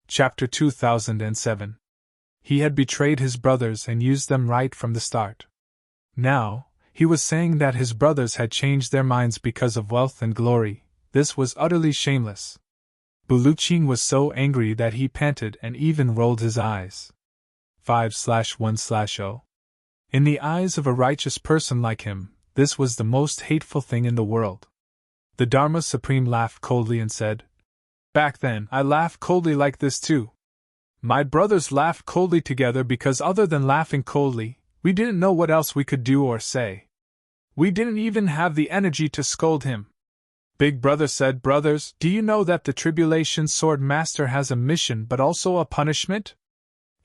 Chapter 2007. He had betrayed his brothers and used them right from the start. Now, he was saying that his brothers had changed their minds because of wealth and glory. This was utterly shameless. Buluchin was so angry that he panted and even rolled his eyes. 5/1/0. In the eyes of a righteous person like him, this was the most hateful thing in the world. The Dharma Supreme laughed coldly and said, "Back then, I laughed coldly like this too. My brothers laughed coldly together because other than laughing coldly, we didn't know what else we could do or say. We didn't even have the energy to scold him." Big Brother said, "Brothers, do you know that the Tribulation Sword Master has a mission but also a punishment?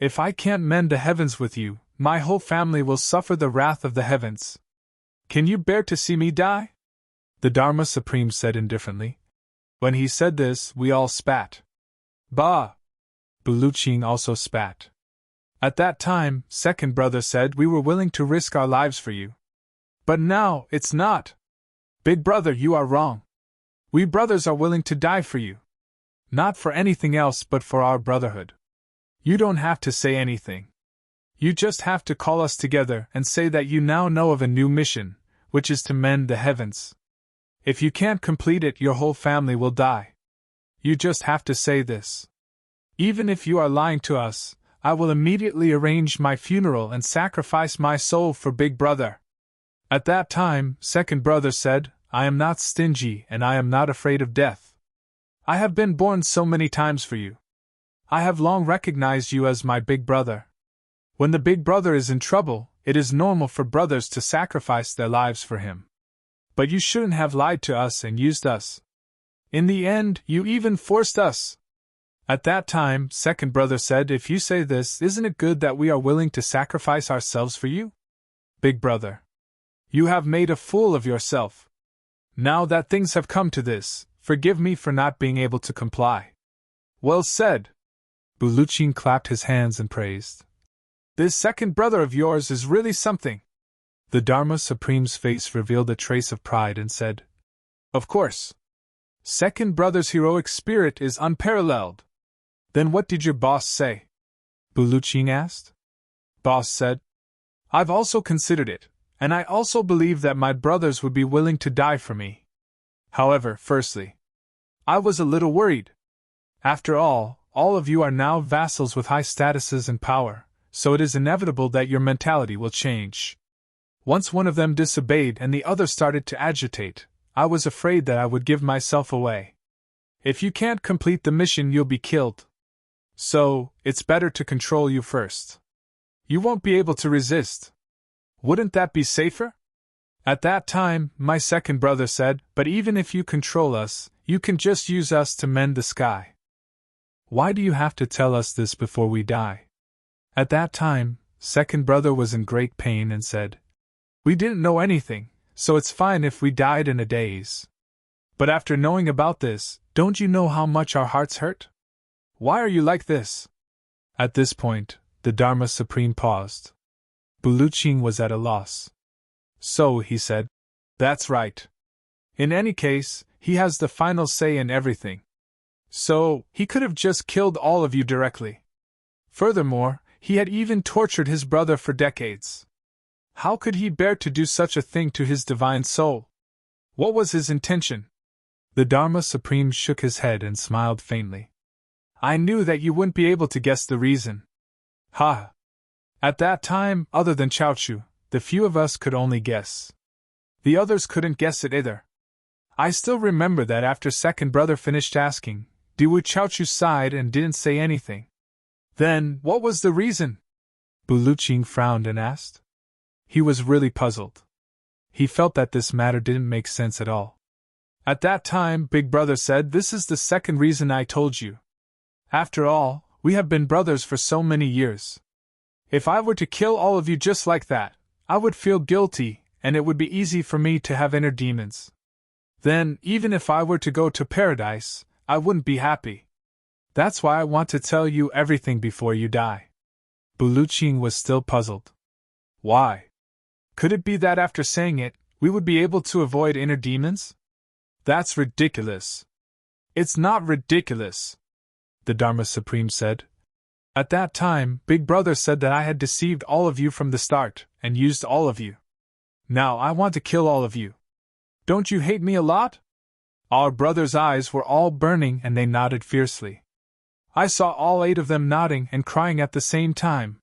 If I can't mend the heavens with you, my whole family will suffer the wrath of the heavens. Can you bear to see me die?" The Dharma Supreme said indifferently. When he said this, we all spat. "Bah!" Buluchin also spat. At that time, Second Brother said, "We were willing to risk our lives for you. But now, it's not. Big Brother, you are wrong. We brothers are willing to die for you. Not for anything else but for our brotherhood. You don't have to say anything. You just have to call us together and say that you now know of a new mission, which is to mend the heavens. If you can't complete it, your whole family will die. You just have to say this. Even if you are lying to us, I will immediately arrange my funeral and sacrifice my soul for Big Brother." At that time, Second Brother said, "I am not stingy and I am not afraid of death. I have been born so many times for you. I have long recognized you as my big brother. When the big brother is in trouble, it is normal for brothers to sacrifice their lives for him. But you shouldn't have lied to us and used us. In the end, you even forced us." At that time, Second Brother said, "If you say this, isn't it good that we are willing to sacrifice ourselves for you? Big Brother, you have made a fool of yourself. Now that things have come to this, forgive me for not being able to comply." "Well said." Buluchin clapped his hands and praised. "This Second Brother of yours is really something." The Dharma Supreme's face revealed a trace of pride and said, "Of course. Second Brother's heroic spirit is unparalleled." "Then what did your boss say?" Buluchin asked. Boss said, "I've also considered it, and I also believe that my brothers would be willing to die for me. However, firstly, I was a little worried. After all of you are now vassals with high statuses and power, so it is inevitable that your mentality will change. Once one of them disobeyed and the other started to agitate, I was afraid that I would give myself away. If you can't complete the mission, you'll be killed. So, it's better to control you first. You won't be able to resist. Wouldn't that be safer?" At that time, my Second Brother said, "But even if you control us, you can just use us to mend the sky. Why do you have to tell us this before we die?" At that time, Second Brother was in great pain and said, "We didn't know anything, so it's fine if we died in a daze. But after knowing about this, don't you know how much our hearts hurt? Why are you like this?" At this point, the Dharma Supreme paused. Buluchin was at a loss. "So," he said, "that's right. In any case, he has the final say in everything. So, he could have just killed all of you directly. Furthermore, he had even tortured his brother for decades. How could he bear to do such a thing to his divine soul? What was his intention?" The Dharma Supreme shook his head and smiled faintly. "I knew that you wouldn't be able to guess the reason. Ha! At that time, other than Chaochu, the few of us could only guess. The others couldn't guess it either. I still remember that after Second Brother finished asking, Diwu Chaochu sighed and didn't say anything. Then, what was the reason?" Buluchin frowned and asked. He was really puzzled. He felt that this matter didn't make sense at all. At that time, Big Brother said, "This is the second reason I told you. After all, we have been brothers for so many years. If I were to kill all of you just like that, I would feel guilty, and it would be easy for me to have inner demons. Then, even if I were to go to paradise, I wouldn't be happy. That's why I want to tell you everything before you die." Buluchin was still puzzled. Why? Could it be that after saying it, we would be able to avoid inner demons? That's ridiculous. It's not ridiculous. the Dharma Supreme said. At that time, Big Brother said that I had deceived all of you from the start, and used all of you. Now I want to kill all of you. Don't you hate me a lot? Our brothers' eyes were all burning and they nodded fiercely. I saw all 8 of them nodding and crying at the same time.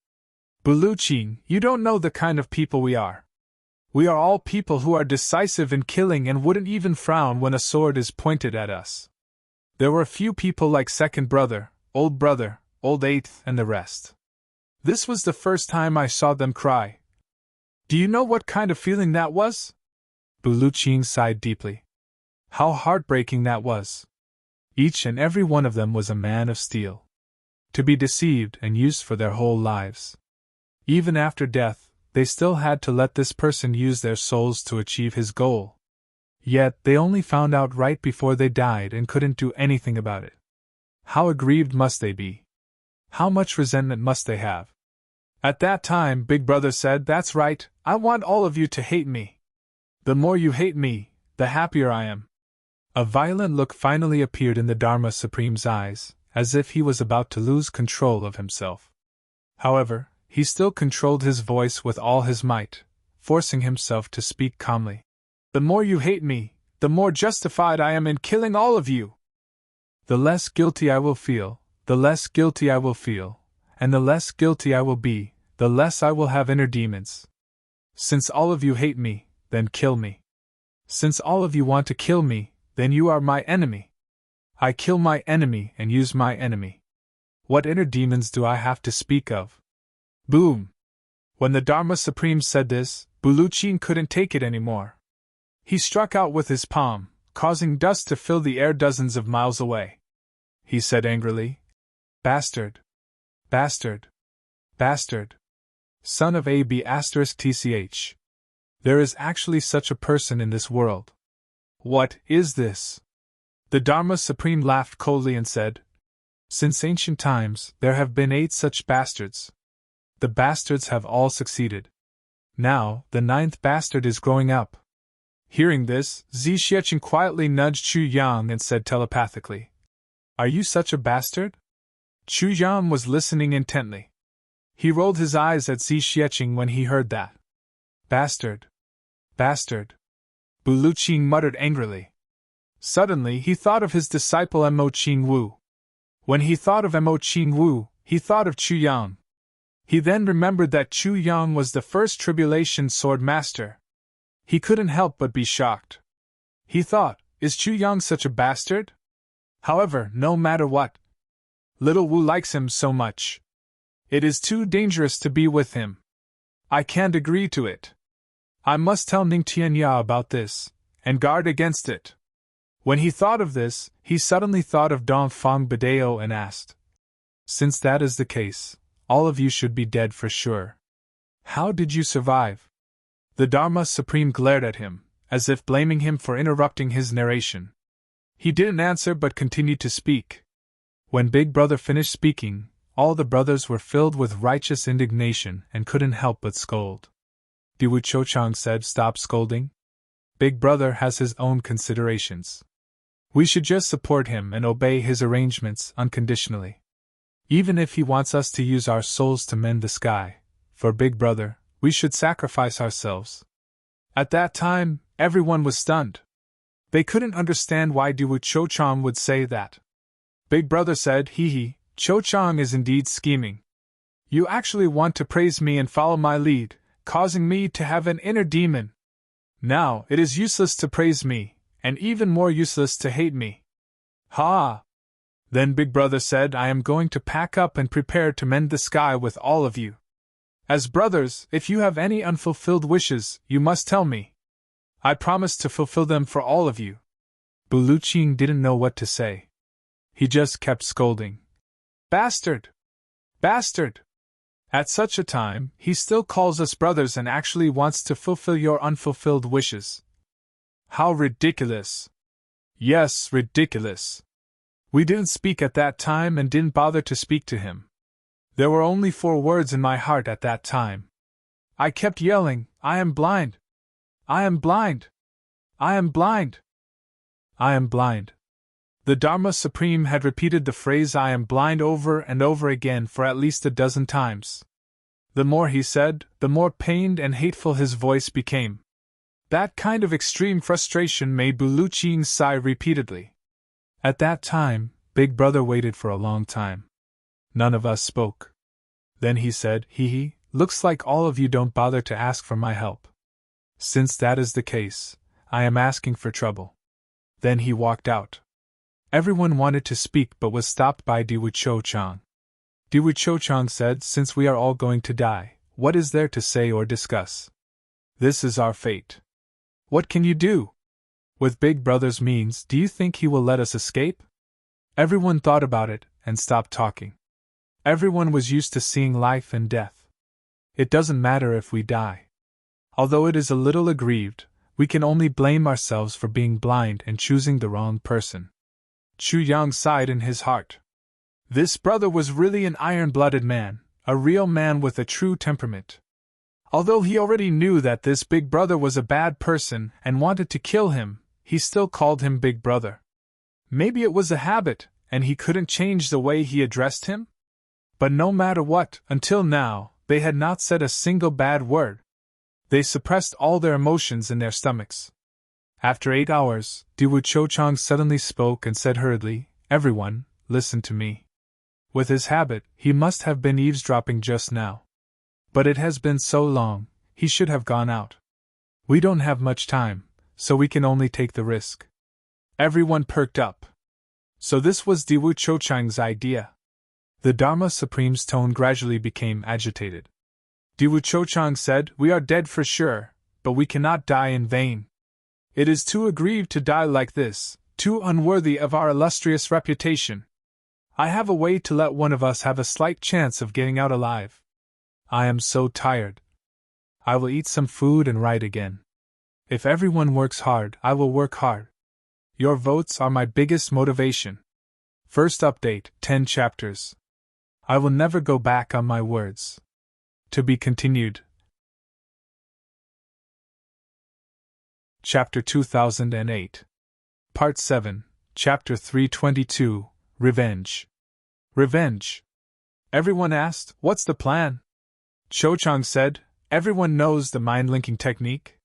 Buluchin, you don't know the kind of people we are. We are all people who are decisive in killing and wouldn't even frown when a sword is pointed at us. There were a few people like Second Brother, Old Eighth, and the rest. This was the first time I saw them cry. Do you know what kind of feeling that was? Buluchin sighed deeply. How heartbreaking that was. Each and every one of them was a man of steel. To be deceived and used for their whole lives. Even after death, they still had to let this person use their souls to achieve his goal. Yet they only found out right before they died and couldn't do anything about it. How aggrieved must they be? How much resentment must they have? At that time, Big Brother said, "That's right, I want all of you to hate me. The more you hate me, the happier I am." A violent look finally appeared in the Dharma Supreme's eyes, as if he was about to lose control of himself. However, he still controlled his voice with all his might, forcing himself to speak calmly. The more you hate me, the more justified I am in killing all of you. The less guilty I will feel, the less guilty I will feel, and the less guilty I will be, the less I will have inner demons. Since all of you hate me, then kill me. Since all of you want to kill me, then you are my enemy. I kill my enemy and use my enemy. What inner demons do I have to speak of? Boom! When the Dharma Supreme said this, Buluchin couldn't take it anymore. He struck out with his palm, causing dust to fill the air dozens of miles away. He said angrily, "Bastard! Bastard! Bastard! Son of AB*TCH. There is actually such a person in this world. What is this?" The Dharma Supreme laughed coldly and said, "Since ancient times, there have been 8 such bastards. The bastards have all succeeded. Now, the 9th bastard is growing up." Hearing this, Zhixiecheng quietly nudged Chu Yang and said telepathically, "Are you such a bastard?" Chu Yang was listening intently. He rolled his eyes at Zhixiecheng when he heard that. "Bastard! Bastard!" Buluchin muttered angrily. Suddenly he thought of his disciple Mo Qingwu. When he thought of Mo Qingwu, he thought of Chu Yang. He then remembered that Chu Yang was the first tribulation sword master. He couldn't help but be shocked. He thought, is Chu Yang such a bastard? However, no matter what, little Wu likes him so much. It is too dangerous to be with him. I can't agree to it. I must tell Ning Tianya about this, and guard against it. When he thought of this, he suddenly thought of Dong Fang Badeo and asked, "Since that is the case, all of you should be dead for sure. How did you survive?" The Dharma Supreme glared at him, as if blaming him for interrupting his narration. He didn't answer but continued to speak. When Big Brother finished speaking, all the brothers were filled with righteous indignation and couldn't help but scold. Diwu Chochang said, "Stop scolding. Big Brother has his own considerations. We should just support him and obey his arrangements unconditionally. Even if he wants us to use our souls to mend the sky, for Big Brother, we should sacrifice ourselves." At that time, everyone was stunned. They couldn't understand why Diwu Chochang would say that. Big Brother said, "Hee, Chochang is indeed scheming. You actually want to praise me and follow my lead, causing me to have an inner demon. Now, it is useless to praise me, and even more useless to hate me. Ha!" Then Big Brother said, "I am going to pack up and prepare to mend the sky with all of you. As brothers, if you have any unfulfilled wishes, you must tell me. I promise to fulfill them for all of you." Buluchin didn't know what to say. He just kept scolding. "Bastard! Bastard! At such a time, he still calls us brothers and actually wants to fulfill your unfulfilled wishes. How ridiculous! Yes, ridiculous. We didn't speak at that time and didn't bother to speak to him. There were only 4 words in my heart at that time. I kept yelling, 'I am blind! I am blind! I am blind! I am blind!' The Dharma Supreme had repeated the phrase "I am blind" over and over again for at least a dozen times. The more he said, the more pained and hateful his voice became. That kind of extreme frustration made Buluching sigh repeatedly. At that time, Big Brother waited for a long time. None of us spoke. Then he said, "Hee, looks like all of you don't bother to ask for my help. Since that is the case, I am asking for trouble." Then he walked out. Everyone wanted to speak but was stopped by Diwu Cho-chang. Diwu Cho-chang said, "Since we are all going to die, what is there to say or discuss? This is our fate. What can you do? With Big Brother's means, do you think he will let us escape?" Everyone thought about it and stopped talking. Everyone was used to seeing life and death. It doesn't matter if we die. Although it is a little aggrieved, we can only blame ourselves for being blind and choosing the wrong person. Chu Yang sighed in his heart. This brother was really an iron-blooded man, a real man with a true temperament. Although he already knew that this Big Brother was a bad person and wanted to kill him, he still called him Big Brother. Maybe it was a habit, and he couldn't change the way he addressed him? But no matter what, until now, they had not said a single bad word. They suppressed all their emotions in their stomachs. After 8 hours, Diwu Cho-chang suddenly spoke and said hurriedly, "Everyone, listen to me." With his habit, he must have been eavesdropping just now. But it has been so long, he should have gone out. We don't have much time, so we can only take the risk. Everyone perked up. So this was Diwu Cho-chang's idea. The Dharma Supreme's tone gradually became agitated. Diwu Cho-chang said, "We are dead for sure, but we cannot die in vain. It is too aggrieved to die like this, too unworthy of our illustrious reputation. I have a way to let one of us have a slight chance of getting out alive. I am so tired. I will eat some food and write again. If everyone works hard, I will work hard. Your votes are my biggest motivation. First update, 10 chapters. I will never go back on my words." To be continued. Chapter 2008. Part 7, Chapter 322, Revenge. Revenge. Everyone asked, "What's the plan?" Cho-chang said, "Everyone knows the mind-linking technique?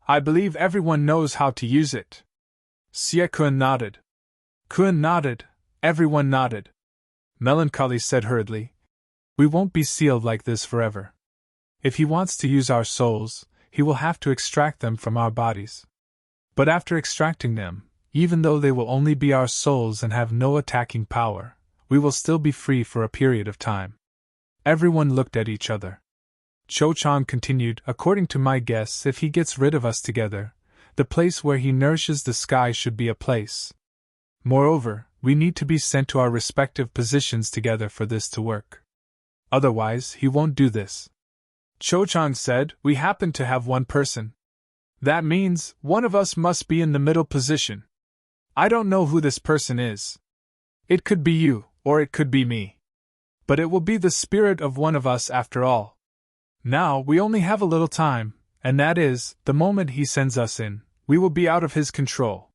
I believe everyone knows how to use it." Xie Kun nodded. Kun nodded. Everyone nodded. Melancholy said hurriedly, "We won't be sealed like this forever. If he wants to use our souls, he will have to extract them from our bodies. But after extracting them, even though they will only be our souls and have no attacking power, we will still be free for a period of time." Everyone looked at each other. Cho-chang continued, "According to my guess, if he gets rid of us together, the place where he nourishes the sky should be a place. Moreover, we need to be sent to our respective positions together for this to work. Otherwise, he won't do this." Cho-chang said, "We happen to have one person. That means, one of us must be in the middle position. I don't know who this person is. It could be you, or it could be me. But it will be the spirit of one of us after all. Now, we only have a little time, and that is, the moment he sends us in, we will be out of his control.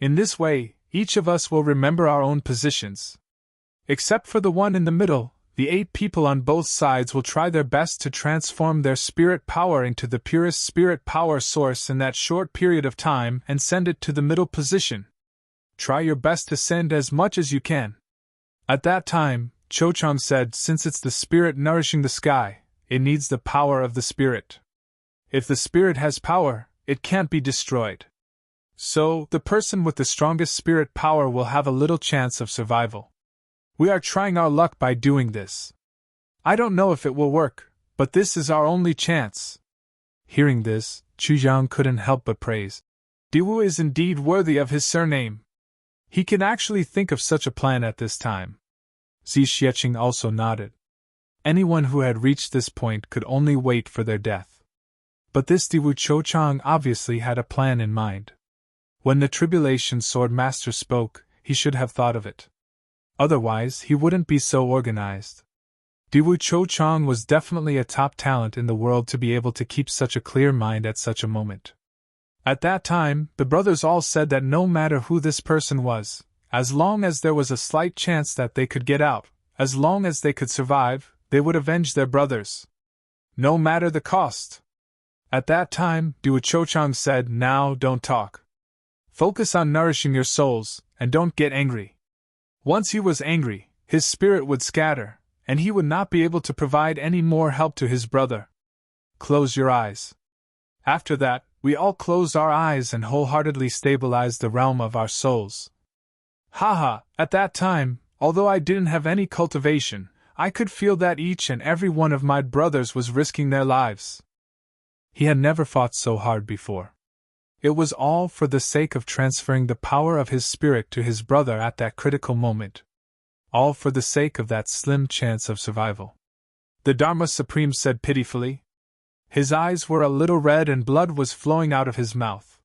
In this way, each of us will remember our own positions. Except for the one in the middle, the 8 people on both sides will try their best to transform their spirit power into the purest spirit power source in that short period of time and send it to the middle position. Try your best to send as much as you can." At that time, Cho-chang said, "Since it's the spirit nourishing the sky, it needs the power of the spirit. If the spirit has power, it can't be destroyed. So, the person with the strongest spirit power will have a little chance of survival. We are trying our luck by doing this. I don't know if it will work, but this is our only chance." Hearing this, Chu Yang couldn't help but praise. Diwu is indeed worthy of his surname. He can actually think of such a plan at this time. Xi Xieching also nodded. Anyone who had reached this point could only wait for their death. But this Diwu Cho-chang obviously had a plan in mind. When the Tribulation Sword Master spoke, he should have thought of it. Otherwise, he wouldn't be so organized. Diwu Cho-chang was definitely a top talent in the world to be able to keep such a clear mind at such a moment. At that time, the brothers all said that no matter who this person was, as long as there was a slight chance that they could get out, as long as they could survive, they would avenge their brothers. No matter the cost. At that time, Dua Cho-chang said, "Now don't talk. Focus on nourishing your souls, and don't get angry." Once he was angry, his spirit would scatter, and he would not be able to provide any more help to his brother. Close your eyes. After that, we all closed our eyes and wholeheartedly stabilized the realm of our souls. Haha, at that time, although I didn't have any cultivation, I could feel that each and every one of my brothers was risking their lives. He had never fought so hard before. It was all for the sake of transferring the power of his spirit to his brother at that critical moment. All for the sake of that slim chance of survival. The Dharma Supreme said pitifully. His eyes were a little red and blood was flowing out of his mouth.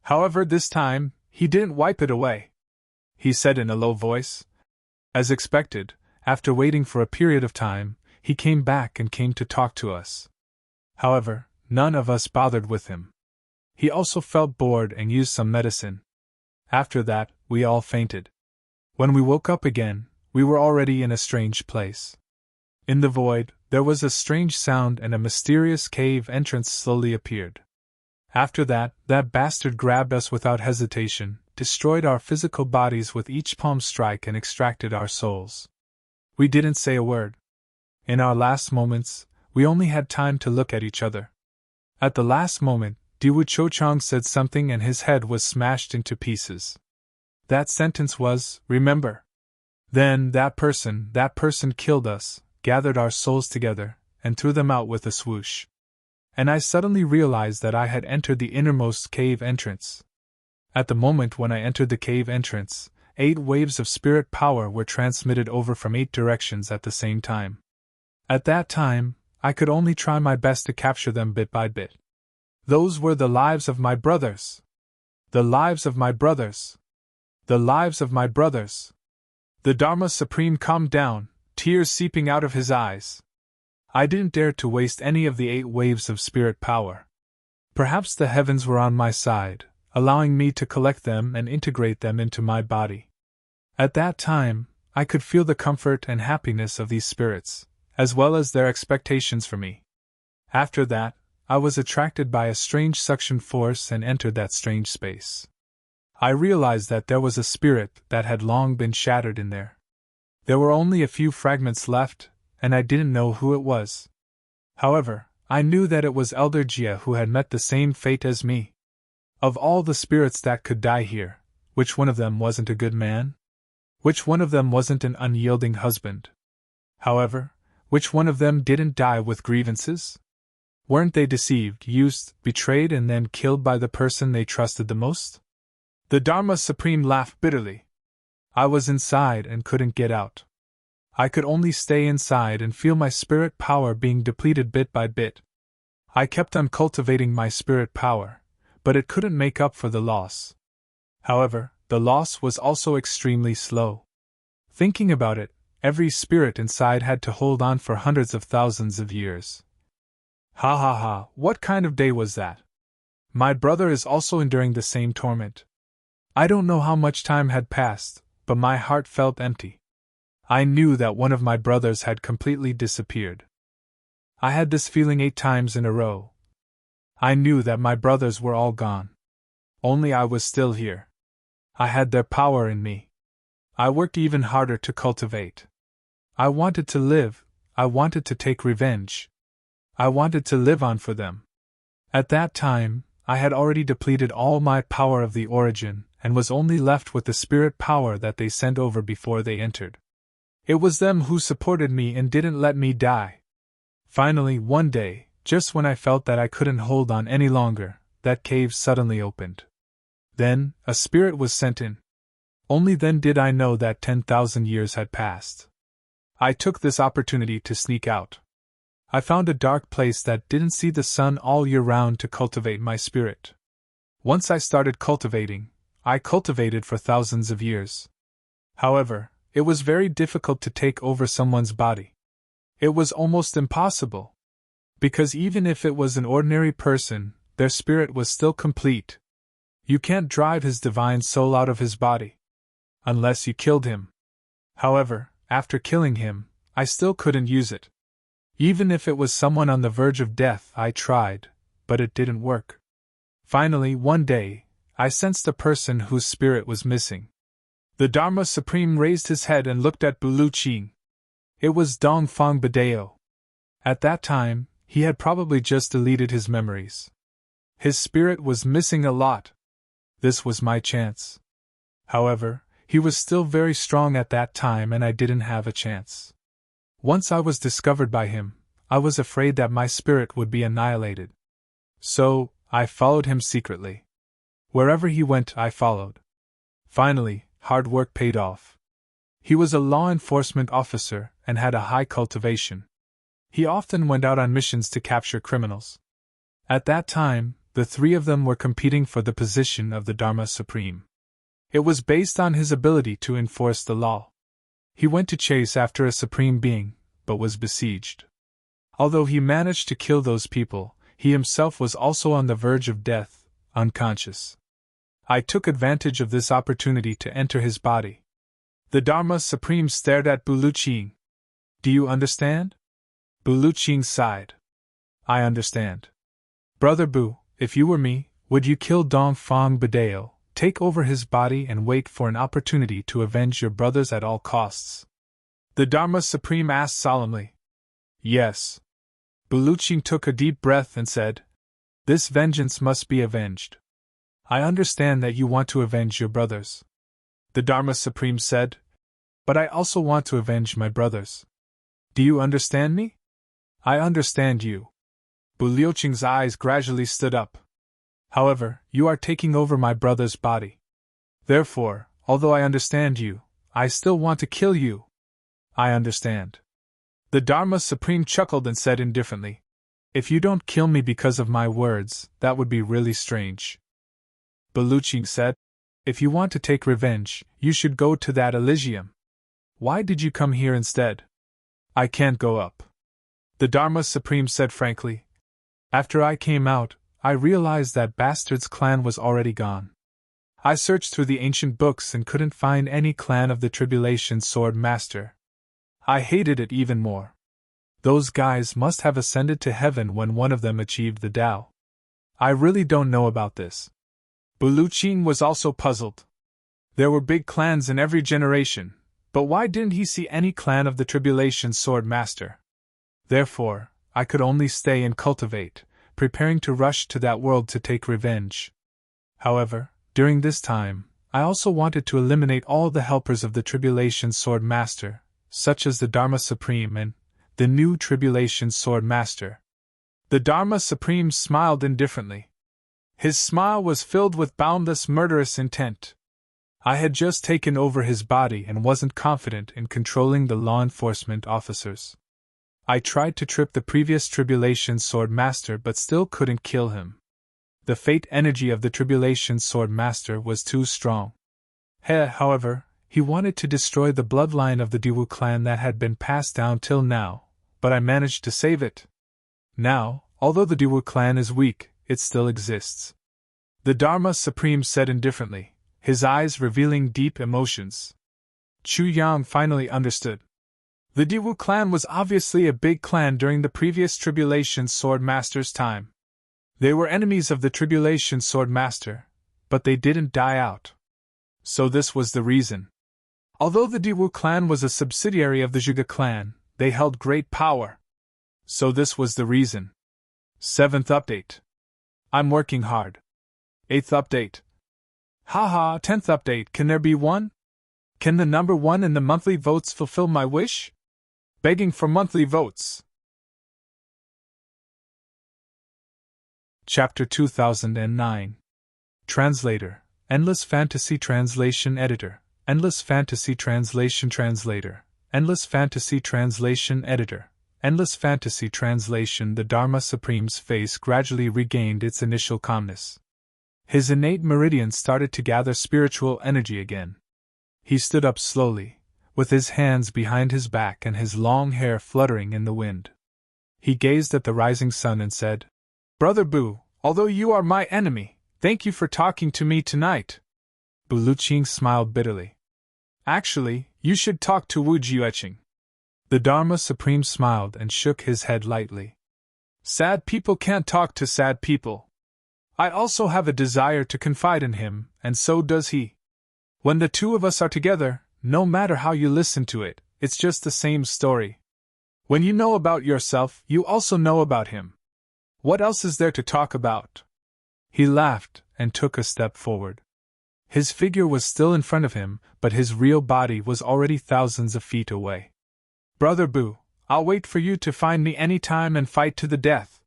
However, this time, he didn't wipe it away. He said in a low voice. As expected, after waiting for a period of time, he came back and came to talk to us. However, none of us bothered with him. He also felt bored and used some medicine. After that, we all fainted. When we woke up again, we were already in a strange place. In the void, there was a strange sound and a mysterious cave entrance slowly appeared. After that, that bastard grabbed us without hesitation, destroyed our physical bodies with each palm strike and extracted our souls. We didn't say a word. In our last moments, we only had time to look at each other. At the last moment, Dua Cho-chang said something and his head was smashed into pieces. That sentence was, "Remember." Then that person killed us, gathered our souls together, and threw them out with a swoosh. And I suddenly realized that I had entered the innermost cave entrance. At the moment when I entered the cave entrance, 8 waves of spirit power were transmitted over from 8 directions at the same time. At that time, I could only try my best to capture them bit by bit. Those were the lives of my brothers. The lives of my brothers. The lives of my brothers. The Dharma Supreme calmed down, tears seeping out of his eyes. I didn't dare to waste any of the 8 waves of spirit power. Perhaps the heavens were on my side, allowing me to collect them and integrate them into my body. At that time, I could feel the comfort and happiness of these spirits, as well as their expectations for me. After that, I was attracted by a strange suction force and entered that strange space. I realized that there was a spirit that had long been shattered in there. There were only a few fragments left, and I didn't know who it was. However, I knew that it was Elder Jia who had met the same fate as me. Of all the spirits that could die here, which one of them wasn't a good man? Which one of them wasn't an unyielding husband? However, which one of them didn't die with grievances? Weren't they deceived, used, betrayed, and then killed by the person they trusted the most? The Dharma Supreme laughed bitterly. I was inside and couldn't get out. I could only stay inside and feel my spirit power being depleted bit by bit. I kept on cultivating my spirit power, but it couldn't make up for the loss. However, the loss was also extremely slow. Thinking about it, every spirit inside had to hold on for hundreds of thousands of years. Ha ha ha, what kind of day was that? My brother is also enduring the same torment. I don't know how much time had passed, but my heart felt empty. I knew that one of my brothers had completely disappeared. I had this feeling 8 times in a row. I knew that my brothers were all gone. Only I was still here. I had their power in me. I worked even harder to cultivate. I wanted to live, I wanted to take revenge. I wanted to live on for them. At that time, I had already depleted all my power of the origin, and was only left with the spirit power that they sent over before they entered. It was them who supported me and didn't let me die. Finally, one day, just when I felt that I couldn't hold on any longer, that cave suddenly opened. Then, a spirit was sent in. Only then did I know that 10,000 years had passed. I took this opportunity to sneak out. I found a dark place that didn't see the sun all year round to cultivate my spirit. Once I started cultivating, I cultivated for thousands of years. However, it was very difficult to take over someone's body. It was almost impossible. Because even if it was an ordinary person, their spirit was still complete. You can't drive his divine soul out of his body. Unless you killed him. However, after killing him, I still couldn't use it. Even if it was someone on the verge of death, I tried, but it didn't work. Finally, one day, I sensed a person whose spirit was missing. The Dharma Supreme raised his head and looked at Bulu Qing. It was Dongfang Badeo. At that time, he had probably just deleted his memories. His spirit was missing a lot. This was my chance. However, he was still very strong at that time and I didn't have a chance. Once I was discovered by him, I was afraid that my spirit would be annihilated. So, I followed him secretly. Wherever he went, I followed. Finally, hard work paid off. He was a law enforcement officer and had a high cultivation. He often went out on missions to capture criminals. At that time, the three of them were competing for the position of the Dharma Supreme. It was based on his ability to enforce the law. He went to chase after a supreme being, but was besieged. Although he managed to kill those people, he himself was also on the verge of death, unconscious. I took advantage of this opportunity to enter his body. The Dharma Supreme stared at Bulu Qing. Do you understand? Bulu Qing sighed. I understand. Brother Bu, if you were me, would you kill Dongfang Badeo, take over his body and wait for an opportunity to avenge your brothers at all costs? The Dharma Supreme asked solemnly. Yes. Bulu Qing took a deep breath and said, This vengeance must be avenged. I understand that you want to avenge your brothers. The Dharma Supreme said, But I also want to avenge my brothers. Do you understand me? I understand you. Bulu Qing's eyes gradually stood up. However, you are taking over my brother's body. Therefore, although I understand you, I still want to kill you. I understand. The Dharma Supreme chuckled and said indifferently, If you don't kill me because of my words, that would be really strange. Bulu Qing said, If you want to take revenge, you should go to that Elysium. Why did you come here instead? I can't go up. The Dharma Supreme said frankly, After I came out, I realized that Bastard's clan was already gone. I searched through the ancient books and couldn't find any clan of the Tribulation Sword Master. I hated it even more. Those guys must have ascended to heaven when one of them achieved the Tao. I really don't know about this. Bulu Qing was also puzzled. There were big clans in every generation, but why didn't he see any clan of the Tribulation Sword Master? Therefore, I could only stay and cultivate, preparing to rush to that world to take revenge. However, during this time, I also wanted to eliminate all the helpers of the Tribulation Sword Master, such as the Dharma Supreme and the new Tribulation Sword Master. The Dharma Supreme smiled indifferently. His smile was filled with boundless murderous intent. I had just taken over his body and wasn't confident in controlling the law enforcement officers. I tried to trip the previous Tribulation Sword Master but still couldn't kill him. The fate energy of the Tribulation Sword Master was too strong. However, he wanted to destroy the bloodline of the Dawu clan that had been passed down till now, but I managed to save it. Now, although the Dawu clan is weak, it still exists. The Dharma Supreme said indifferently, his eyes revealing deep emotions. Chu Yang finally understood. The Dawu clan was obviously a big clan during the previous Tribulation Sword Master's time. They were enemies of the Tribulation Sword Master, but they didn't die out. So this was the reason. Although the Dawu clan was a subsidiary of the Zhuge clan, they held great power. So this was the reason. 7th update. I'm working hard. 8th update. Haha, 10th update. Can there be one? Can the number 1 in the monthly votes fulfill my wish? Begging for monthly votes. Chapter 2009. Translator, Endless Fantasy Translation Editor, Endless Fantasy Translation Translator, Endless Fantasy Translation Editor, Endless Fantasy Translation. The Dharma Supreme's face gradually regained its initial calmness. His innate meridians started to gather spiritual energy again. He stood up slowly, with his hands behind his back and his long hair fluttering in the wind. He gazed at the rising sun and said, Brother Bu, although you are my enemy, thank you for talking to me tonight. Bulu Qing smiled bitterly. Actually, you should talk to Wu Jiuqing. The Dharma Supreme smiled and shook his head lightly. Sad people can't talk to sad people. I also have a desire to confide in him, and so does he. When the two of us are together, no matter how you listen to it, it's just the same story. When you know about yourself, you also know about him. What else is there to talk about? He laughed and took a step forward. His figure was still in front of him, but his real body was already thousands of feet away. Brother Bu, I'll wait for you to find me any time and fight to the death.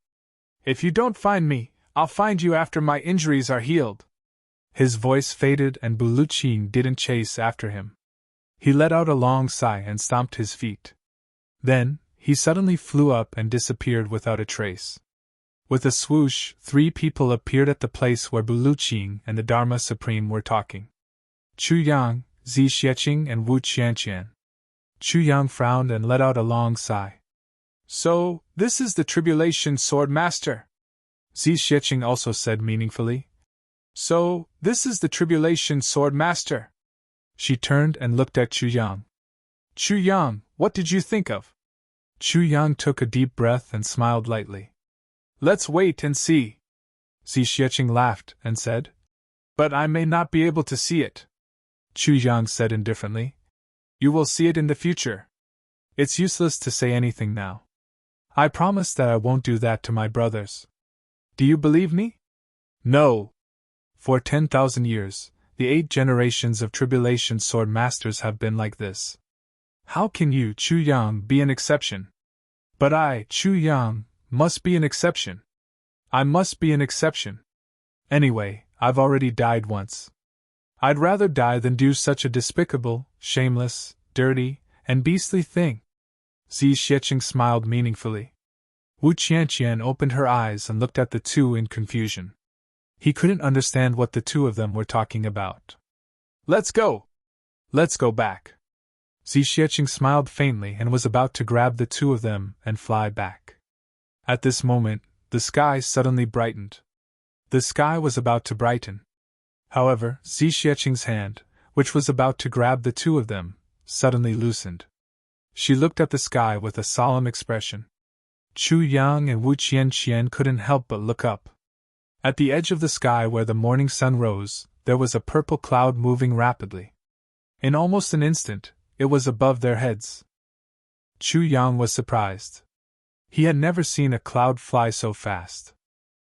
If you don't find me, I'll find you after my injuries are healed. His voice faded and Bu Luqing didn't chase after him. He let out a long sigh and stomped his feet. Then, he suddenly flew up and disappeared without a trace. With a swoosh, 3 people appeared at the place where Bu Luqing and the Dharma Supreme were talking. Chu Yang, Zi Xieching, and Wu Qianqian. Chu Yang frowned and let out a long sigh. So, this is the Tribulation Sword Master? Zi Xieching also said meaningfully. So, this is the Tribulation Sword Master? She turned and looked at Chu Yang. Chu Yang, what did you think of? Chu Yang took a deep breath and smiled lightly. Let's wait and see. Zi Xieching laughed and said. But I may not be able to see it. Chu Yang said indifferently. You will see it in the future. It's useless to say anything now. I promise that I won't do that to my brothers. Do you believe me? No. For 10,000 years, the 8 generations of Tribulation Sword Masters have been like this. How can you, Chu Yang, be an exception? But I, Chu Yang, must be an exception. I must be an exception. Anyway, I've already died once. I'd rather die than do such a despicable, shameless, dirty, and beastly thing. Zi Xieching smiled meaningfully. Wu Qianqian opened her eyes and looked at the two in confusion. He couldn't understand what the two of them were talking about. Let's go! Let's go back. Zi Xieching smiled faintly and was about to grab the two of them and fly back. At this moment, the sky suddenly brightened. The sky was about to brighten. However, Zi Xieching's hand, which was about to grab the two of them, suddenly loosened. She looked at the sky with a solemn expression. Chu Yang and Wu Qianqian couldn't help but look up. At the edge of the sky where the morning sun rose, there was a purple cloud moving rapidly. In almost an instant, it was above their heads. Chu Yang was surprised. He had never seen a cloud fly so fast.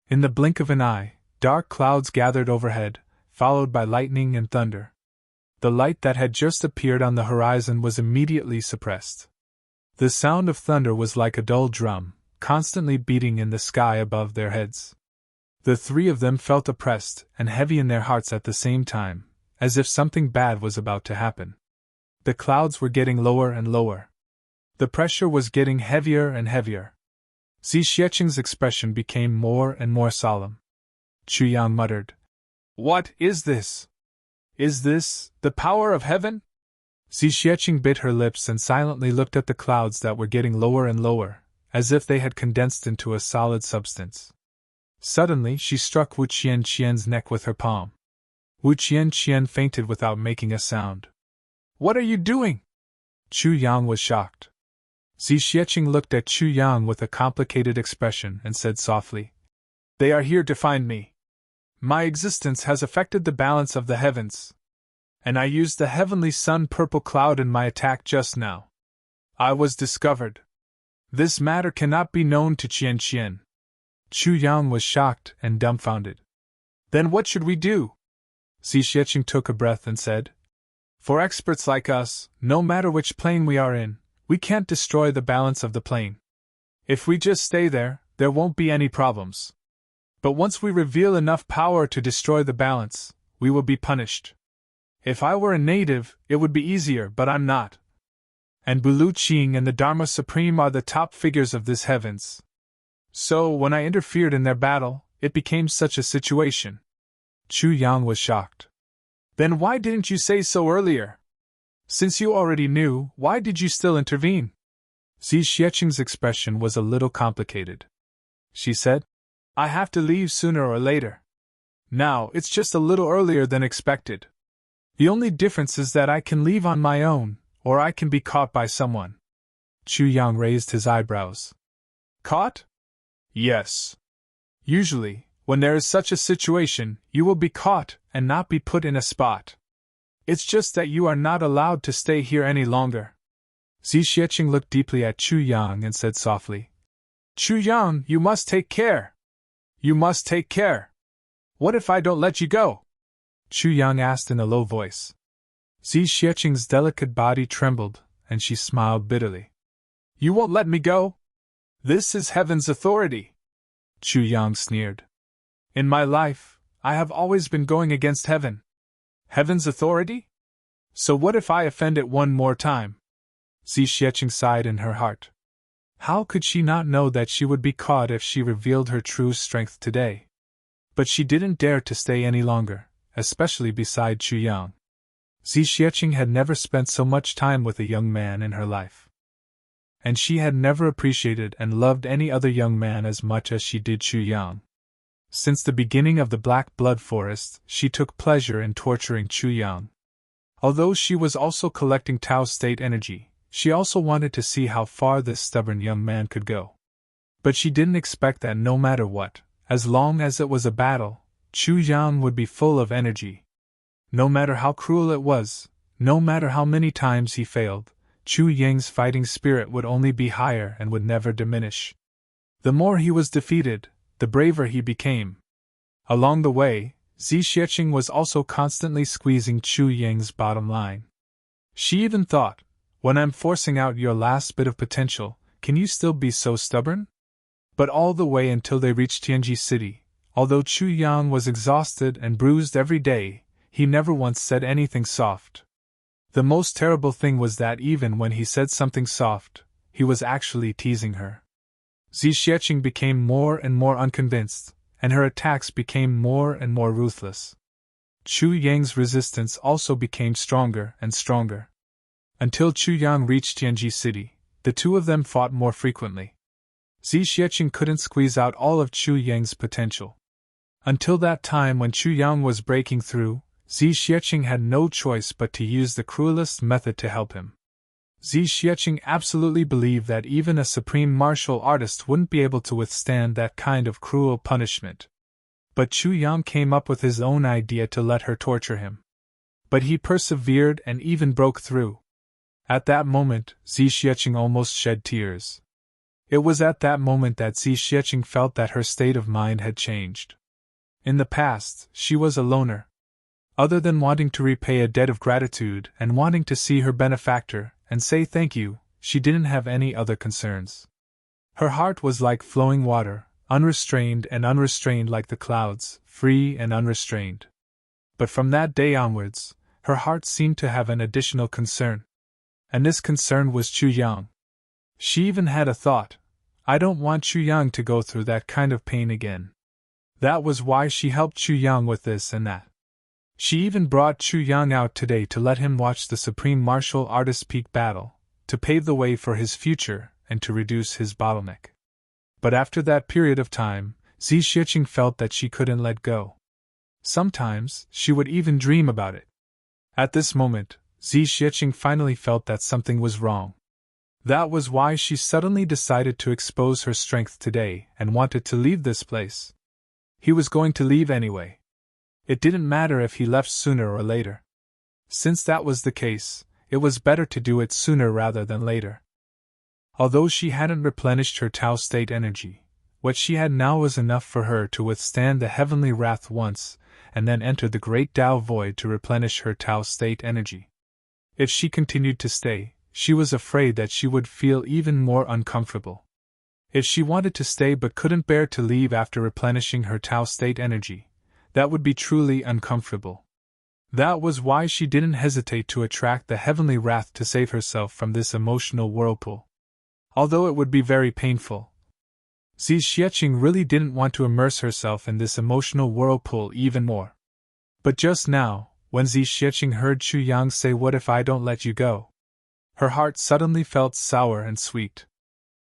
In the blink of an eye, dark clouds gathered overhead, followed by lightning and thunder. The light that had just appeared on the horizon was immediately suppressed. The sound of thunder was like a dull drum, constantly beating in the sky above their heads. The three of them felt oppressed and heavy in their hearts at the same time, as if something bad was about to happen. The clouds were getting lower and lower. The pressure was getting heavier and heavier. Zi Xieching's expression became more and more solemn. Chu Yang muttered, "What is this? Is this the power of heaven?" Zi Xieching bit her lips and silently looked at the clouds that were getting lower and lower, as if they had condensed into a solid substance. Suddenly she struck Wu Qianqian's neck with her palm. Wu Qianqian fainted without making a sound. "What are you doing?" Chu Yang was shocked. Zi Xieching looked at Chu Yang with a complicated expression and said softly, "They are here to find me. My existence has affected the balance of the heavens. And I used the heavenly sun purple cloud in my attack just now. I was discovered. This matter cannot be known to Qianqian." Chu Yang was shocked and dumbfounded. "Then what should we do?" Zi Xieching took a breath and said, "For experts like us, no matter which plane we are in, we can't destroy the balance of the plane. If we just stay there, there won't be any problems. But once we reveal enough power to destroy the balance, we will be punished. If I were a native, it would be easier, but I'm not. And Bu Luqing and the Dharma Supreme are the top figures of this heavens. So, when I interfered in their battle, it became such a situation." Chu Yang was shocked. "Then why didn't you say so earlier? Since you already knew, why did you still intervene?" Zi Xieching's expression was a little complicated. She said, "I have to leave sooner or later. Now, it's just a little earlier than expected. The only difference is that I can leave on my own, or I can be caught by someone. Chu Yang raised his eyebrows. Caught? Yes. Usually, when there is such a situation, you will be caught and not be put in a spot. It's just that you are not allowed to stay here any longer. Zixieqing looked deeply at Chu Yang and said softly, Chu Yang, you must take care. You must take care. What if I don't let you go? Chu Yang asked in a low voice. Zixieqing's delicate body trembled, and she smiled bitterly. You won't let me go? This is heaven's authority. Chu Yang sneered. In my life, I have always been going against heaven. Heaven's authority? So what if I offend it one more time? Zixieqing sighed in her heart. How could she not know that she would be caught if she revealed her true strength today? But she didn't dare to stay any longer, especially beside Chu Yang. Zixieqing had never spent so much time with a young man in her life. And she had never appreciated and loved any other young man as much as she did Chu Yang. Since the beginning of the Black Blood Forest, she took pleasure in torturing Chu Yang. Although she was also collecting Tao state energy, she also wanted to see how far this stubborn young man could go. But she didn't expect that no matter what, as long as it was a battle, Chu Yang would be full of energy. No matter how cruel it was, no matter how many times he failed, Chu Yang's fighting spirit would only be higher and would never diminish. The more he was defeated, the braver he became. Along the way, Zixieqing was also constantly squeezing Chu Yang's bottom line. She even thought, when I'm forcing out your last bit of potential, can you still be so stubborn? But all the way until they reached Tianji City, although Chu Yang was exhausted and bruised every day, he never once said anything soft. The most terrible thing was that even when he said something soft, he was actually teasing her. Zixieqing became more and more unconvinced, and her attacks became more and more ruthless. Chu Yang's resistance also became stronger and stronger. Until Chu Yang reached Tianji City, the two of them fought more frequently. Zixieqing couldn't squeeze out all of Chu Yang's potential. Until that time when Chu Yang was breaking through, Zixieqing had no choice but to use the cruelest method to help him. Zixieqing absolutely believed that even a supreme martial artist wouldn't be able to withstand that kind of cruel punishment. But Chu Yang came up with his own idea to let her torture him. But he persevered and even broke through. At that moment, Zixieqing almost shed tears. It was at that moment that Zixieqing felt that her state of mind had changed. In the past, she was a loner. Other than wanting to repay a debt of gratitude and wanting to see her benefactor and say thank you, she didn't have any other concerns. Her heart was like flowing water, unrestrained and unrestrained like the clouds, free and unrestrained. But from that day onwards, her heart seemed to have an additional concern. And this concern was Chu Yang. She even had a thought, I don't want Chu Yang to go through that kind of pain again. That was why she helped Chu Yang with this and that. She even brought Chu Yang out today to let him watch the Supreme Martial Artist Peak battle, to pave the way for his future and to reduce his bottleneck. But after that period of time, Zixieqing felt that she couldn't let go. Sometimes, she would even dream about it. At this moment, Zixieqing finally felt that something was wrong. That was why she suddenly decided to expose her strength today and wanted to leave this place. He was going to leave anyway. It didn't matter if he left sooner or later. Since that was the case, it was better to do it sooner rather than later. Although she hadn't replenished her Tao state energy, what she had now was enough for her to withstand the heavenly wrath once, and then enter the great Tao void to replenish her Tao state energy. If she continued to stay, she was afraid that she would feel even more uncomfortable. If she wanted to stay but couldn't bear to leave after replenishing her Tao state energy, that would be truly uncomfortable. That was why she didn't hesitate to attract the heavenly wrath to save herself from this emotional whirlpool. Although it would be very painful, Zixieqing really didn't want to immerse herself in this emotional whirlpool even more. But just now, when Zixieqing heard Chu Yang say, "What if I don't let you go?" her heart suddenly felt sour and sweet.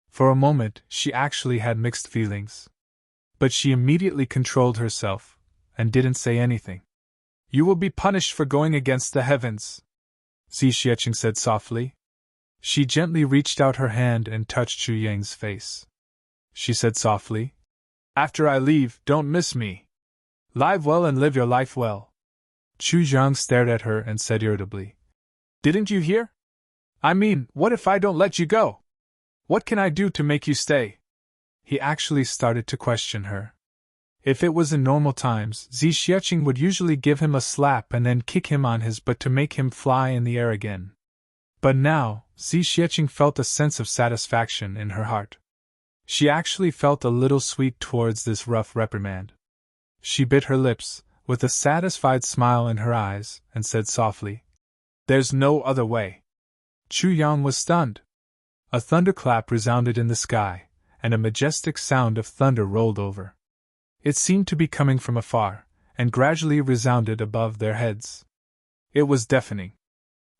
For a moment, she actually had mixed feelings. But she immediately controlled herself, and didn't say anything. You will be punished for going against the heavens, Xi Xiecheng said softly. She gently reached out her hand and touched Chu Yang's face. She said softly, After I leave, don't miss me. Live well and live your life well. Chu Yang stared at her and said irritably, Didn't you hear? I mean, what if I don't let you go? What can I do to make you stay? He actually started to question her. If it was in normal times, Xi Xiecheng would usually give him a slap and then kick him on his butt to make him fly in the air again. But now, Xi Xiecheng felt a sense of satisfaction in her heart. She actually felt a little sweet towards this rough reprimand. She bit her lips, with a satisfied smile in her eyes, and said softly, There's no other way. Chu Yang was stunned. A thunderclap resounded in the sky, and a majestic sound of thunder rolled over. It seemed to be coming from afar, and gradually resounded above their heads. It was deafening.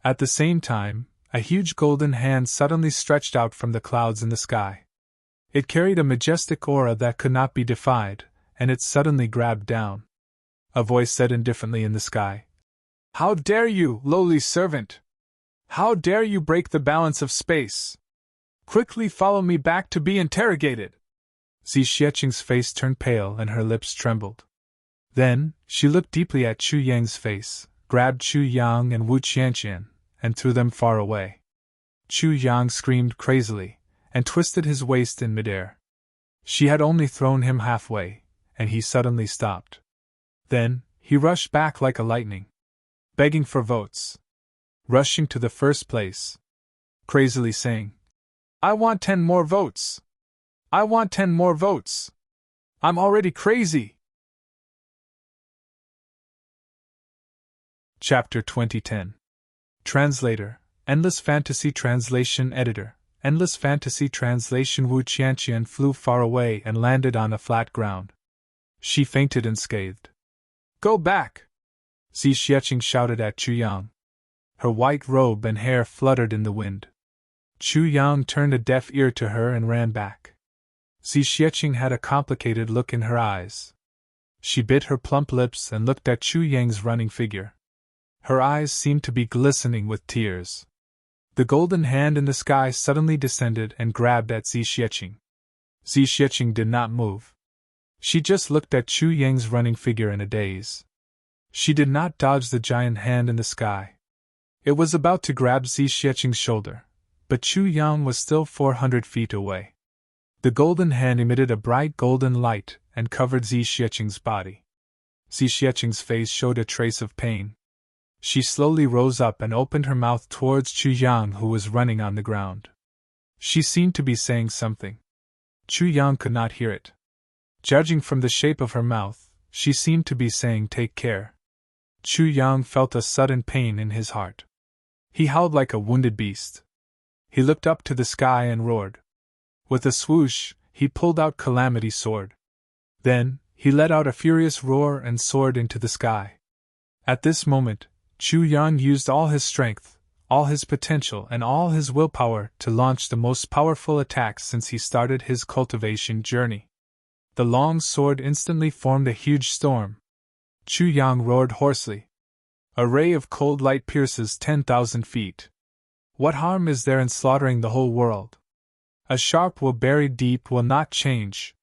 At the same time, a huge golden hand suddenly stretched out from the clouds in the sky. It carried a majestic aura that could not be defied, and it suddenly grabbed down. A voice said indifferently in the sky, How dare you, lowly servant! How dare you break the balance of space? Quickly follow me back to be interrogated! Xi Xiecheng's face turned pale and her lips trembled. Then, she looked deeply at Chu Yang's face, grabbed Chu Yang and Wu Qianqian, and threw them far away. Chu Yang screamed crazily, and twisted his waist in midair. She had only thrown him halfway, and he suddenly stopped. Then, he rushed back like a lightning, begging for votes, rushing to the first place, crazily saying, I want 10 more votes! I want 10 more votes! I'm already crazy! Chapter 2010. Translator, Endless Fantasy Translation Editor, Endless Fantasy Translation. Wu Qianqian flew far away and landed on a flat ground. She fainted unscathed. Go back! Xi Xiecheng shouted at Chu Yang. Her white robe and hair fluttered in the wind. Chu Yang turned a deaf ear to her and ran back. Xi Xiecheng had a complicated look in her eyes. She bit her plump lips and looked at Chu Yang's running figure. Her eyes seemed to be glistening with tears. The golden hand in the sky suddenly descended and grabbed at Xi Xiecheng. Xi Xiecheng did not move. She just looked at Chu Yang's running figure in a daze. She did not dodge the giant hand in the sky. It was about to grab Xi Xiecheng's shoulder, but Chu Yang was still 400 feet away. The golden hand emitted a bright golden light and covered Xi Xiecheng's body. Xi Xiecheng's face showed a trace of pain. She slowly rose up and opened her mouth towards Chu Yang, who was running on the ground. She seemed to be saying something. Chu Yang could not hear it. Judging from the shape of her mouth, she seemed to be saying, Take care. Chu Yang felt a sudden pain in his heart. He howled like a wounded beast. He looked up to the sky and roared. With a swoosh, he pulled out Calamity's sword. Then, he let out a furious roar and soared into the sky. At this moment, Chu Yang used all his strength, all his potential and all his willpower to launch the most powerful attack since he started his cultivation journey. The long sword instantly formed a huge storm. Chu Yang roared hoarsely. A ray of cold light pierces 10,000 feet. What harm is there in slaughtering the whole world? A sharp will buried deep will not change.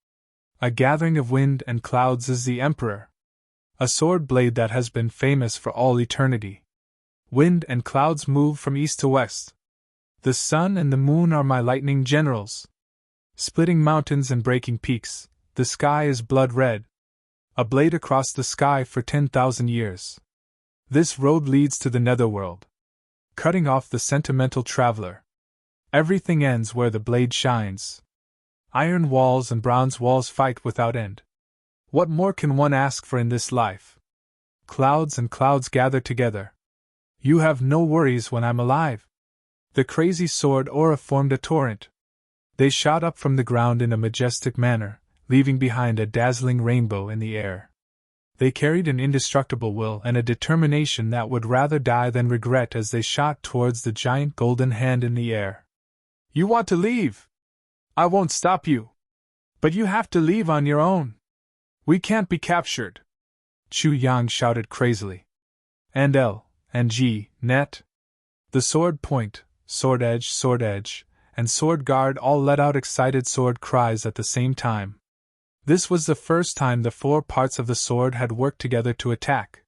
A gathering of wind and clouds is the emperor. A sword blade that has been famous for all eternity. Wind and clouds move from east to west. The sun and the moon are my lightning generals. Splitting mountains and breaking peaks, the sky is blood red. A blade across the sky for 10,000 years. This road leads to the netherworld. Cutting off the sentimental traveler. Everything ends where the blade shines. Iron walls and bronze walls fight without end. What more can one ask for in this life? Clouds and clouds gather together. You have no worries when I'm alive. The crazy sword aura formed a torrent. They shot up from the ground in a majestic manner, leaving behind a dazzling rainbow in the air. They carried an indestructible will and a determination that would rather die than regret as they shot towards the giant golden hand in the air. You want to leave? I won't stop you. But you have to leave on your own. We can't be captured. Chu Yang shouted crazily. and L, and G, net. The sword point, sword edge, and sword guard all let out excited sword cries at the same time. This was the first time the four parts of the sword had worked together to attack.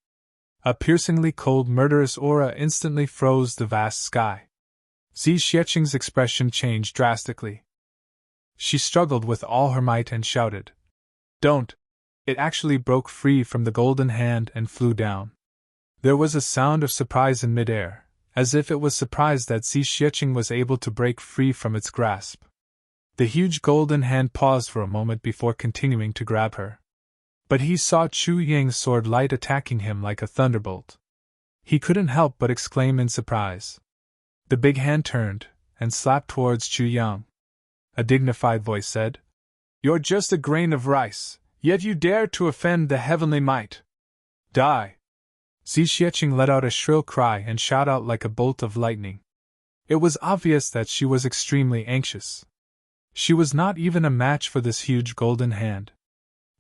A piercingly cold, murderous aura instantly froze the vast sky. Xi Xieching's expression changed drastically. She struggled with all her might and shouted, "Don't!" It actually broke free from the golden hand and flew down. There was a sound of surprise in midair, as if it was surprised that Xi Xieching was able to break free from its grasp. The huge golden hand paused for a moment before continuing to grab her. But he saw Chu Yang's sword light attacking him like a thunderbolt. He couldn't help but exclaim in surprise. The big hand turned and slapped towards Chu Yang. A dignified voice said, "You're just a grain of rice, yet you dare to offend the heavenly might. Die!" Xi Xieching let out a shrill cry and shot out like a bolt of lightning. It was obvious that she was extremely anxious. She was not even a match for this huge golden hand.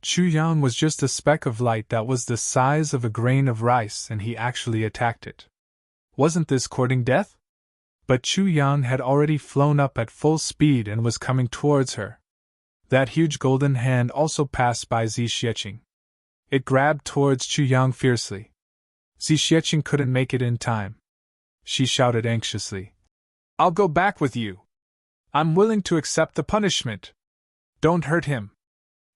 Chu Yang was just a speck of light that was the size of a grain of rice, and he actually attacked it. Wasn't this courting death? But Chu Yang had already flown up at full speed and was coming towards her. That huge golden hand also passed by Xi Xieching. It grabbed towards Chu Yang fiercely. Xi Xieching couldn't make it in time. She shouted anxiously, "I'll go back with you. I'm willing to accept the punishment. Don't hurt him.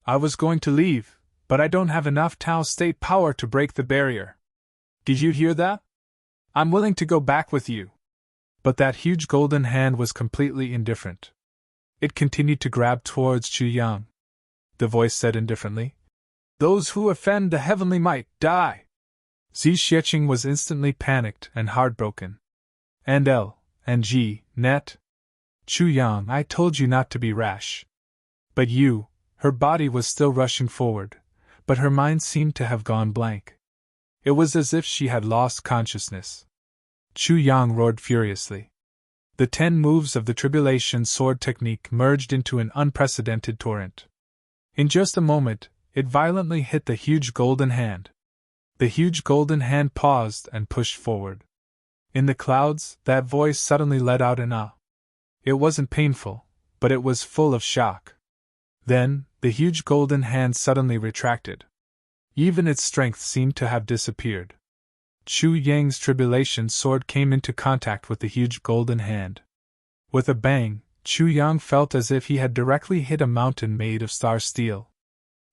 I was going to leave, but I don't have enough Tao state power to break the barrier. Did you hear that? I'm willing to go back with you." But that huge golden hand was completely indifferent. It continued to grab towards Chu Yang. The voice said indifferently, "Those who offend the heavenly might die." Xi Xieching was instantly panicked and heartbroken. And L, and G, net. "Chu Yang, I told you not to be rash. But you," her body was still rushing forward, but her mind seemed to have gone blank. It was as if she had lost consciousness. Chu Yang roared furiously. The 10 moves of the Tribulation Sword technique merged into an unprecedented torrent. In just a moment, it violently hit the huge golden hand. The huge golden hand paused and pushed forward. In the clouds, that voice suddenly let out an ah. It wasn't painful, but it was full of shock. Then, the huge golden hand suddenly retracted. Even its strength seemed to have disappeared. Chu Yang's Tribulation Sword came into contact with the huge golden hand. With a bang, Chu Yang felt as if he had directly hit a mountain made of star steel.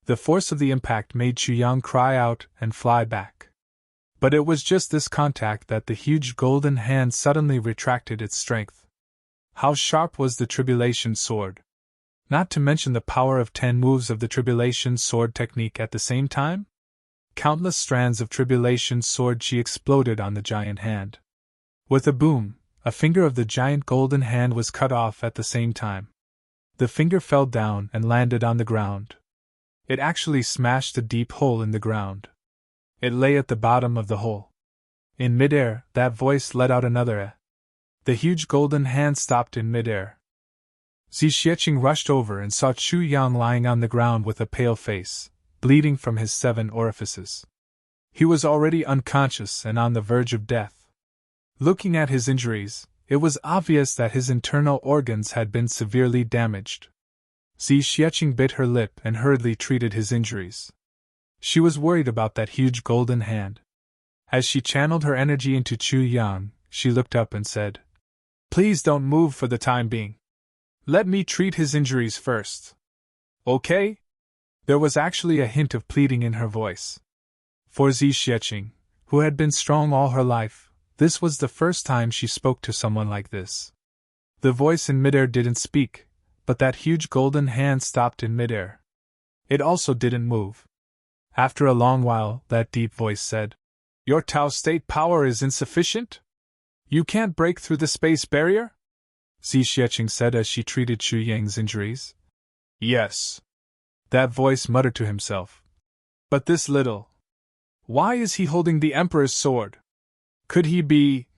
The force of the impact made Chu Yang cry out and fly back. But it was just this contact that the huge golden hand suddenly retracted its strength. How sharp was the Tribulation Sword! Not to mention the power of 10 moves of the Tribulation Sword technique at the same time? Countless strands of Tribulation Sword Chi exploded on the giant hand. With a boom, a finger of the giant golden hand was cut off at the same time. The finger fell down and landed on the ground. It actually smashed a deep hole in the ground. It lay at the bottom of the hole. In midair, that voice let out another eh. The huge golden hand stopped in midair. Xi Xieching rushed over and saw Chu Yang lying on the ground with a pale face, bleeding from his 7 orifices. He was already unconscious and on the verge of death. Looking at his injuries, it was obvious that his internal organs had been severely damaged. Xi Xieching bit her lip and hurriedly treated his injuries. She was worried about that huge golden hand. As she channeled her energy into Chu Yang, she looked up and said, "Please don't move for the time being. Let me treat his injuries first. Okay?" There was actually a hint of pleading in her voice. For Xi Xieching, who had been strong all her life, this was the first time she spoke to someone like this. The voice in midair didn't speak, but that huge golden hand stopped in midair. It also didn't move. After a long while, that deep voice said, "Your Tao state power is insufficient? You can't break through the space barrier?" Xi Xieching said as she treated Chu Yang's injuries. "Yes." That voice muttered to himself. "But this little... Why is he holding the Emperor's sword? Could he be..."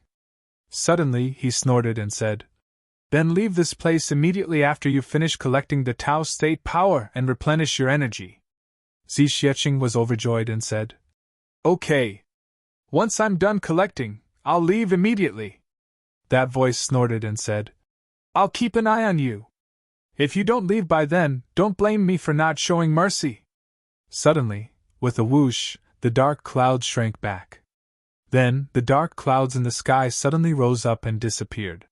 Suddenly he snorted and said, "Then leave this place immediately after you finish collecting the Tao state power and replenish your energy." Xi Xieching was overjoyed and said, "Okay. Once I'm done collecting, I'll leave immediately. That voice snorted and said, I'll keep an eye on you. If you don't leave by then, don't blame me for not showing mercy. Suddenly, with a whoosh, the dark clouds shrank back. Then, the dark clouds in the sky suddenly rose up and disappeared.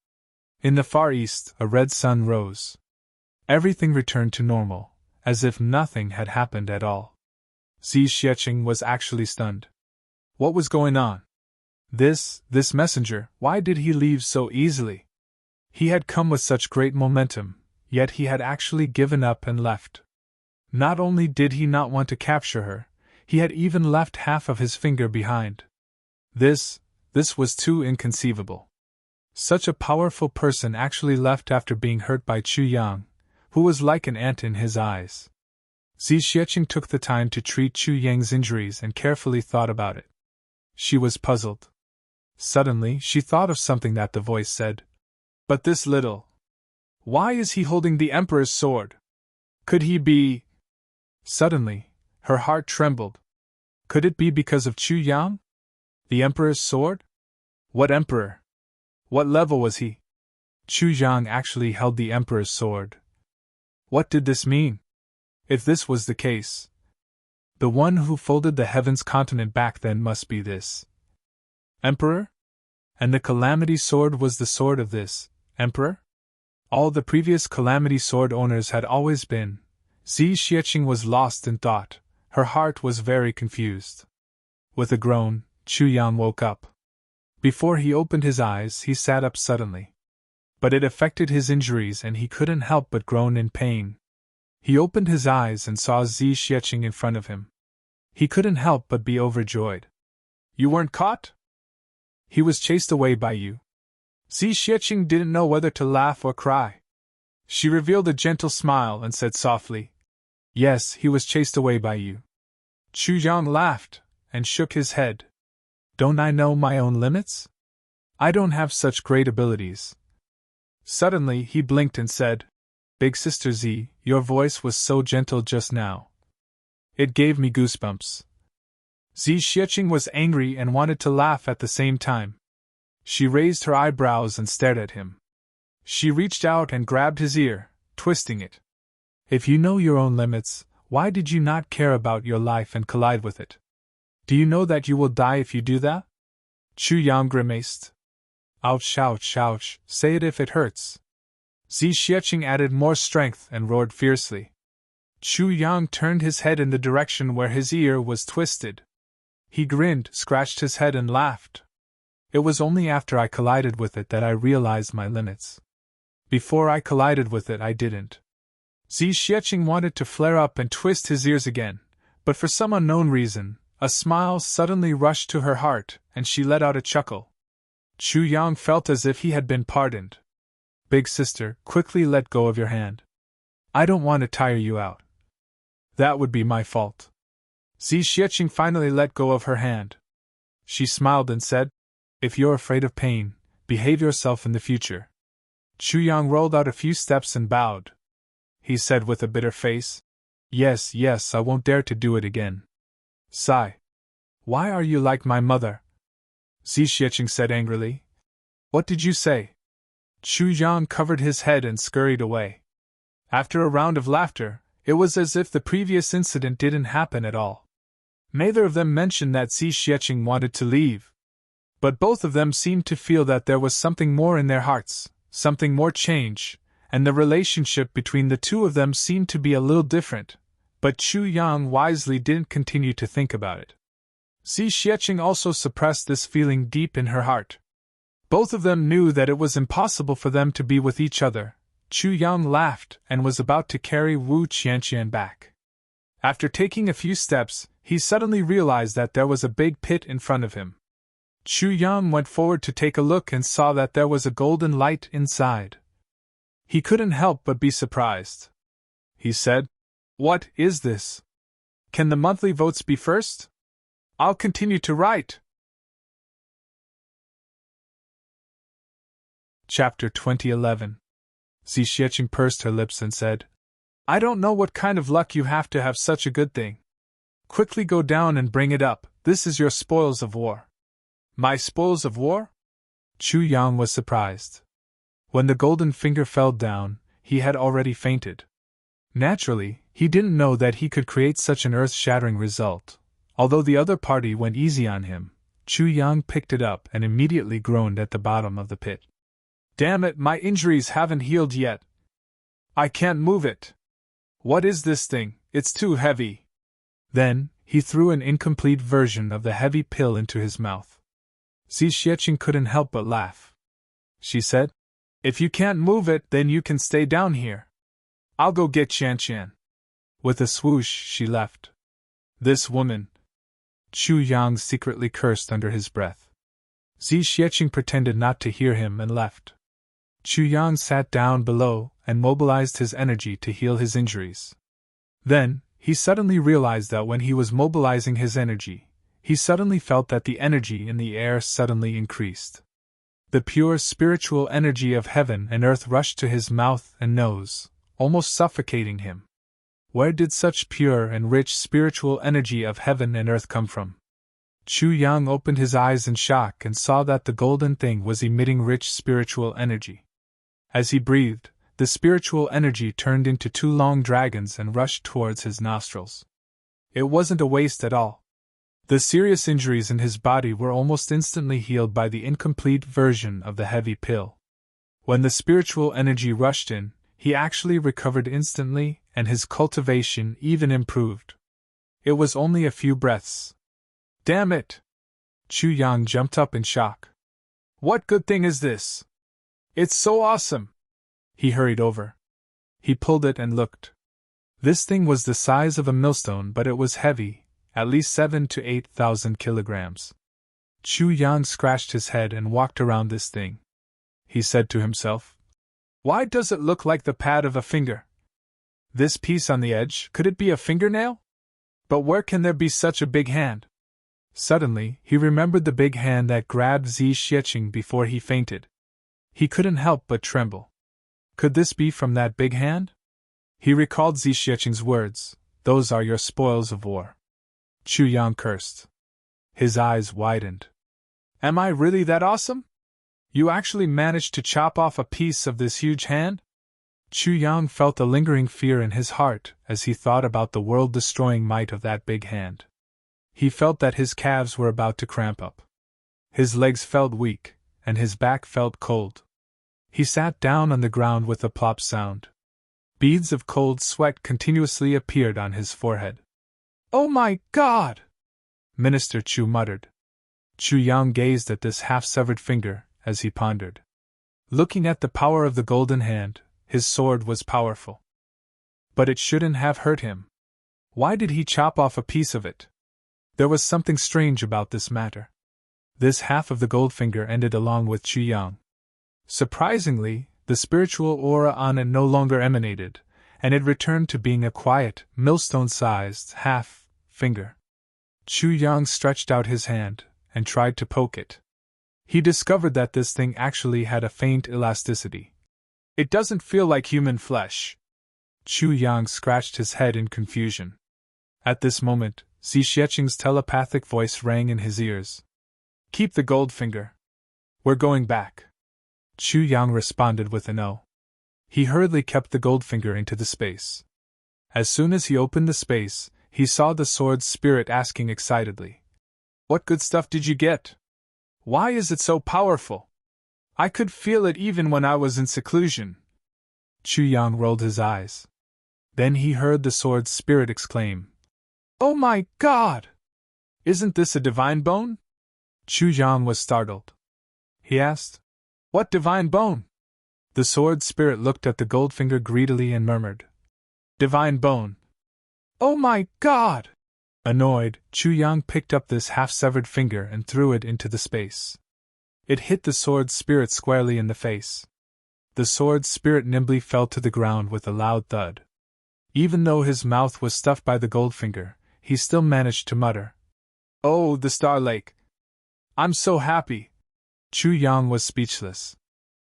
In the far east, a red sun rose. Everything returned to normal, as if nothing had happened at all. Xi Xiecheng was actually stunned. What was going on? This messenger, why did he leave so easily? He had come with such great momentum, yet he had actually given up and left. Not only did he not want to capture her, he had even left half of his finger behind. This was too inconceivable. Such a powerful person actually left after being hurt by Chu Yang, who was like an ant in his eyes. Xi Xiecheng took the time to treat Chu Yang's injuries and carefully thought about it. She was puzzled. Suddenly, she thought of something that the voice said. But this little... Why is he holding the Emperor's sword? Could he be... Suddenly, her heart trembled. Could it be because of Chu Yang? The Emperor's sword? What Emperor? What level was he? Chu Yang actually held the Emperor's sword. What did this mean? If this was the case, the one who folded the heavens continent back then must be this Emperor? And the Calamity Sword was the sword of this Emperor? All the previous Calamity Sword owners had always been. Xi Xiecheng was lost in thought. Her heart was very confused. With a groan, Chu Yang woke up. Before he opened his eyes, he sat up suddenly. But it affected his injuries and he couldn't help but groan in pain. He opened his eyes and saw Xi Xiecheng in front of him. He couldn't help but be overjoyed. You weren't caught? He was chased away by you. Xi Xiecheng didn't know whether to laugh or cry. She revealed a gentle smile and said softly, Yes, he was chased away by you. Chu Yang laughed and shook his head. Don't I know my own limits? I don't have such great abilities. Suddenly he blinked and said, Big Sister Z, your voice was so gentle just now. It gave me goosebumps. Xi Xiecheng was angry and wanted to laugh at the same time. She raised her eyebrows and stared at him. She reached out and grabbed his ear, twisting it. If you know your own limits, why did you not care about your life and collide with it? Do you know that you will die if you do that? Chu Yang grimaced. Ouch, ouch, ouch, say it if it hurts. Xi Xiecheng added more strength and roared fiercely. Chu Yang turned his head in the direction where his ear was twisted. He grinned, scratched his head and laughed. It was only after I collided with it that I realized my limits. Before I collided with it I didn't. Xi Xiecheng wanted to flare up and twist his ears again, but for some unknown reason, a smile suddenly rushed to her heart and she let out a chuckle. Chu Yang felt as if he had been pardoned. Big Sister, quickly let go of your hand. I don't want to tire you out. That would be my fault. Xi Xiecheng finally let go of her hand. She smiled and said, If you're afraid of pain, behave yourself in the future. Chu Yang rolled out a few steps and bowed. He said with a bitter face, Yes, I won't dare to do it again. Sigh. Why are you like my mother? Xi Xiecheng said angrily. What did you say? Chu Yang covered his head and scurried away. After a round of laughter, it was as if the previous incident didn't happen at all. Neither of them mentioned that Xi Xiecheng wanted to leave. But both of them seemed to feel that there was something more in their hearts, something more change, and the relationship between the two of them seemed to be a little different, but Chu Yang wisely didn't continue to think about it. Xi Xiecheng also suppressed this feeling deep in her heart. Both of them knew that it was impossible for them to be with each other. Chu Yang laughed and was about to carry Wu Qianqian back. After taking a few steps, he suddenly realized that there was a big pit in front of him. Chu Yang went forward to take a look and saw that there was a golden light inside. He couldn't help but be surprised. He said, What is this? Can the monthly votes be first? I'll continue to write. Chapter 2011. Xi Xiecheng pursed her lips and said, I don't know what kind of luck you have to have such a good thing. Quickly go down and bring it up, this is your spoils of war. My spoils of war? Chu Yang was surprised. When the golden finger fell down, he had already fainted. Naturally, he didn't know that he could create such an earth-shattering result. Although the other party went easy on him, Chu Yang picked it up and immediately groaned at the bottom of the pit. Damn it, my injuries haven't healed yet. I can't move it. What is this thing? It's too heavy. Then, he threw an incomplete version of the heavy pill into his mouth. Xi Xiecheng couldn't help but laugh. She said, If you can't move it, then you can stay down here. I'll go get Qian. With a swoosh, she left. This woman. Chu Yang secretly cursed under his breath. Xi Xiecheng pretended not to hear him and left. Chu Yang sat down below and mobilized his energy to heal his injuries. Then, he suddenly realized that when he was mobilizing his energy, he suddenly felt that the energy in the air suddenly increased. The pure spiritual energy of heaven and earth rushed to his mouth and nose, almost suffocating him. Where did such pure and rich spiritual energy of heaven and earth come from? Chu Yang opened his eyes in shock and saw that the golden thing was emitting rich spiritual energy. As he breathed, the spiritual energy turned into 2 long dragons and rushed towards his nostrils. It wasn't a waste at all. The serious injuries in his body were almost instantly healed by the incomplete version of the heavy pill. When the spiritual energy rushed in, he actually recovered instantly, and his cultivation even improved. It was only a few breaths. Damn it! Chu Yang jumped up in shock. What good thing is this? It's so awesome! He hurried over. He pulled it and looked. This thing was the size of a millstone, but it was heavy, at least 7,000 to 8,000 kilograms. Chu Yang scratched his head and walked around this thing. He said to himself, Why does it look like the pad of a finger? This piece on the edge, could it be a fingernail? But where can there be such a big hand? Suddenly, he remembered the big hand that grabbed Xi Xiecheng before he fainted. He couldn't help but tremble. Could this be from that big hand? He recalled Xi Xiecheng's words, Those are your spoils of war. Chu Yang cursed. His eyes widened. Am I really that awesome? You actually managed to chop off a piece of this huge hand? Chu Yang felt a lingering fear in his heart as he thought about the world-destroying might of that big hand. He felt that his calves were about to cramp up. His legs felt weak, and his back felt cold. He sat down on the ground with a plop sound. Beads of cold sweat continuously appeared on his forehead. Oh my God! Minister Chu muttered. Chu Yang gazed at this half-severed finger as he pondered. Looking at the power of the golden hand, his sword was powerful. But it shouldn't have hurt him. Why did he chop off a piece of it? There was something strange about this matter. This half of the gold finger ended along with Chu Yang. Surprisingly, the spiritual aura on it no longer emanated, and it returned to being a quiet, millstone-sized half-finger. Chu Yang stretched out his hand and tried to poke it. He discovered that this thing actually had a faint elasticity. It doesn't feel like human flesh. Chu Yang scratched his head in confusion. At this moment, Xi Xiecheng's telepathic voice rang in his ears. Keep the gold finger. We're going back. Chu Yang responded with a no. He hurriedly kept the gold finger into the space. As soon as he opened the space, he saw the sword's spirit asking excitedly, What good stuff did you get? Why is it so powerful? I could feel it even when I was in seclusion. Chu Yang rolled his eyes. Then he heard the sword's spirit exclaim, Oh my God! Isn't this a divine bone? Chu Yang was startled. He asked, What divine bone? The sword spirit looked at the gold finger greedily and murmured, Divine bone. Oh my God! Annoyed, Chu Yang picked up this half-severed finger and threw it into the space. It hit the sword spirit squarely in the face. The sword spirit nimbly fell to the ground with a loud thud. Even though his mouth was stuffed by the gold finger, he still managed to mutter, Oh, the Star Lake! I'm so happy! Chu Yang was speechless.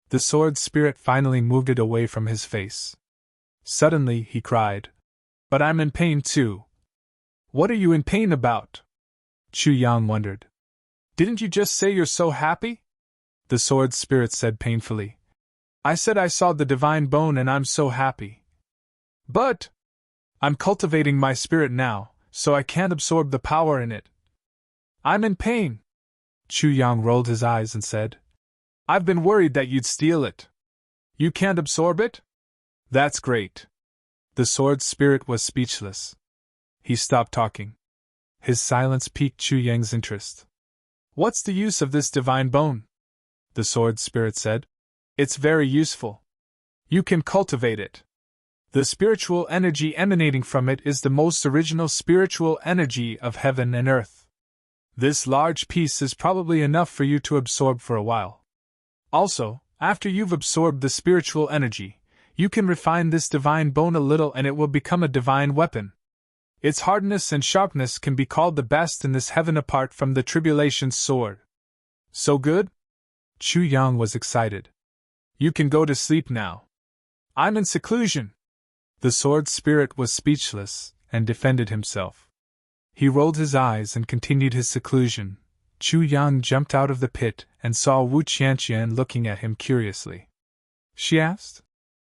The sword spirit finally moved it away from his face. Suddenly, he cried, But I'm in pain too. What are you in pain about? Chu Yang wondered. Didn't you just say you're so happy? The sword spirit said painfully. I said I saw the divine bone and I'm so happy. But I'm cultivating my spirit now, so I can't absorb the power in it. I'm in pain. Chu Yang rolled his eyes and said, I've been worried that you'd steal it. You can't absorb it? That's great. The sword spirit was speechless. He stopped talking. His silence piqued Chu Yang's interest. What's the use of this divine bone? The sword spirit said. It's very useful. You can cultivate it. The spiritual energy emanating from it is the most original spiritual energy of heaven and earth. This large piece is probably enough for you to absorb for a while. Also, after you've absorbed the spiritual energy, you can refine this divine bone a little and it will become a divine weapon. Its hardness and sharpness can be called the best in this heaven apart from the tribulation's sword. So good? Chu Yang was excited. You can go to sleep now. I'm in seclusion. The sword spirit was speechless and defended himself. He rolled his eyes and continued his seclusion. Chu Yang jumped out of the pit and saw Wu Qianqian looking at him curiously. She asked,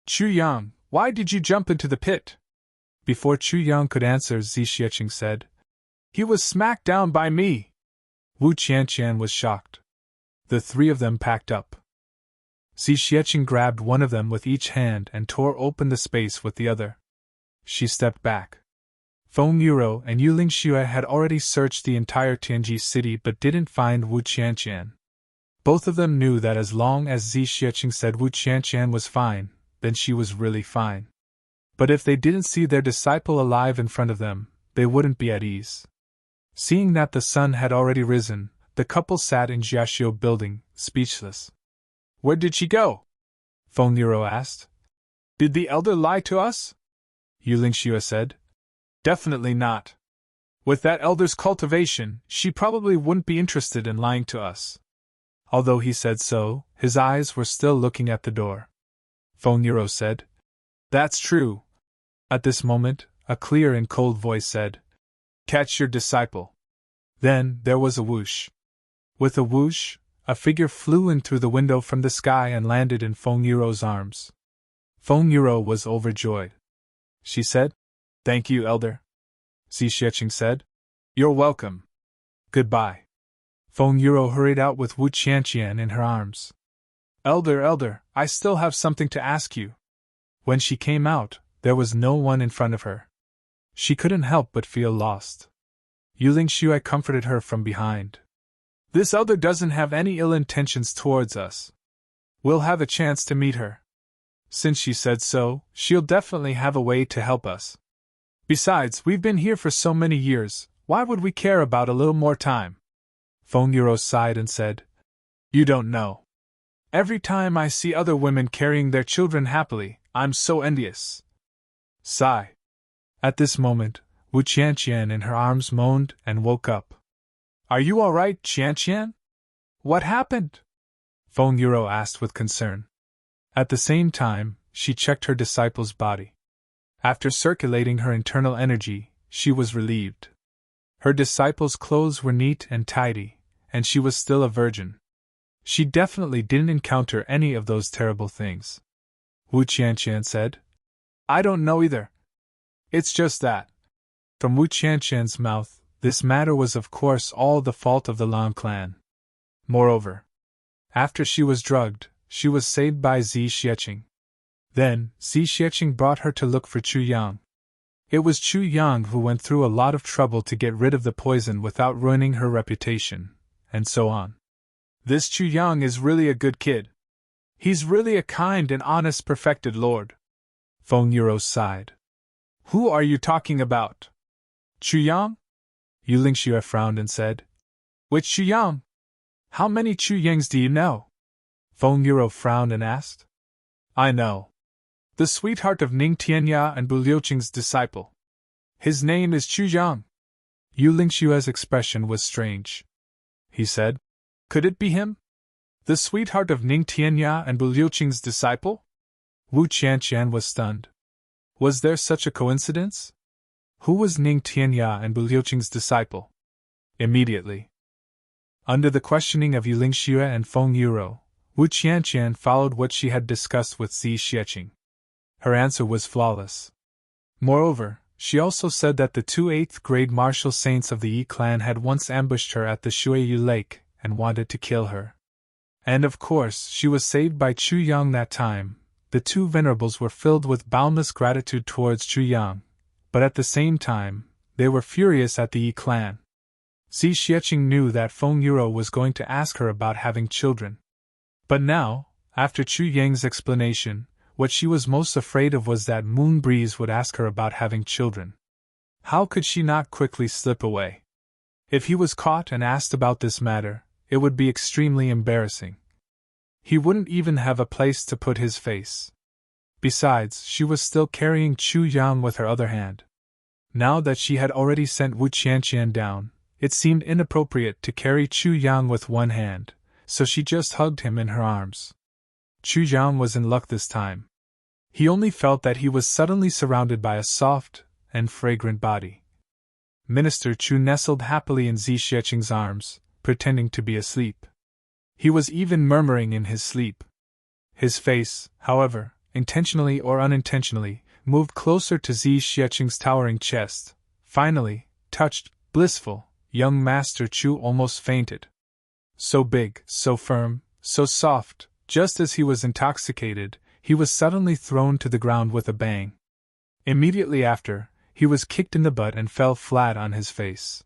Chu Yang, why did you jump into the pit? Before Chu Yang could answer, Zixieqing said, He was smacked down by me. Wu Qianqian was shocked. The three of them packed up. Zixieqing grabbed one of them with each hand and tore open the space with the other. She stepped back. Feng Yuro and Yuling Xue had already searched the entire Tianji city but didn't find Wu Qianqian. Both of them knew that as long as Zixieqing said Wu Qianqian was fine, then she was really fine. But if they didn't see their disciple alive in front of them, they wouldn't be at ease. Seeing that the sun had already risen, the couple sat in Jiaxiu building, speechless. Where did she go? Feng Yuro asked. Did the elder lie to us? Yuling Xue said. Definitely not. With that elder's cultivation, she probably wouldn't be interested in lying to us. Although he said so, his eyes were still looking at the door. Feng Yuro said. That's true. At this moment, a clear and cold voice said, Catch your disciple. Then there was a whoosh. With a whoosh, a figure flew in through the window from the sky and landed in Feng Yuro's arms. Feng Yuro was overjoyed. She said, Thank you, elder. Zixieqing said, You're welcome. Goodbye. Feng Yuro hurried out with Wu Qianqian in her arms. Elder, I still have something to ask you. When she came out, there was no one in front of her. She couldn't help but feel lost. Yuling Xue comforted her from behind. This elder doesn't have any ill intentions towards us. We'll have a chance to meet her. Since she said so, she'll definitely have a way to help us. Besides, we've been here for so many years, why would we care about a little more time? Feng Yuro sighed and said, You don't know. Every time I see other women carrying their children happily, I'm so envious. Sigh. At this moment, Wu Qianqian in her arms moaned and woke up. Are you all right, Qianqian? What happened? Feng Yuro asked with concern. At the same time, she checked her disciple's body. After circulating her internal energy, she was relieved. Her disciple's clothes were neat and tidy, and she was still a virgin. She definitely didn't encounter any of those terrible things. Wu Qianqian said, I don't know either. It's just that. From Wu Qianqian's mouth, this matter was of course all the fault of the Lan clan. Moreover, after she was drugged, she was saved by Zixieqing. Then, Zixieqing brought her to look for Chu Yang. It was Chu Yang who went through a lot of trouble to get rid of the poison without ruining her reputation, and so on. This Chu Yang is really a good kid. He's really a kind and honest perfected lord. Feng Yuro sighed. Who are you talking about? Chu Yang? Yuling Xue frowned and said, Which Chu Yang? How many Chu Yangs do you know? Feng Yuro frowned and asked. I know. The sweetheart of Ning Tianya and Bu Liuqing's disciple. His name is Chu Yang. Yuling Xue's expression was strange. He said, Could it be him? The sweetheart of Ning Tianya and Bu Liuqing's disciple? Wu Qianqian was stunned. Was there such a coincidence? Who was Ning Tianya and Bu Liuqing's disciple? Immediately. Under the questioning of Yu Lingxue and Feng Yuro, Wu Qianqian followed what she had discussed with Zi Xueqing. Her answer was flawless. Moreover, she also said that the two 8th-grade martial saints of the Yi clan had once ambushed her at the Shuiyu Lake and wanted to kill her. And of course, she was saved by Chu Yang that time. The two venerables were filled with boundless gratitude towards Chu Yang, but at the same time, they were furious at the Yi clan. Zi Xueqing knew that Feng Yuro was going to ask her about having children. But now, after Chu Yang's explanation, what she was most afraid of was that Moon Breeze would ask her about having children. How could she not quickly slip away? If he was caught and asked about this matter, it would be extremely embarrassing. He wouldn't even have a place to put his face. Besides, she was still carrying Chu Yang with her other hand. Now that she had already sent Wu Qianqian down, it seemed inappropriate to carry Chu Yang with one hand, so she just hugged him in her arms. Chu Yang was in luck this time. He only felt that he was suddenly surrounded by a soft and fragrant body. Minister Chu nestled happily in Zi Xueqing's arms, pretending to be asleep. He was even murmuring in his sleep. His face, however, intentionally or unintentionally, moved closer to Zi Xueqing's towering chest. Finally, touched, blissful, young Master Chu almost fainted. So big, so firm, so soft, just as he was intoxicated, he was suddenly thrown to the ground with a bang. Immediately after, he was kicked in the butt and fell flat on his face.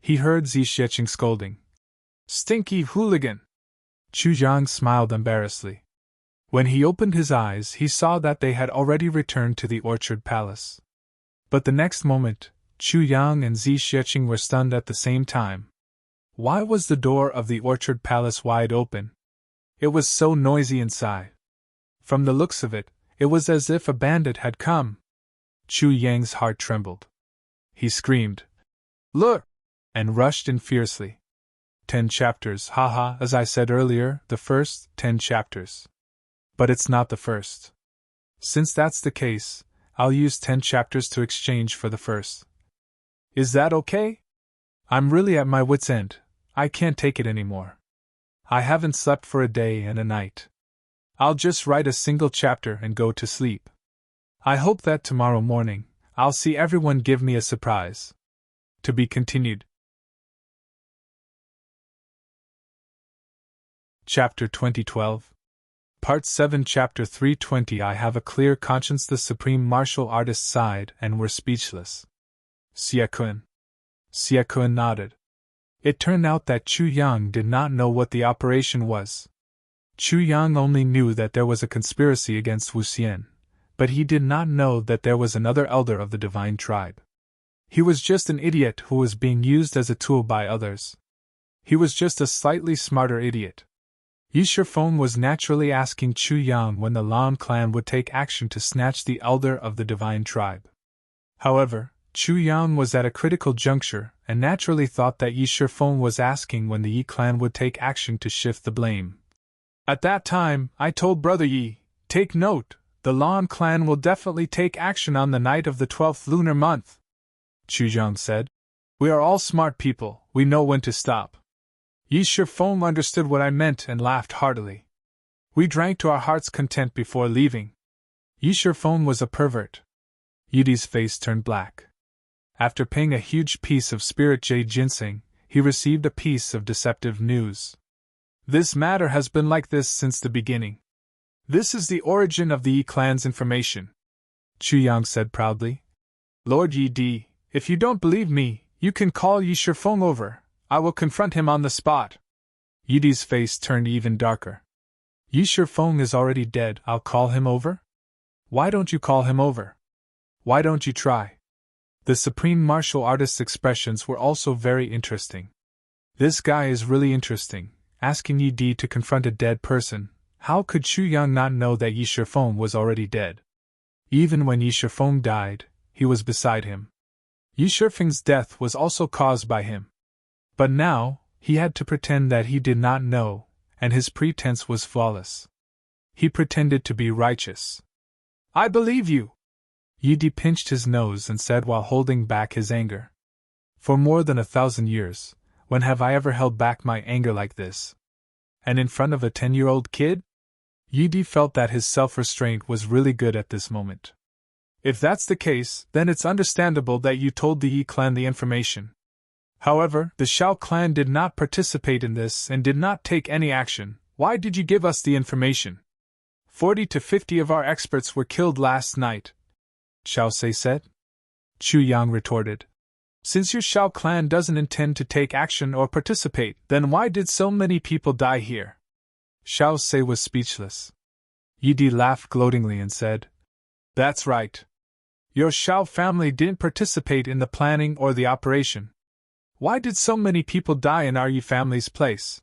He heard Zi Xueqing scolding. "Stinky hooligan!" Chu Yang smiled embarrassedly. When he opened his eyes, he saw that they had already returned to the Orchard Palace. But the next moment, Chu Yang and Zi Xueqing were stunned at the same time. Why was the door of the Orchard Palace wide open? It was so noisy inside. From the looks of it, it was as if a bandit had come. Chu Yang's heart trembled. He screamed, "Look!" and rushed in fiercely. 10 chapters, haha, as I said earlier, the first 10 chapters. But it's not the first. Since that's the case, I'll use 10 chapters to exchange for the first. Is that okay? I'm really at my wit's end. I can't take it anymore. I haven't slept for a day and a night. I'll just write a single chapter and go to sleep. I hope that tomorrow morning, I'll see everyone give me a surprise. To be continued. Chapter 2012. Part 7, Chapter 320. I have a clear conscience. The supreme martial artist sighed and were speechless. Xie Kun nodded. It turned out that Chu Yang did not know what the operation was. Chu Yang only knew that there was a conspiracy against Wu Xian, but he did not know that there was another elder of the divine tribe. He was just an idiot who was being used as a tool by others. He was just a slightly smarter idiot. Yi Shifeng was naturally asking Chu Yang when the Lan clan would take action to snatch the elder of the divine tribe. However, Chu Yang was at a critical juncture and naturally thought that Yi Shifeng was asking when the Yi clan would take action to shift the blame. At that time, I told Brother Yi, "Take note, the Lan clan will definitely take action on the night of the 12th lunar month," Chu Yang said. "We are all smart people, we know when to stop." Yi Shifeng understood what I meant and laughed heartily. We drank to our heart's content before leaving. Yi Shifeng was a pervert. Yudi's face turned black. After paying a huge piece of spirit jade ginseng, he received a piece of deceptive news. This matter has been like this since the beginning. This is the origin of the Yi clan's information, Chu Yang said proudly. Lord Yi Di, if you don't believe me, you can call Yi Shifeng over. I will confront him on the spot. Yudi's face turned even darker. Yi Shifeng is already dead. I'll call him over? Why don't you call him over? Why don't you try? The supreme martial artist's expressions were also very interesting. This guy is really interesting, asking Yi Di to confront a dead person. How could Chu Yang not know that Yi Shifeng was already dead? Even when Yi Shifeng died, he was beside him. Yi Shifeng's death was also caused by him. But now, he had to pretend that he did not know, and his pretense was flawless. He pretended to be righteous. I believe you! Yi Di pinched his nose and said while holding back his anger. For more than 1,000 years, when have I ever held back my anger like this? And in front of a 10-year-old kid? Yi Di felt that his self-restraint was really good at this moment. If that's the case, then it's understandable that you told the Yi clan the information. However, the Shao clan did not participate in this and did not take any action. Why did you give us the information? 40 to 50 of our experts were killed last night, Xiao Sei said. Chu Yang retorted. Since your Shao clan doesn't intend to take action or participate, then why did so many people die here? Xiao Sei was speechless. Yi Di laughed gloatingly and said, That's right. Your Shao family didn't participate in the planning or the operation. Why did so many people die in our Yi family's place?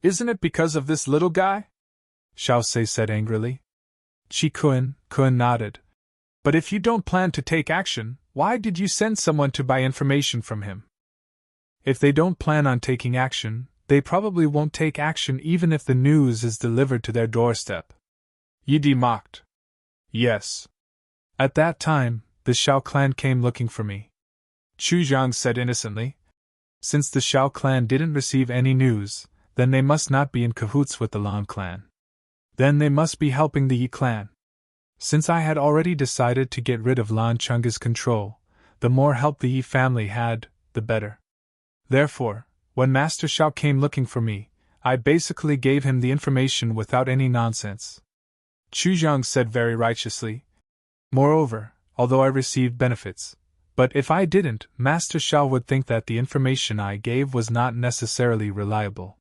Isn't it because of this little guy? Xiao Sei said angrily. Qi Kun nodded. But if you don't plan to take action, why did you send someone to buy information from him? If they don't plan on taking action, they probably won't take action even if the news is delivered to their doorstep. Yi Di mocked. Yes. At that time, the Shao clan came looking for me. Chu Zhang said innocently. Since the Shao clan didn't receive any news, then they must not be in cahoots with the Lan clan. Then they must be helping the Yi clan. Since I had already decided to get rid of Lan Chunga's control, the more help the Yi family had, the better. Therefore, when Master Shao came looking for me, I basically gave him the information without any nonsense. Chu Zhang said very righteously. Moreover, although I received benefits, but if I didn't, Master Shao would think that the information I gave was not necessarily reliable.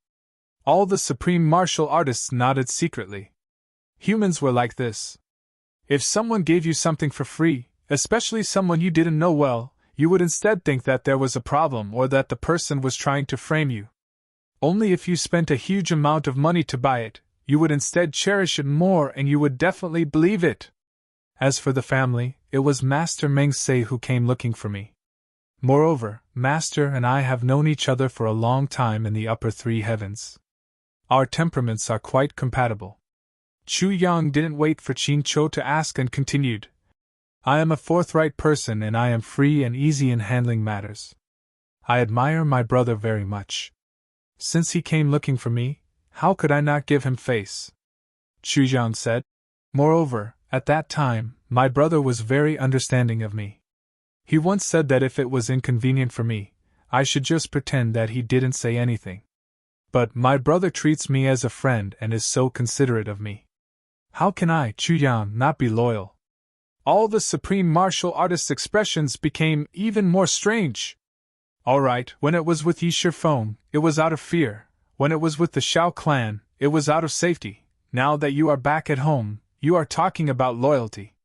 All the supreme martial artists nodded secretly. Humans were like this. If someone gave you something for free, especially someone you didn't know well, you would instead think that there was a problem or that the person was trying to frame you. Only if you spent a huge amount of money to buy it, you would instead cherish it more and you would definitely believe it. As for the family, it was Master Meng Se who came looking for me. Moreover, Master and I have known each other for a long time in the upper three heavens. Our temperaments are quite compatible. Chu Yang didn't wait for Qin Chou to ask and continued. I am a forthright person and I am free and easy in handling matters. I admire my brother very much. Since he came looking for me, how could I not give him face? Chu Yang said. Moreover, at that time, my brother was very understanding of me. He once said that if it was inconvenient for me, I should just pretend that he didn't say anything. But my brother treats me as a friend and is so considerate of me. How can I, Chu Yang, not be loyal? All the supreme martial artist's expressions became even more strange. All right, when it was with Yi Shifeng, it was out of fear. When it was with the Shao clan, it was out of safety. Now that you are back at home, you are talking about loyalty.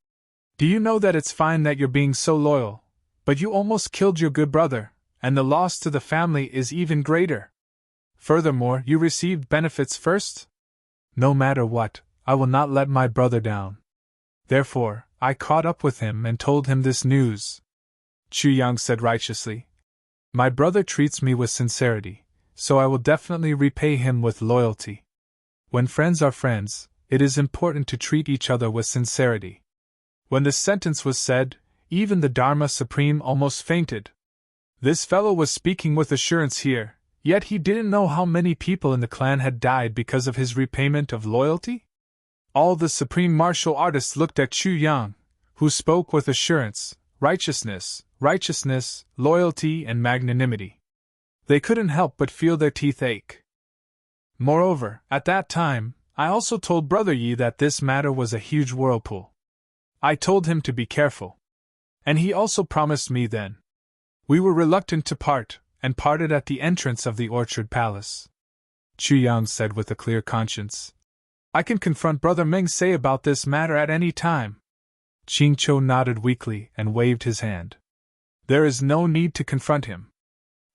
Do you know that it's fine that you're being so loyal, but you almost killed your good brother, and the loss to the family is even greater? Furthermore, you received benefits first? No matter what, I will not let my brother down. Therefore, I caught up with him and told him this news. Chu Yang said righteously. My brother treats me with sincerity, so I will definitely repay him with loyalty. When friends are friends, it is important to treat each other with sincerity. When the sentence was said, even the Dharma Supreme almost fainted. This fellow was speaking with assurance here, yet he didn't know how many people in the clan had died because of his repayment of loyalty? All the supreme martial artists looked at Chu Yang, who spoke with assurance, righteousness, loyalty, and magnanimity. They couldn't help but feel their teeth ache. Moreover, at that time, I also told Brother Yi that this matter was a huge whirlpool. I told him to be careful. And he also promised me then. We were reluctant to part, and parted at the entrance of the Orchard Palace. Chu Yang said with a clear conscience. I can confront Brother Meng Se about this matter at any time. Qin Chou nodded weakly and waved his hand. There is no need to confront him.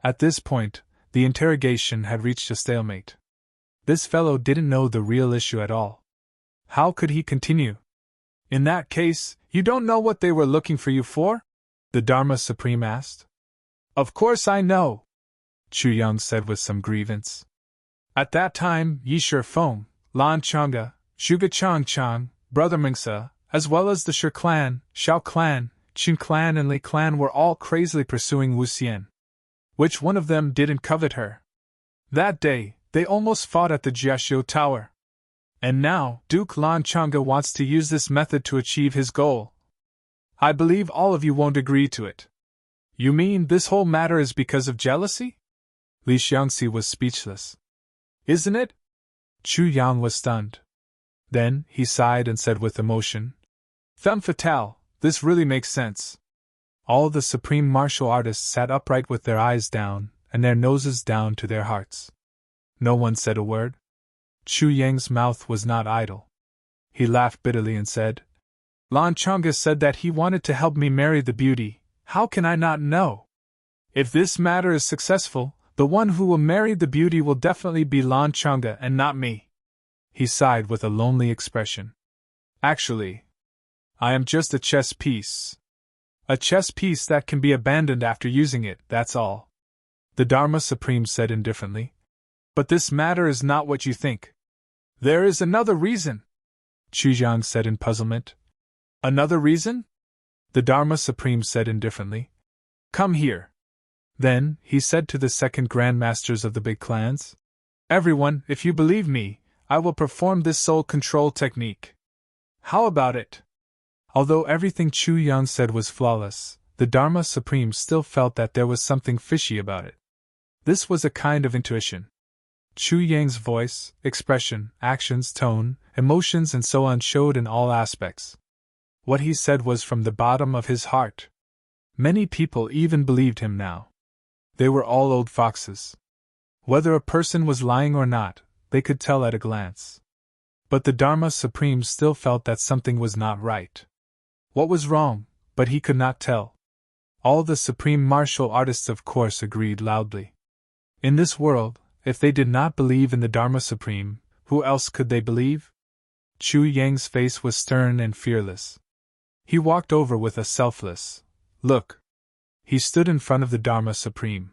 At this point, the interrogation had reached a stalemate. This fellow didn't know the real issue at all. How could he continue? In that case, you don't know what they were looking for you for? The Dharma Supreme asked. Of course I know, Chu Yang said with some grievance. At that time, Yi Shifeng, Lan Chunga, Zhuge Changchang, Brother Mingse, as well as the Shi clan, Shao clan, Qin clan and Li clan were all crazily pursuing Wu Xian. Which one of them didn't covet her? That day, they almost fought at the Jiaxiu Tower. And now, Duke Lan Chang'e wants to use this method to achieve his goal. I believe all of you won't agree to it. You mean this whole matter is because of jealousy? Li Xiangxi was speechless. Isn't it? Chu Yang was stunned. Then, he sighed and said with emotion, Femme fatale, this really makes sense. All the supreme martial artists sat upright with their eyes down, and their noses down to their hearts. No one said a word. Chu Yang's mouth was not idle. He laughed bitterly and said, Lan Chang'e said that he wanted to help me marry the beauty. How can I not know? If this matter is successful, the one who will marry the beauty will definitely be Lan Chang'e and not me. He sighed with a lonely expression. Actually, I am just a chess piece. A chess piece that can be abandoned after using it, that's all. The Dharma Supreme said indifferently. But this matter is not what you think. There is another reason, Chu Yang said in puzzlement. Another reason? The Dharma Supreme said indifferently. Come here. Then, he said to the second Grandmasters of the big clans. Everyone, if you believe me, I will perform this soul control technique. How about it? Although everything Chu Yang said was flawless, the Dharma Supreme still felt that there was something fishy about it. This was a kind of intuition. Chu Yang's voice, expression, actions, tone, emotions and so on showed in all aspects. What he said was from the bottom of his heart. Many people even believed him now. They were all old foxes. Whether a person was lying or not, they could tell at a glance. But the Dharma Supreme still felt that something was not right. What was wrong, but he could not tell. All the supreme martial artists of course agreed loudly. In this world, if they did not believe in the Dharma Supreme, who else could they believe? Chu Yang's face was stern and fearless. He walked over with a selfless look. He stood in front of the Dharma Supreme.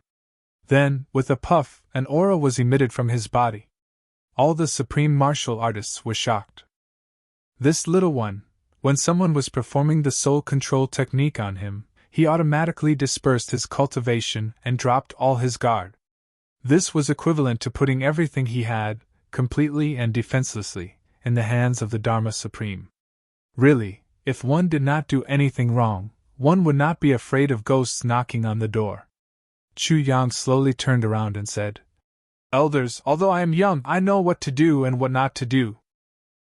Then, with a puff, an aura was emitted from his body. All the supreme martial artists were shocked. This little one, when someone was performing the soul control technique on him, he automatically dispersed his cultivation and dropped all his guard. This was equivalent to putting everything he had, completely and defenselessly, in the hands of the Dharma Supreme. Really, if one did not do anything wrong, one would not be afraid of ghosts knocking on the door. Chu Yang slowly turned around and said, Elders, although I am young, I know what to do and what not to do.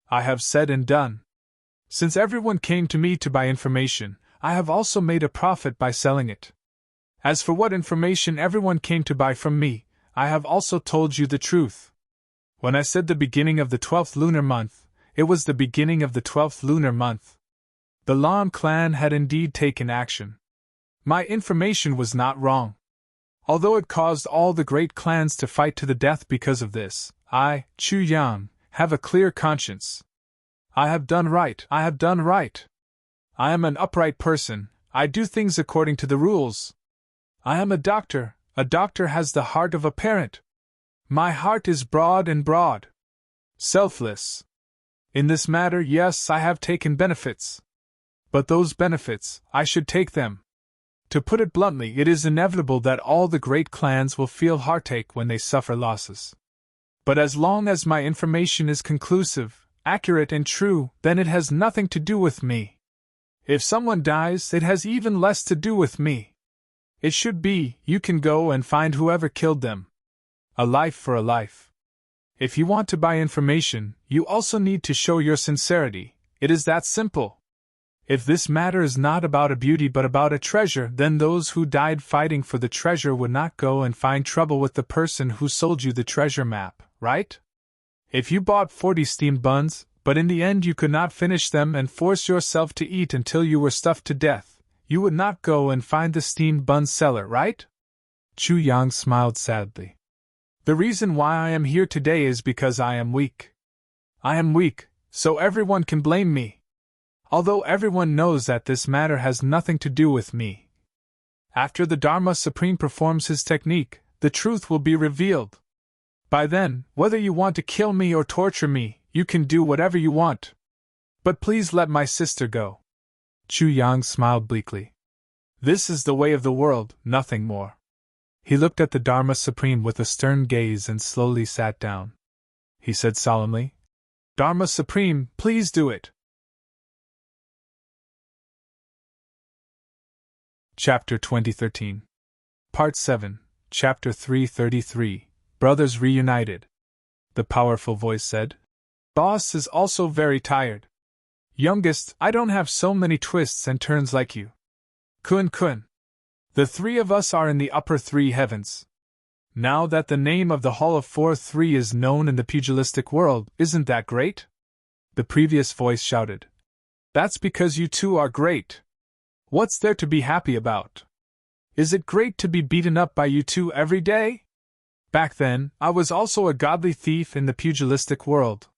I have said and done. Since everyone came to me to buy information, I have also made a profit by selling it. As for what information everyone came to buy from me, I have also told you the truth. When I said the beginning of the 12th lunar month, it was the beginning of the 12th lunar month. The Lan clan had indeed taken action. My information was not wrong. Although it caused all the great clans to fight to the death because of this, I, Chu Yang, have a clear conscience. I have done right, I have done right. I am an upright person, I do things according to the rules. I am a doctor has the heart of a parent. My heart is broad and broad. Selfless. In this matter, yes, I have taken benefits. But those benefits, I should take them. To put it bluntly, it is inevitable that all the great clans will feel heartache when they suffer losses. But as long as my information is conclusive, accurate and true, then it has nothing to do with me. If someone dies, it has even less to do with me. It should be, you can go and find whoever killed them. A life for a life. If you want to buy information, you also need to show your sincerity. It is that simple. If this matter is not about a beauty but about a treasure, then those who died fighting for the treasure would not go and find trouble with the person who sold you the treasure map, right? If you bought 40 steamed buns, but in the end you could not finish them and force yourself to eat until you were stuffed to death, you would not go and find the steamed bun seller, right? Chu Yang smiled sadly. The reason why I am here today is because I am weak. I am weak, so everyone can blame me. Although everyone knows that this matter has nothing to do with me. After the Dharma Supreme performs his technique, the truth will be revealed. By then, whether you want to kill me or torture me, you can do whatever you want. But please let my sister go. Chu Yang smiled bleakly. This is the way of the world, nothing more. He looked at the Dharma Supreme with a stern gaze and slowly sat down. He said solemnly, "Dharma Supreme, please do it." Chapter 2013. Part 7, Chapter 333, Brothers Reunited. The powerful voice said, "Boss is also very tired. Youngest, I don't have so many twists and turns like you. Kun. The three of us are in the upper three heavens. Now that the name of the Hall of 4-3 is known in the pugilistic world, isn't that great?" The previous voice shouted, "That's because you two are great. What's there to be happy about? Is it great to be beaten up by you two every day? Back then, I was also a godly thief in the pugilistic world.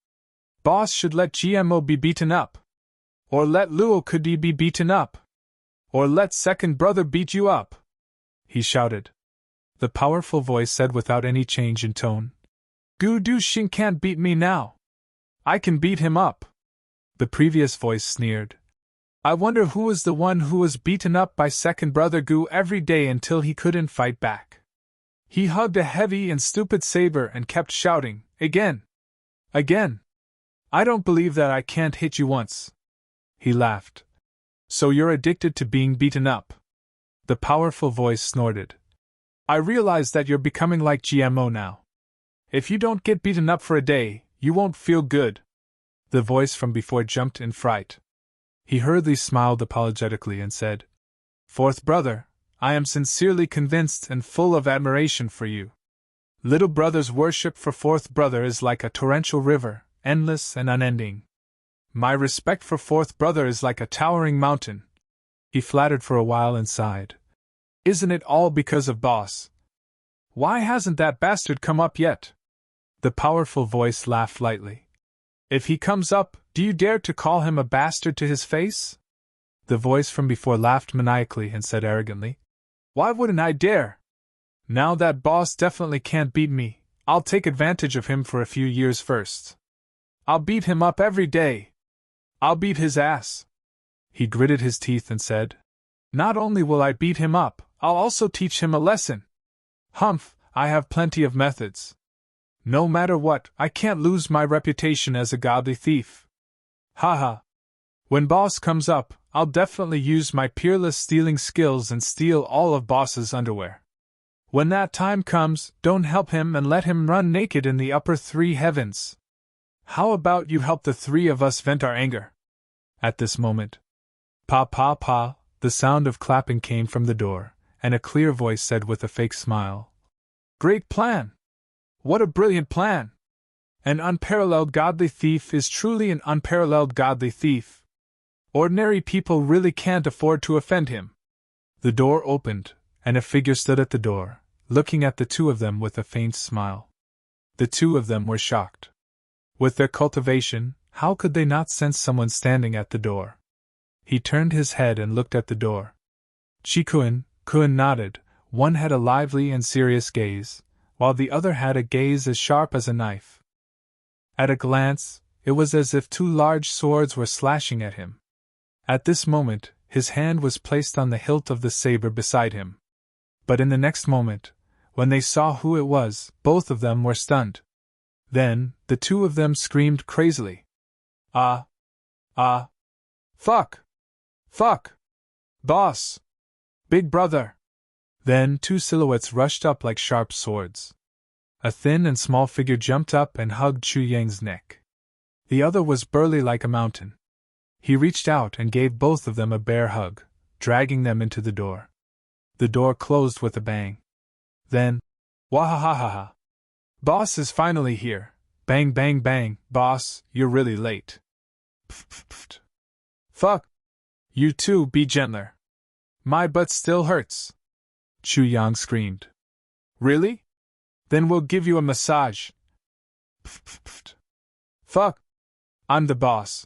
Boss should let GMO be beaten up. Or let Luo Kudi be beaten up. Or let second brother beat you up," he shouted. The powerful voice said without any change in tone, "Gu Du Xing can't beat me now. I can beat him up." The previous voice sneered, "I wonder who was the one who was beaten up by second brother Gu every day until he couldn't fight back. He hugged a heavy and stupid saber and kept shouting, 'Again! Again! I don't believe that I can't hit you once.'" He laughed. "So you're addicted to being beaten up?" The powerful voice snorted, "I realize that you're becoming like GMO now. If you don't get beaten up for a day, you won't feel good." The voice from before jumped in fright. He hurriedly smiled apologetically and said, "Fourth brother, I am sincerely convinced and full of admiration for you. Little brother's worship for fourth brother is like a torrential river, endless and unending. My respect for fourth brother is like a towering mountain." He flattered for a while and sighed. "Isn't it all because of Boss? Why hasn't that bastard come up yet?" The powerful voice laughed lightly. "If he comes up, do you dare to call him a bastard to his face?" The voice from before laughed maniacally and said arrogantly, "Why wouldn't I dare? Now that Boss definitely can't beat me, I'll take advantage of him for a few years first. I'll beat him up every day. I'll beat his ass." He gritted his teeth and said, "Not only will I beat him up, I'll also teach him a lesson. Humph, I have plenty of methods. No matter what, I can't lose my reputation as a godly thief. Haha. When Boss comes up, I'll definitely use my peerless stealing skills and steal all of Boss's underwear. When that time comes, don't help him and let him run naked in the upper three heavens. How about you help the three of us vent our anger?" At this moment, pa, the sound of clapping came from the door, and a clear voice said with a fake smile, "Great plan! What a brilliant plan! An unparalleled godly thief is truly an unparalleled godly thief. Ordinary people really can't afford to offend him." The door opened, and a figure stood at the door, looking at the two of them with a faint smile. The two of them were shocked. With their cultivation, how could they not sense someone standing at the door? He turned his head and looked at the door. Kun nodded. One had a lively and serious gaze, while the other had a gaze as sharp as a knife. At a glance, it was as if two large swords were slashing at him. At this moment, his hand was placed on the hilt of the saber beside him. But in the next moment, when they saw who it was, both of them were stunned. Then, the two of them screamed crazily. Fuck! Fuck! Boss! Big brother!" Then two silhouettes rushed up like sharp swords. A thin and small figure jumped up and hugged Chu Yang's neck. The other was burly like a mountain. He reached out and gave both of them a bear hug, dragging them into the door. The door closed with a bang. Then, wahahaha! Boss is finally here. Bang bang bang, boss, you're really late. Pfft. Fuck! You two, be gentler. My butt still hurts. Chu Yang screamed. Really? Then we'll give you a massage. Pfft. Fuck! I'm the boss.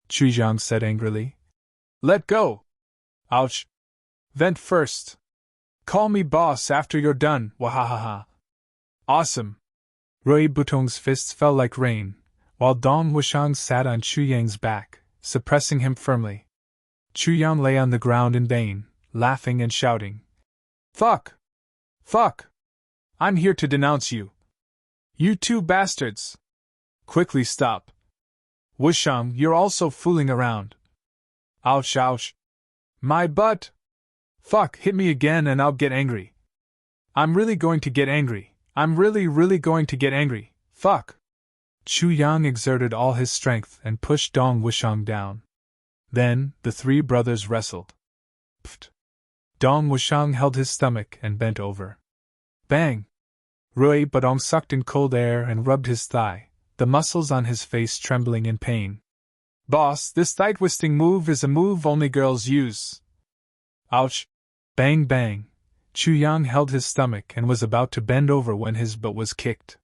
Chu Yang said angrily. Let go! Ouch! Vent first. Call me boss after you're done, wahahaha. Awesome! Rui Butong's fists fell like rain, while Dong Wushang sat on Chu Yang's back, suppressing him firmly. Chu Yang lay on the ground in vain, laughing and shouting. Fuck! Fuck! I'm here to denounce you. You two bastards! Quickly stop. Wushang, you're also fooling around. Ouch, ouch. My butt! Fuck, hit me again and I'll get angry. I'm really going to get angry. I'm really going to get angry. Fuck! Chu Yang exerted all his strength and pushed Dong Wushang down. Then, the three brothers wrestled. Pfft! Dong Wushang held his stomach and bent over. Bang! Rui Badong sucked in cold air and rubbed his thigh, the muscles on his face trembling in pain. Boss, this thigh-twisting move is a move only girls use. Ouch! Bang bang! Chu Yang held his stomach and was about to bend over when his butt was kicked.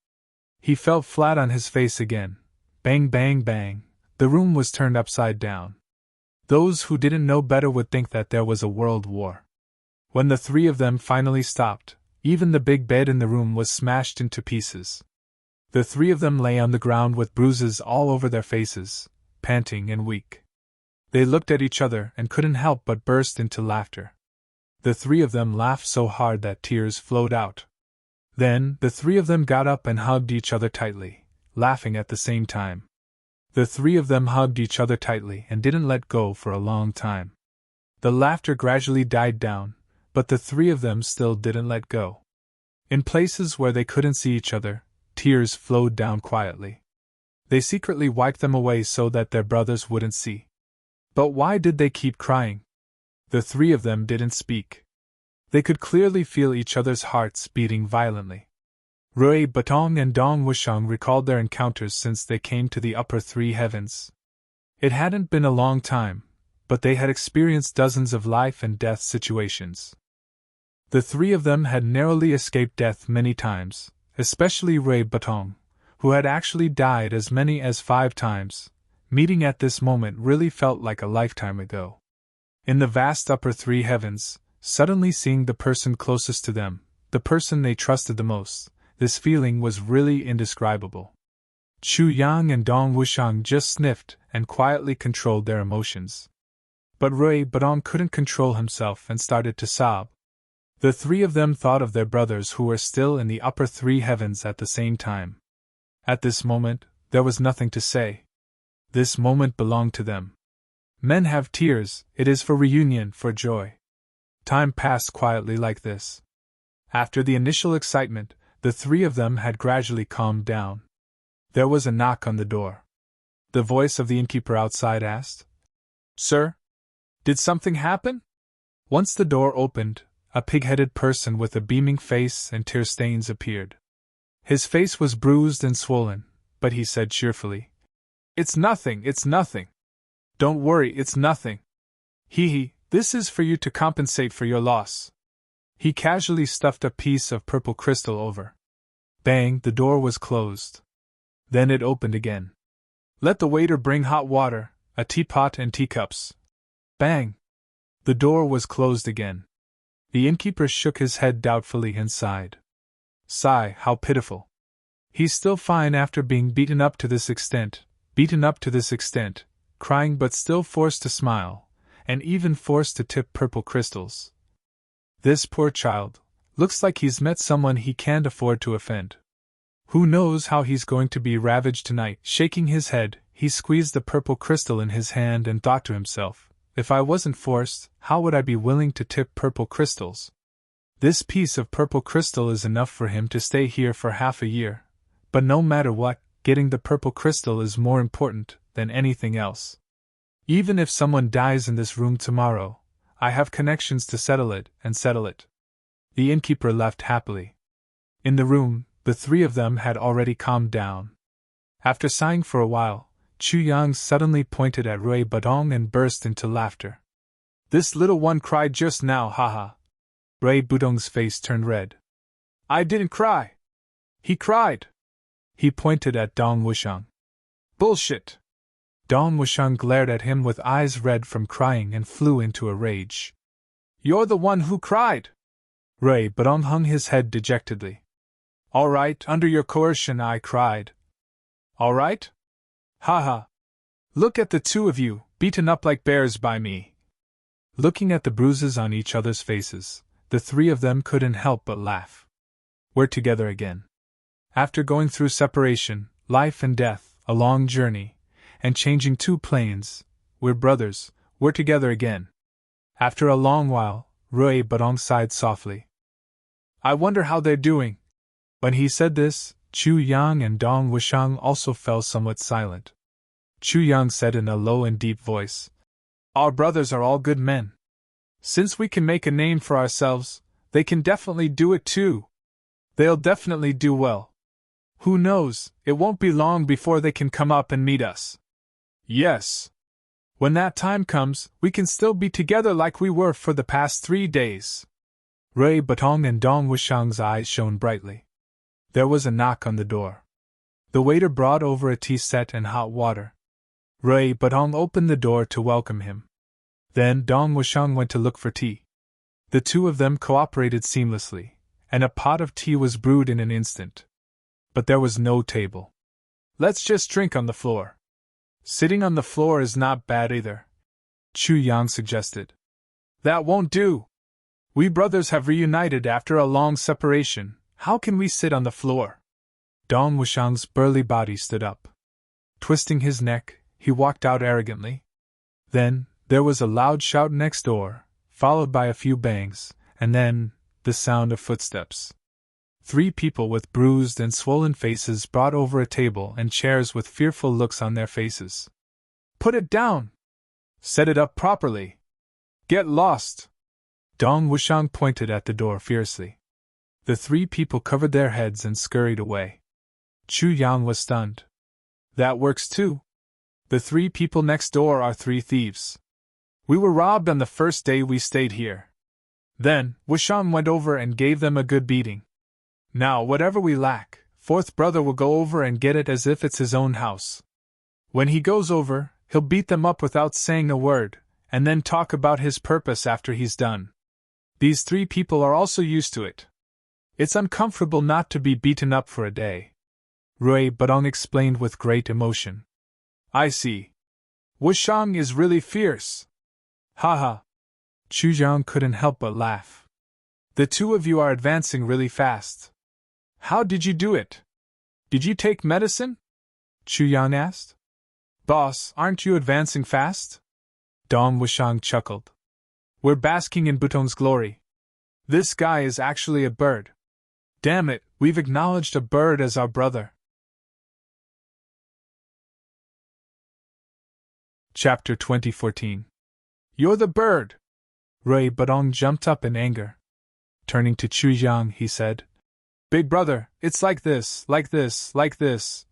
He fell flat on his face again. Bang bang bang! The room was turned upside down. Those who didn't know better would think that there was a world war. When the three of them finally stopped, even the big bed in the room was smashed into pieces. The three of them lay on the ground with bruises all over their faces, panting and weak. They looked at each other and couldn't help but burst into laughter. The three of them laughed so hard that tears flowed out. Then, the three of them got up and hugged each other tightly, laughing at the same time. The three of them hugged each other tightly and didn't let go for a long time. The laughter gradually died down, but the three of them still didn't let go. In places where they couldn't see each other, tears flowed down quietly. They secretly wiped them away so that their brothers wouldn't see. But why did they keep crying? The three of them didn't speak. They could clearly feel each other's hearts beating violently. Rui Batong and Dong Wushang recalled their encounters since they came to the upper three heavens. It hadn't been a long time, but they had experienced dozens of life and death situations. The three of them had narrowly escaped death many times, especially Rui Batong, who had actually died as many as 5 times. Meeting at this moment really felt like a lifetime ago. In the vast upper three heavens, suddenly seeing the person closest to them, the person they trusted the most, this feeling was really indescribable. Chu Yang and Dong Wushang just sniffed and quietly controlled their emotions. But Rui Badong couldn't control himself and started to sob. The three of them thought of their brothers who were still in the upper three heavens at the same time. At this moment, there was nothing to say. This moment belonged to them. Men have tears, it is for reunion, for joy. Time passed quietly like this. After the initial excitement, the three of them had gradually calmed down. There was a knock on the door. The voice of the innkeeper outside asked, "Sir? Did something happen?" Once the door opened, a pig-headed person with a beaming face and tear stains appeared. His face was bruised and swollen, but he said cheerfully, it's nothing. Don't worry, it's nothing. Hee, this is for you to compensate for your loss." He casually stuffed a piece of purple crystal over. Bang, the door was closed. Then it opened again. "Let the waiter bring hot water, a teapot and teacups." Bang! The door was closed again. The innkeeper shook his head doubtfully and sighed. Sigh, how pitiful. He's still fine after being beaten up to this extent, crying but still forced to smile, and even forced to tip purple crystals. This poor child, looks like he's met someone he can't afford to offend. Who knows how he's going to be ravaged tonight. Shaking his head, he squeezed the purple crystal in his hand and thought to himself, if I wasn't forced, how would I be willing to tip purple crystals? This piece of purple crystal is enough for him to stay here for half a year. But no matter what, getting the purple crystal is more important than anything else. Even if someone dies in this room tomorrow, I have connections to settle it. The innkeeper left happily. In the room, the three of them had already calmed down. After sighing for a while, Chu Yang suddenly pointed at Rui Badong and burst into laughter. "This little one cried just now, haha." Rui Badong's face turned red. "I didn't cry. He cried." He pointed at Dong Wushang. "Bullshit." Dong Wushang glared at him with eyes red from crying and flew into a rage. "You're the one who cried!" Rui Badong hung his head dejectedly. "All right, under your coercion I cried." "All right? Haha. Look at the two of you, beaten up like bears by me." Looking at the bruises on each other's faces, the three of them couldn't help but laugh. We're together again. After going through separation, life and death, a long journey, and changing two planes, we're brothers, we're together again. After a long while, Rui Badong sighed softly. I wonder how they're doing. When he said this, Chu Yang and Dong Wushang also fell somewhat silent. Chu Yang said in a low and deep voice, Our brothers are all good men. Since we can make a name for ourselves, they can definitely do it too. They'll definitely do well. Who knows, it won't be long before they can come up and meet us. Yes. When that time comes, we can still be together like we were for the past 3 days. Rui Batong and Dong Wushang's eyes shone brightly. There was a knock on the door. The waiter brought over a tea set and hot water. Rui Batong opened the door to welcome him. Then Dong Wushang went to look for tea. The two of them cooperated seamlessly, and a pot of tea was brewed in an instant. But there was no table. Let's just drink on the floor. Sitting on the floor is not bad either, Chu Yang suggested. That won't do. We brothers have reunited after a long separation. How can we sit on the floor? Dong Wushang's burly body stood up. Twisting his neck, he walked out arrogantly. Then, there was a loud shout next door, followed by a few bangs, and then, the sound of footsteps. 3 people with bruised and swollen faces brought over a table and chairs with fearful looks on their faces. Put it down! Set it up properly! Get lost! Dong Wushang pointed at the door fiercely. The 3 people covered their heads and scurried away. Chu Yang was stunned. That works too. The 3 people next door are 3 thieves. We were robbed on the first day we stayed here. Then, Wushang went over and gave them a good beating. Now, whatever we lack, 4th brother will go over and get it as if it's his own house. When he goes over, he'll beat them up without saying a word, and then talk about his purpose after he's done. These 3 people are also used to it. It's uncomfortable not to be beaten up for a day. Rui Badong explained with great emotion. I see. Wushang is really fierce. Haha. Chu Yang couldn't help but laugh. The 2 of you are advancing really fast. How did you do it? Did you take medicine? Chu Yang asked. Boss, aren't you advancing fast? Dong Wushang chuckled. We're basking in Butong's glory. This guy is actually a bird. Damn it, we've acknowledged a bird as our brother. Chapter 2014. You're the bird! Rui Badong jumped up in anger. Turning to Chu Yang, he said, Big brother, it's like this, like this, like this.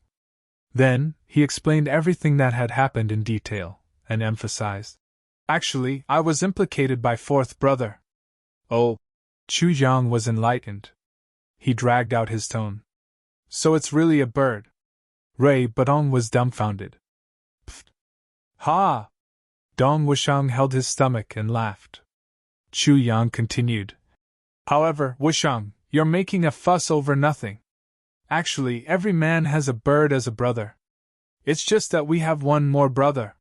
Then, he explained everything that had happened in detail, and emphasized. Actually, I was implicated by 4th brother. Oh. Chu Yang was enlightened. He dragged out his tone. So it's really a bird. Rui Badong was dumbfounded. Pfft. Ha! Dong Wushang held his stomach and laughed. Chu Yang continued. However, Wushang, you're making a fuss over nothing. Actually, every man has a bird as a brother. It's just that we have one more brother.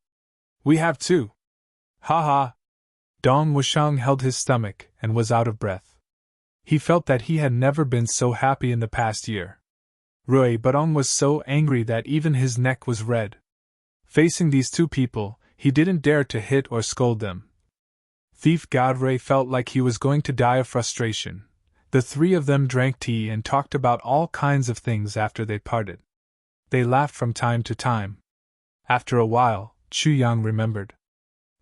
We have 2. Ha ha. Dong Wushang held his stomach and was out of breath. He felt that he had never been so happy in the past year. Rui Badong was so angry that even his neck was red. Facing these 2 people, he didn't dare to hit or scold them. Thief Godray felt like he was going to die of frustration. The 3 of them drank tea and talked about all kinds of things after they parted. They laughed from time to time. After a while, Chu Yang remembered.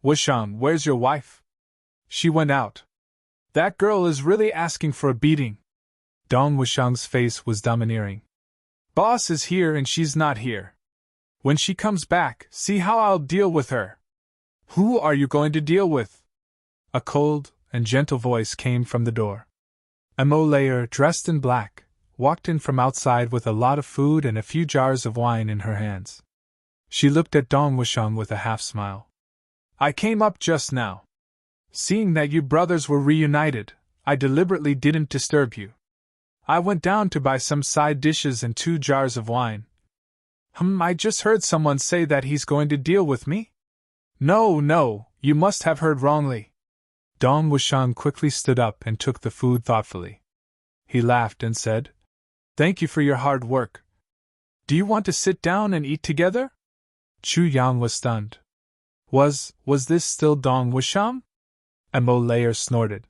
Wushang, where's your wife? She went out. That girl is really asking for a beating. Dong Wushang's face was domineering. Boss is here and she's not here. When she comes back, see how I'll deal with her. Who are you going to deal with? A cold and gentle voice came from the door. Mo Layer, dressed in black, walked in from outside with a lot of food and a few jars of wine in her hands. She looked at Dong Wushang with a half-smile. I came up just now. Seeing that you brothers were reunited, I deliberately didn't disturb you. I went down to buy some side dishes and 2 jars of wine. I just heard someone say that he's going to deal with me? No, you must have heard wrongly. Dong Wushang quickly stood up and took the food thoughtfully. He laughed and said, "Thank you for your hard work. Do you want to sit down and eat together?" Chu Yang was stunned. Was this still Dong Wushang? Mo Layer snorted.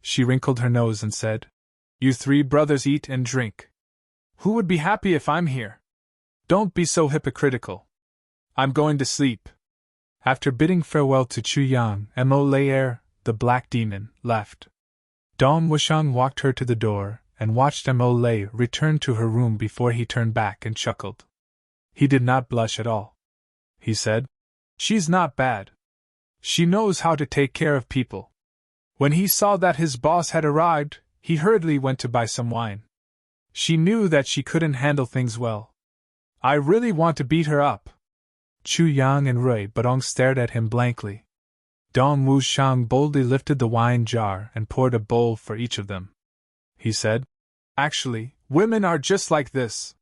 She wrinkled her nose and said, "You three brothers eat and drink. Who would be happy if I'm here? Don't be so hypocritical. I'm going to sleep." After bidding farewell to Chu Yang, Mo Layer, the black demon, left. Dong Wushang walked her to the door and watched Mo Layer return to her room before he turned back and chuckled. He did not blush at all. He said, "She's not bad. She knows how to take care of people." When he saw that his boss had arrived, he hurriedly went to buy some wine. She knew that she couldn't handle things well. "I really want to beat her up." Chu Yang and Rui Budong stared at him blankly. Dong Wushang boldly lifted the wine jar and poured a bowl for each of them. He said, "Actually, women are just like this.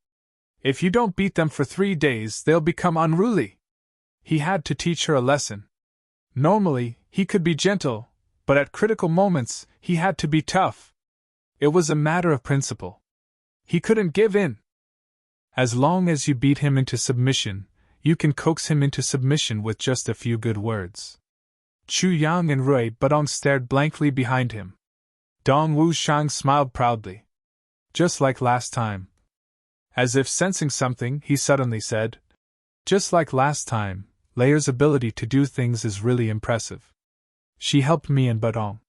If you don't beat them for 3 days, they'll become unruly." He had to teach her a lesson. Normally, he could be gentle, but at critical moments, he had to be tough. It was a matter of principle. He couldn't give in. As long as you beat him into submission, you can coax him into submission with just a few good words. Chu Yang and Rui Budong stared blankly behind him. Dong Wushang smiled proudly. "Just like last time." As if sensing something, he suddenly said, "Just like last time, Layer's ability to do things is really impressive. She helped me and Budong.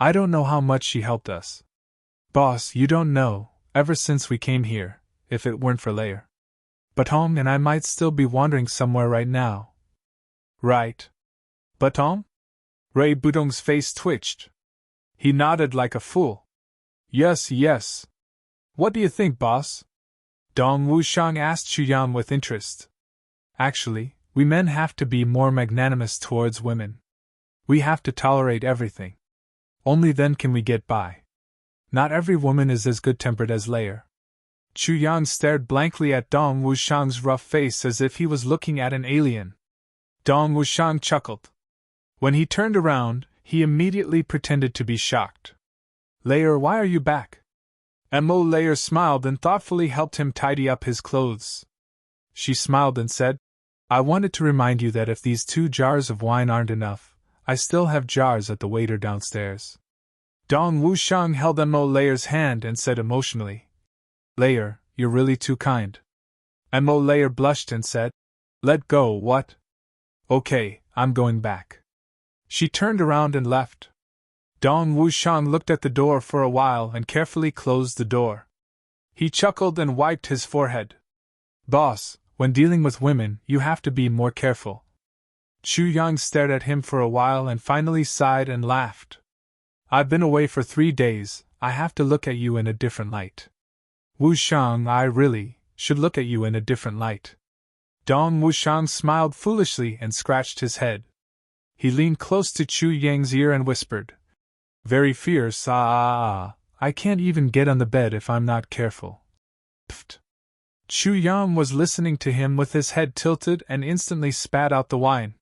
I don't know how much she helped us. Boss, you don't know, ever since we came here, if it weren't for Layer. Budong and I might still be wandering somewhere right now." "Right. Budong?" Rui Budong's face twitched. He nodded like a fool. Yes. What do you think, boss?" Dong Wushang asked Chu Yang with interest. "Actually, we men have to be more magnanimous towards women. We have to tolerate everything. Only then can we get by. Not every woman is as good-tempered as Layer." Chu Yang stared blankly at Dong Wushang's rough face as if he was looking at an alien. Dong Wushang chuckled. When he turned around, he immediately pretended to be shocked. "Layer, why are you back?" Mo Layer smiled and thoughtfully helped him tidy up his clothes. She smiled and said, "I wanted to remind you that if these 2 jars of wine aren't enough, I still have jars at the waiter downstairs." Dong Wushang held Mo Layer's hand and said emotionally, "Layer, you're really too kind." Mo Layer blushed and said, "Let go, what? Okay, I'm going back." She turned around and left. Dong Wushang looked at the door for a while and carefully closed the door. He chuckled and wiped his forehead. "Boss, when dealing with women, you have to be more careful." Chu Yang stared at him for a while and finally sighed and laughed. "I've been away for 3 days, I have to look at you in a different light. Wushang, I really should look at you in a different light." Dong Wushang smiled foolishly and scratched his head. He leaned close to Chu Yang's ear and whispered, "Very fierce, I can't even get on the bed if I'm not careful." Pfft. Chu Yang was listening to him with his head tilted and instantly spat out the wine.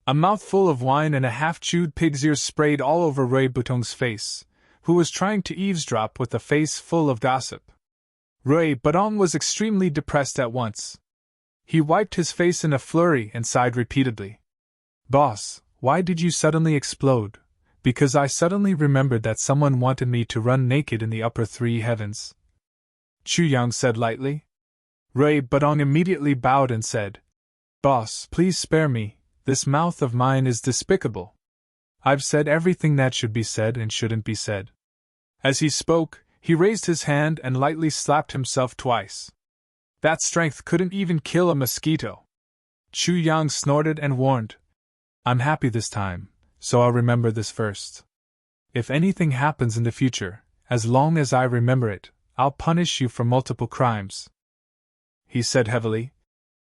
A mouthful of wine and a half-chewed pig's ear sprayed all over Rui Budong's face, who was trying to eavesdrop with a face full of gossip. Rui Budong was extremely depressed at once. He wiped his face in a flurry and sighed repeatedly. "Boss, why did you suddenly explode?" "Because I suddenly remembered that someone wanted me to run naked in the upper 3 heavens," Chu Yang said lightly. Rui Budong immediately bowed and said, "Boss, please spare me, this mouth of mine is despicable. I've said everything that should be said and shouldn't be said." As he spoke, he raised his hand and lightly slapped himself twice. That strength couldn't even kill a mosquito. Chu Yang snorted and warned, "I'm happy this time, so I'll remember this first. If anything happens in the future, as long as I remember it, I'll punish you for multiple crimes." He said heavily,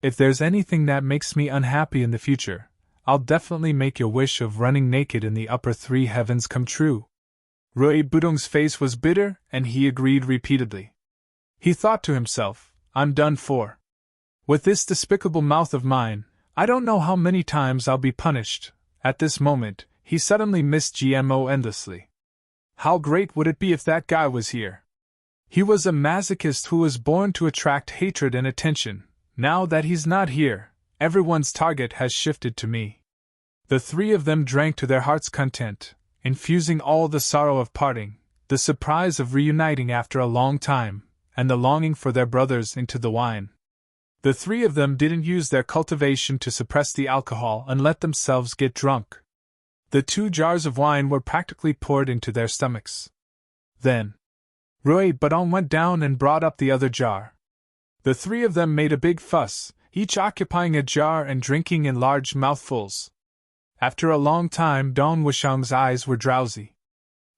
"If there's anything that makes me unhappy in the future, I'll definitely make your wish of running naked in the upper 3 heavens come true." Rui Budong's face was bitter, and he agreed repeatedly. He thought to himself, "I'm done for. With this despicable mouth of mine, I don't know how many times I'll be punished." At this moment, he suddenly missed GMO endlessly. How great would it be if that guy was here? He was a masochist who was born to attract hatred and attention. Now that he's not here, everyone's target has shifted to me. The three of them drank to their heart's content, infusing all the sorrow of parting, the surprise of reuniting after a long time, and the longing for their brothers into the wine. The three of them didn't use their cultivation to suppress the alcohol and let themselves get drunk. The 2 jars of wine were practically poured into their stomachs. Then, Rui Budong went down and brought up the other jar. The three of them made a big fuss, each occupying a jar and drinking in large mouthfuls. After a long time, Dong Wushang's eyes were drowsy.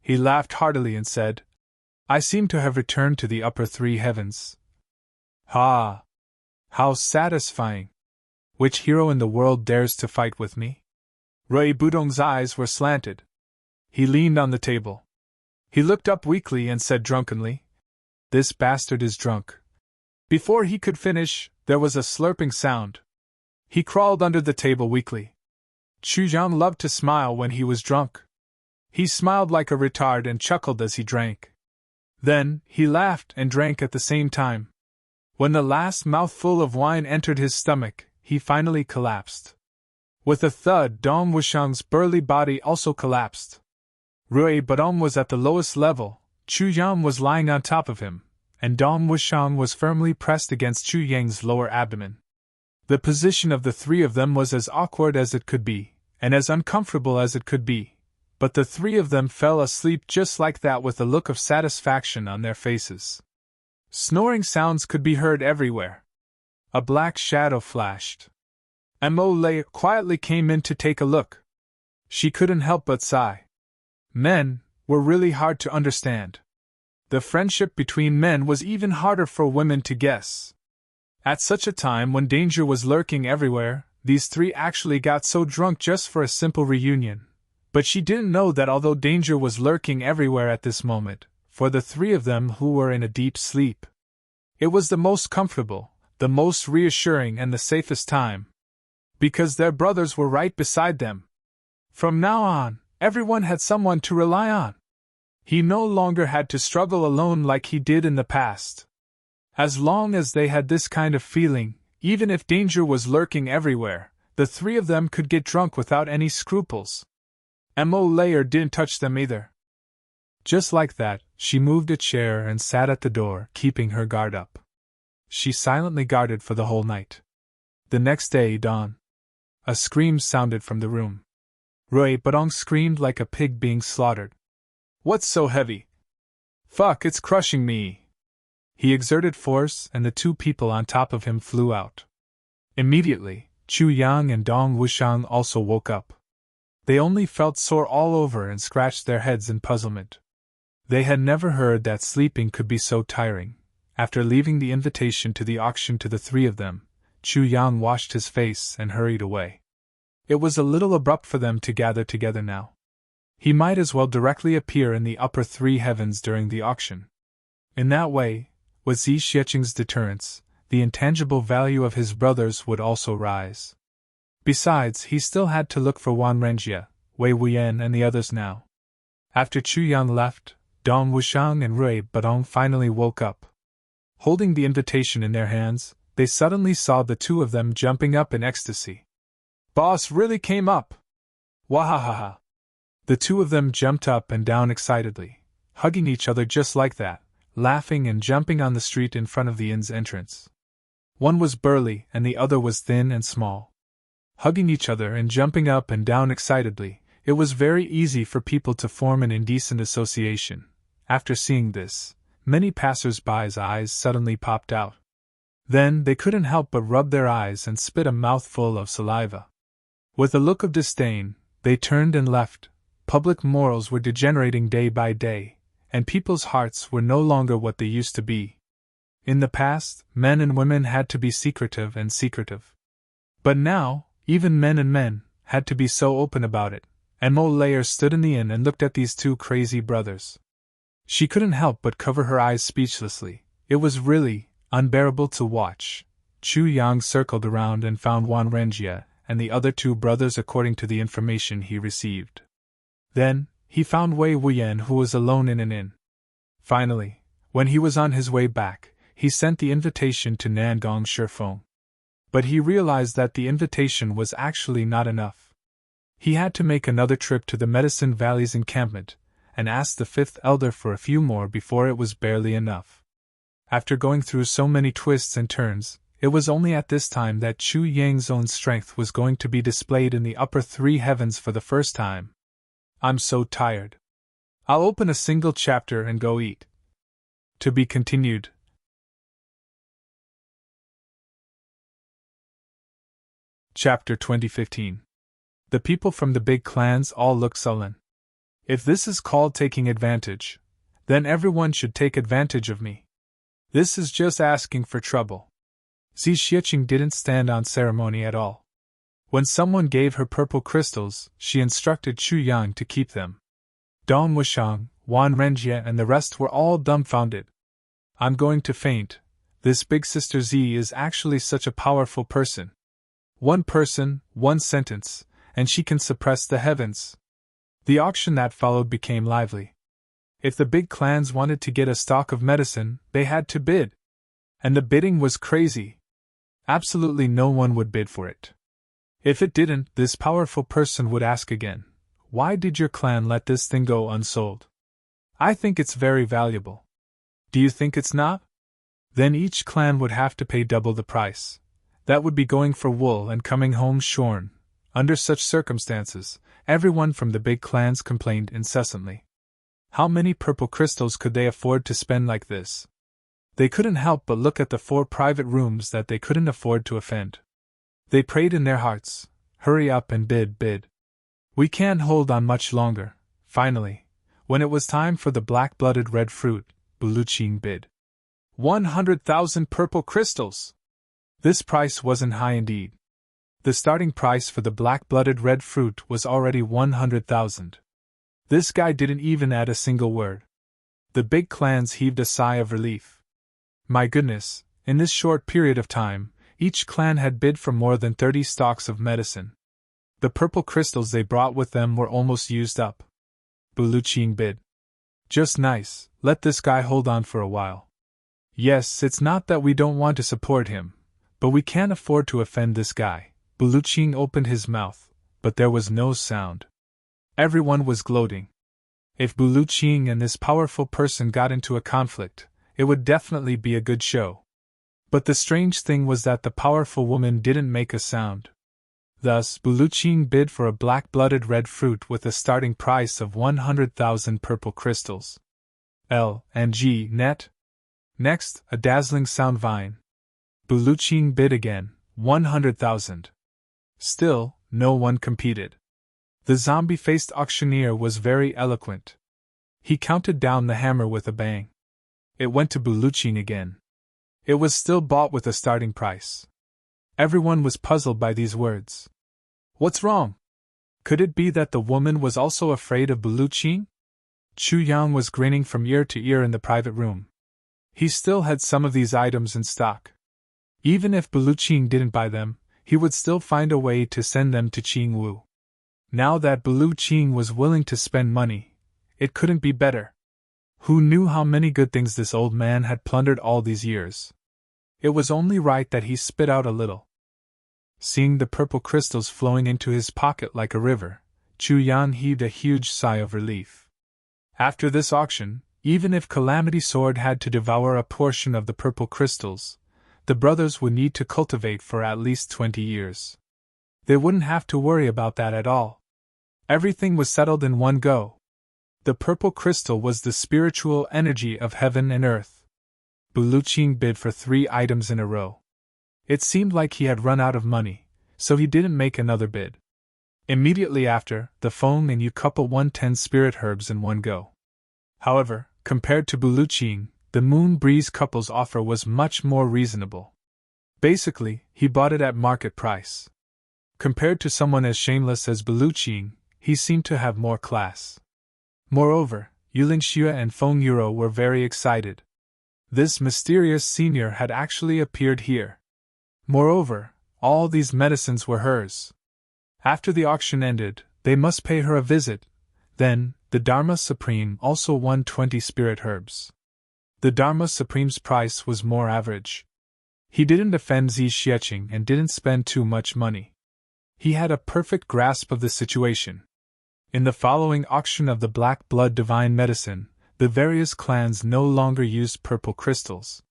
He laughed heartily and said, "I seem to have returned to the upper 3 heavens. Ha! How satisfying! Which hero in the world dares to fight with me?" Rui Budong's eyes were slanted. He leaned on the table. He looked up weakly and said drunkenly, "This bastard is drunk." Before he could finish, there was a slurping sound. He crawled under the table weakly. Chu Yang loved to smile when he was drunk. He smiled like a retard and chuckled as he drank. Then, he laughed and drank at the same time. When the last mouthful of wine entered his stomach, he finally collapsed. With a thud, Dong Wushang's burly body also collapsed. Rui Budong was at the lowest level, Chu Yang was lying on top of him, and Dong Wushang was firmly pressed against Chu Yang's lower abdomen. The position of the three of them was as awkward as it could be, and as uncomfortable as it could be, but the three of them fell asleep just like that with a look of satisfaction on their faces. Snoring sounds could be heard everywhere. A black shadow flashed. Mo Lei quietly came in to take a look. She couldn't help but sigh. Men were really hard to understand. The friendship between men was even harder for women to guess. At such a time when danger was lurking everywhere, these three actually got so drunk just for a simple reunion. But she didn't know that although danger was lurking everywhere at this moment, for the three of them who were in a deep sleep, it was the most comfortable, the most reassuring and the safest time. Because their brothers were right beside them. From now on, everyone had someone to rely on. He no longer had to struggle alone like he did in the past. As long as they had this kind of feeling, even if danger was lurking everywhere, the three of them could get drunk without any scruples. Mo Layer didn't touch them either. Just like that, she moved a chair and sat at the door, keeping her guard up. She silently guarded for the whole night. The next day, dawn. A scream sounded from the room. Rui Budong screamed like a pig being slaughtered. "What's so heavy? Fuck, it's crushing me!" He exerted force, and the 2 people on top of him flew out. Immediately, Chu Yang and Dong Wushang also woke up. They only felt sore all over and scratched their heads in puzzlement. They had never heard that sleeping could be so tiring. After leaving the invitation to the auction to the three of them, Chu Yang washed his face and hurried away. It was a little abrupt for them to gather together now. He might as well directly appear in the upper 3 heavens during the auction. In that way, with Zi Xieching's deterrence, the intangible value of his brothers would also rise. Besides, he still had to look for Wan Renjie, Wei Wuyan and the others now. After Chu Yang left, Dong Wushang and Rui Budong finally woke up. Holding the invitation in their hands, they suddenly saw the 2 of them jumping up in ecstasy. "Boss really came up! Wahahaha!" The 2 of them jumped up and down excitedly, hugging each other just like that, laughing and jumping on the street in front of the inn's entrance. One was burly and the other was thin and small. Hugging each other and jumping up and down excitedly, it was very easy for people to form an indecent association. After seeing this, many passers-by's eyes suddenly popped out. Then they couldn't help but rub their eyes and spit a mouthful of saliva. With a look of disdain, they turned and left. Public morals were degenerating day by day, and people's hearts were no longer what they used to be. In the past, men and women had to be secretive and secretive. But now, even men and men had to be so open about it. Mo Layer stood in the inn and looked at these 2 crazy brothers. She couldn't help but cover her eyes speechlessly. It was really unbearable to watch. Chu Yang circled around and found Wan Renjie and the other 2 brothers according to the information he received. Then, he found Wei Wuyan, who was alone in an inn. Finally, when he was on his way back, he sent the invitation to Nangong Shifeng. But he realized that the invitation was actually not enough. He had to make another trip to the Medicine Valley's encampment, and asked the fifth elder for a few more before it was barely enough. After going through so many twists and turns, it was only at this time that Chu Yang's own strength was going to be displayed in the upper three heavens for the first time. I'm so tired. I'll open a single chapter and go eat. To be continued. Chapter 2015. The people from the big clans all look sullen. If this is called taking advantage, then everyone should take advantage of me. This is just asking for trouble. Xi Xiqing didn't stand on ceremony at all. When someone gave her purple crystals, she instructed Chu Yang to keep them. Dong Wushang, Wan Renjie and the rest were all dumbfounded. I'm going to faint. This big sister Z is actually such a powerful person. One person, one sentence, and she can suppress the heavens. The auction that followed became lively. If the big clans wanted to get a stock of medicine, they had to bid. And the bidding was crazy. Absolutely no one would bid for it. If it didn't, this powerful person would ask again, "Why did your clan let this thing go unsold? I think it's very valuable. Do you think it's not?" Then each clan would have to pay double the price. That would be going for wool and coming home shorn. Under such circumstances, everyone from the big clans complained incessantly. How many purple crystals could they afford to spend like this? They couldn't help but look at the 4 private rooms that they couldn't afford to offend. They prayed in their hearts, "Hurry up and bid. We can't hold on much longer." Finally, when it was time for the black-blooded red fruit, Buluqing bid 100,000 purple crystals! This price wasn't high indeed. The starting price for the black-blooded red fruit was already 100,000. This guy didn't even add a single word. The big clans heaved a sigh of relief. My goodness, in this short period of time, each clan had bid for more than 30 stalks of medicine. The purple crystals they brought with them were almost used up. Buluqing bid. Just nice, let this guy hold on for a while. Yes, it's not that we don't want to support him, but we can't afford to offend this guy. Buluqing opened his mouth, but there was no sound. Everyone was gloating. If Buluqing and this powerful person got into a conflict, it would definitely be a good show. But the strange thing was that the powerful woman didn't make a sound. Thus, Buluqing bid for a black-blooded red fruit with a starting price of 100,000 purple crystals. L and G net. Next, a dazzling sound vine. Buluqing bid again, 100,000. Still, no one competed. The zombie-faced auctioneer was very eloquent. He counted down the hammer with a bang. It went to Buluqing again. It was still bought with a starting price. Everyone was puzzled by these words. What's wrong? Could it be that the woman was also afraid of Buluqing? Chu Yang was grinning from ear to ear in the private room. He still had some of these items in stock. Even if Buluqing didn't buy them, he would still find a way to send them to Qingwu. Now that Buluqing was willing to spend money, it couldn't be better. Who knew how many good things this old man had plundered all these years? It was only right that he spit out a little. Seeing the purple crystals flowing into his pocket like a river, Chu Yan heaved a huge sigh of relief. After this auction, even if Calamity Sword had to devour a portion of the purple crystals, the brothers would need to cultivate for at least 20 years. They wouldn't have to worry about that at all. Everything was settled in one go. The purple crystal was the spiritual energy of heaven and earth. Buluqing bid for 3 items in a row. It seemed like he had run out of money, so he didn't make another bid. Immediately after, the phone and you couple 110 spirit herbs in one go. However, compared to Buluqing, the Moon Breeze couple's offer was much more reasonable. Basically, he bought it at market price. Compared to someone as shameless as Buluqing, he seemed to have more class. Moreover, Yulin Xue and Feng Yuro were very excited. This mysterious senior had actually appeared here. Moreover, all these medicines were hers. After the auction ended, they must pay her a visit. Then, the Dharma Supreme also won 20 spirit herbs. The Dharma Supreme's price was more average. He didn't offend Xi Xieching and didn't spend too much money. He had a perfect grasp of the situation. In the following auction of the Black Blood Divine Medicine, the various clans no longer used purple crystals.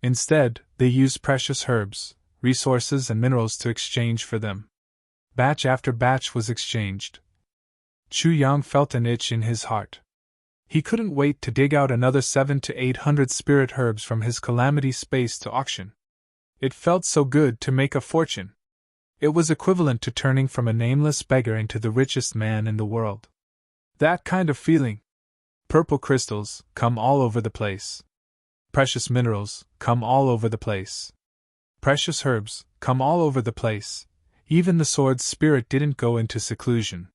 Instead, they used precious herbs, resources and minerals to exchange for them. Batch after batch was exchanged. Chu Yang felt an itch in his heart. He couldn't wait to dig out another 700 to 800 spirit herbs from his calamity space to auction. It felt so good to make a fortune. It was equivalent to turning from a nameless beggar into the richest man in the world. That kind of feeling. Purple crystals, come all over the place. Precious minerals, come all over the place. Precious herbs, come all over the place. Even the sword's spirit didn't go into seclusion.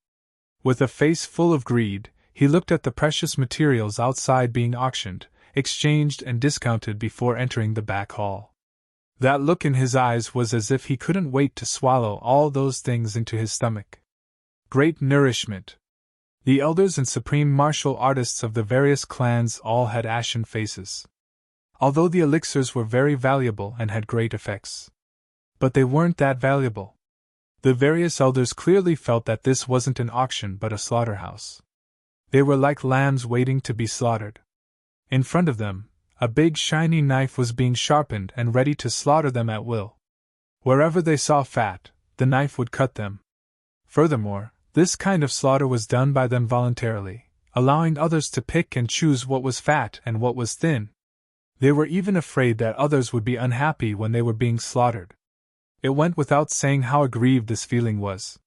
With a face full of greed, he looked at the precious materials outside being auctioned, exchanged and discounted before entering the back hall. That look in his eyes was as if he couldn't wait to swallow all those things into his stomach. Great nourishment. The elders and supreme martial artists of the various clans all had ashen faces. Although the elixirs were very valuable and had great effects. But they weren't that valuable. The various elders clearly felt that this wasn't an auction but a slaughterhouse. They were like lambs waiting to be slaughtered. In front of them, a big shiny knife was being sharpened and ready to slaughter them at will. Wherever they saw fat, the knife would cut them. Furthermore, this kind of slaughter was done by them voluntarily, allowing others to pick and choose what was fat and what was thin. They were even afraid that others would be unhappy when they were being slaughtered. It went without saying how aggrieved this feeling was.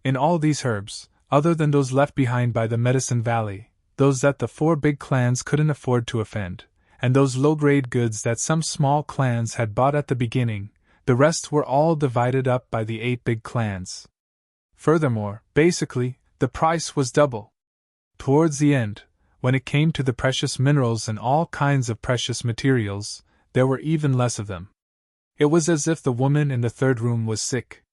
In all these herbs, other than those left behind by the Medicine Valley, those that the 4 big clans couldn't afford to offend, and those low-grade goods that some small clans had bought at the beginning, the rest were all divided up by the 8 big clans. Furthermore, basically, the price was double. Towards the end, when it came to the precious minerals and all kinds of precious materials, there were even less of them. It was as if the woman in the third room was sick.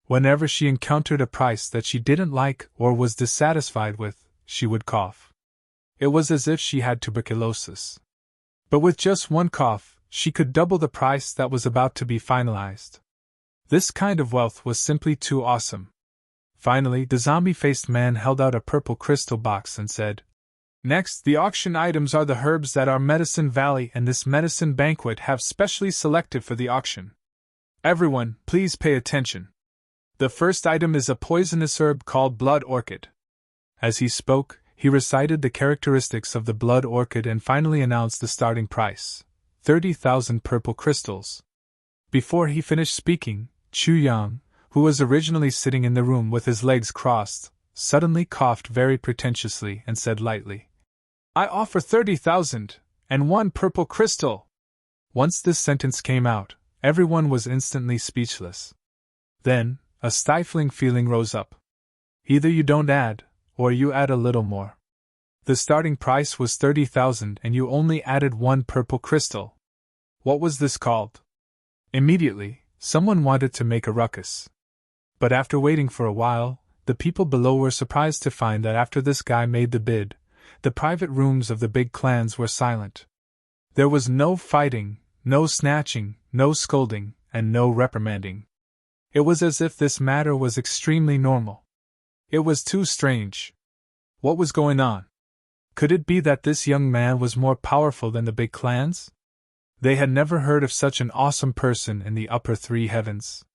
Whenever she encountered a price that she didn't like or was dissatisfied with, she would cough. It was as if she had tuberculosis. But with just one cough, she could double the price that was about to be finalized. This kind of wealth was simply too awesome. Finally, the zombie-faced man held out a purple crystal box and said, "Next, the auction items are the herbs that our Medicine Valley and this medicine banquet have specially selected for the auction. Everyone, please pay attention. The first item is a poisonous herb called blood orchid." As he spoke, he recited the characteristics of the blood orchid and finally announced the starting price, 30,000 purple crystals. Before he finished speaking, Chu Yang, who was originally sitting in the room with his legs crossed, suddenly coughed very pretentiously and said lightly, "I offer 30,000 and 1 purple crystal." Once this sentence came out, everyone was instantly speechless. Then, a stifling feeling rose up. Either you don't add, or you add a little more. The starting price was 30,000 and you only added 1 purple crystal. What was this called? Immediately, someone wanted to make a ruckus. But after waiting for a while, the people below were surprised to find that after this guy made the bid, the private rooms of the big clans were silent. There was no fighting, no snatching, no scolding, and no reprimanding. It was as if this matter was extremely normal. It was too strange. What was going on? Could it be that this young man was more powerful than the big clans? They had never heard of such an awesome person in the upper 3 heavens.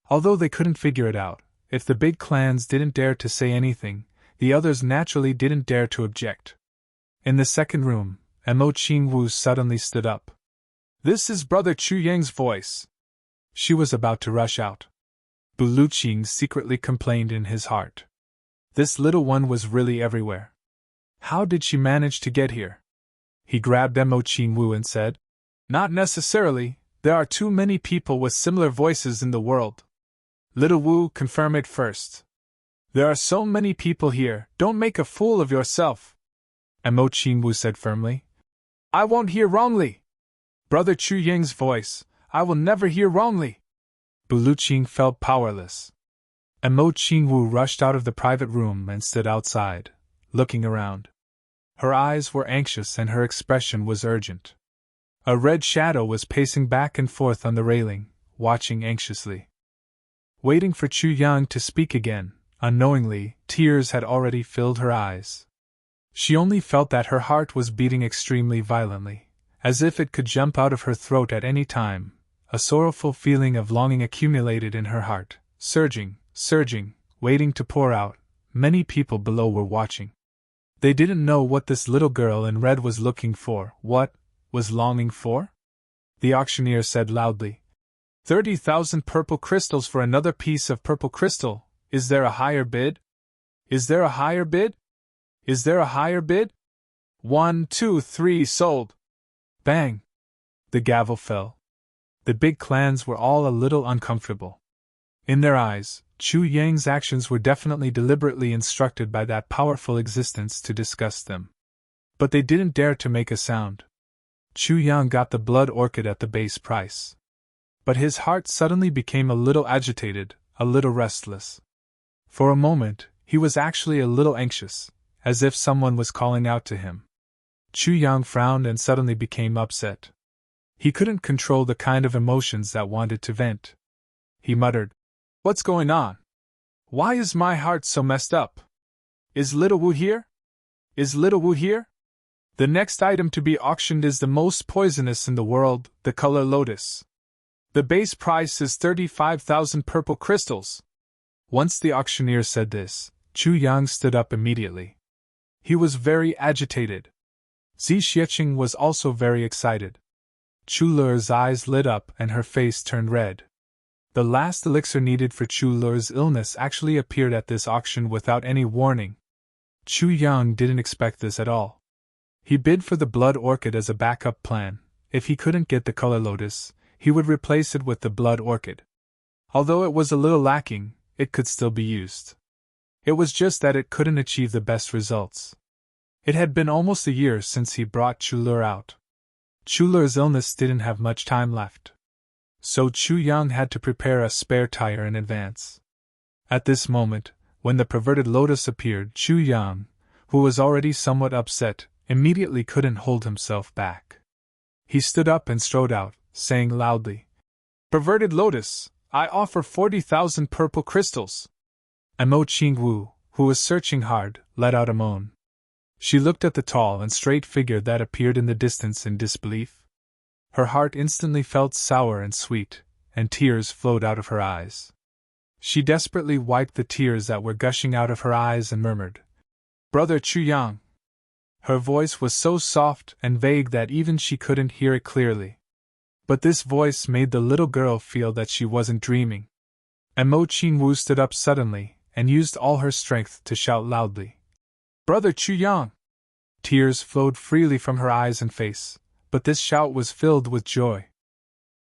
Although they couldn't figure it out, if the big clans didn't dare to say anything, the others naturally didn't dare to object. In the second room, Mo Qingwu suddenly stood up. "This is Brother Chu Yang's voice." She was about to rush out. Bu Luqing secretly complained in his heart. This little one was really everywhere. How did she manage to get here? He grabbed Mo Qingwu and said, "Not necessarily, there are too many people with similar voices in the world. Little Wu, confirm it first. There are so many people here, don't make a fool of yourself." Mo Qingwu said firmly. "I won't hear wrongly. Brother Chu Yang's voice, I will never hear wrongly." Bu Luqing felt powerless. and Mo Qingwu rushed out of the private room and stood outside, looking around. Her eyes were anxious and her expression was urgent. A red shadow was pacing back and forth on the railing, watching anxiously. Waiting for Chu Yang to speak again, unknowingly, tears had already filled her eyes. She only felt that her heart was beating extremely violently, as if it could jump out of her throat at any time. A sorrowful feeling of longing accumulated in her heart, surging, waiting to pour out. Many people below were watching. They didn't know what this little girl in red was looking for. What was longing for? The auctioneer said loudly, 30,000 purple crystals for another piece of purple crystal. Is there a higher bid? Is there a higher bid? Is there a higher bid? 1, 2, 3, sold. Bang! The gavel fell. The big clans were all a little uncomfortable. In their eyes, Chu Yang's actions were definitely deliberately instructed by that powerful existence to disgust them. But they didn't dare to make a sound. Chu Yang got the blood orchid at the base price. But his heart suddenly became a little agitated, a little restless. For a moment, he was actually a little anxious, as if someone was calling out to him. Chu Yang frowned and suddenly became upset. He couldn't control the kind of emotions that wanted to vent. He muttered, "What's going on? Why is my heart so messed up? Is Little Wu here? Is Little Wu here? The next item to be auctioned is the most poisonous in the world, the color lotus. The base price is 35,000 purple crystals." Once the auctioneer said this, Chu Yang stood up immediately. He was very agitated. Zi Xiecheng was also very excited. Chu Lu's eyes lit up and her face turned red. The last elixir needed for Chu Lu's illness actually appeared at this auction without any warning. Chu Yang didn't expect this at all. He bid for the blood orchid as a backup plan. If he couldn't get the color lotus, he would replace it with the blood orchid. Although it was a little lacking, it could still be used. It was just that it couldn't achieve the best results. It had been almost a year since he brought Chu Lu out. Chu Lu's illness didn't have much time left. So Chu Yang had to prepare a spare tire in advance. At this moment, when the perverted lotus appeared, Chu Yang, who was already somewhat upset, immediately couldn't hold himself back. He stood up and strode out, saying loudly, "Perverted lotus, I offer 40,000 purple crystals." And Mo Qingwu, who was searching hard, let out a moan. She looked at the tall and straight figure that appeared in the distance in disbelief. Her heart instantly felt sour and sweet, and tears flowed out of her eyes. She desperately wiped the tears that were gushing out of her eyes and murmured, "Brother Chu Yang." Her voice was so soft and vague that even she couldn't hear it clearly. But this voice made the little girl feel that she wasn't dreaming. And Mo Qingwu stood up suddenly and used all her strength to shout loudly, "Brother Chu Yang!" Tears flowed freely from her eyes and face, but this shout was filled with joy.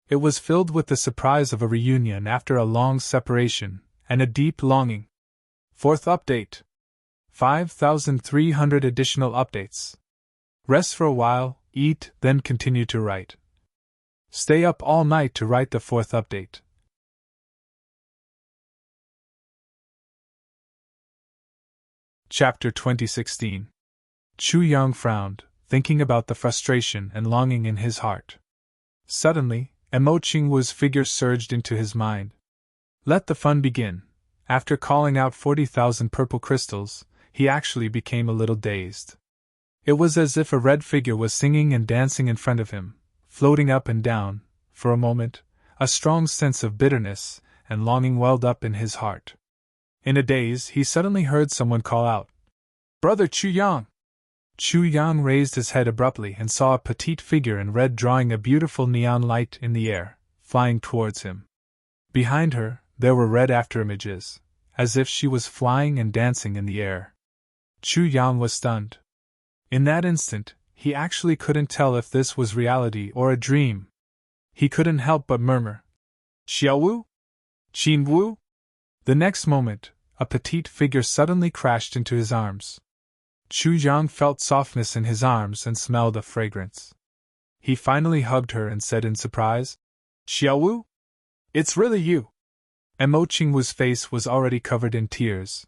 It was filled with the surprise of a reunion after a long separation, and a deep longing. Fourth update. 5,300 additional updates. Rest for a while, eat, then continue to write. Stay up all night to write the fourth update. Chapter 2016. Chu Yang frowned, thinking about the frustration and longing in his heart. Suddenly, Mo Qingwu's figure surged into his mind. Let the fun begin. After calling out 40,000 purple crystals, he actually became a little dazed. It was as if a red figure was singing and dancing in front of him, floating up and down. For a moment, a strong sense of bitterness and longing welled up in his heart. In a daze, he suddenly heard someone call out, "Brother Chu Yang!" Chu Yang raised his head abruptly and saw a petite figure in red drawing a beautiful neon light in the air, flying towards him. Behind her, there were red afterimages, as if she was flying and dancing in the air. Chu Yang was stunned. In that instant, he actually couldn't tell if this was reality or a dream. He couldn't help but murmur, "Xiaowu? Qinwu?" The next moment, a petite figure suddenly crashed into his arms. Chu Yang felt softness in his arms and smelled a fragrance. He finally hugged her and said in surprise, "Xiaowu? It's really you." Mo Qingwu's face was already covered in tears.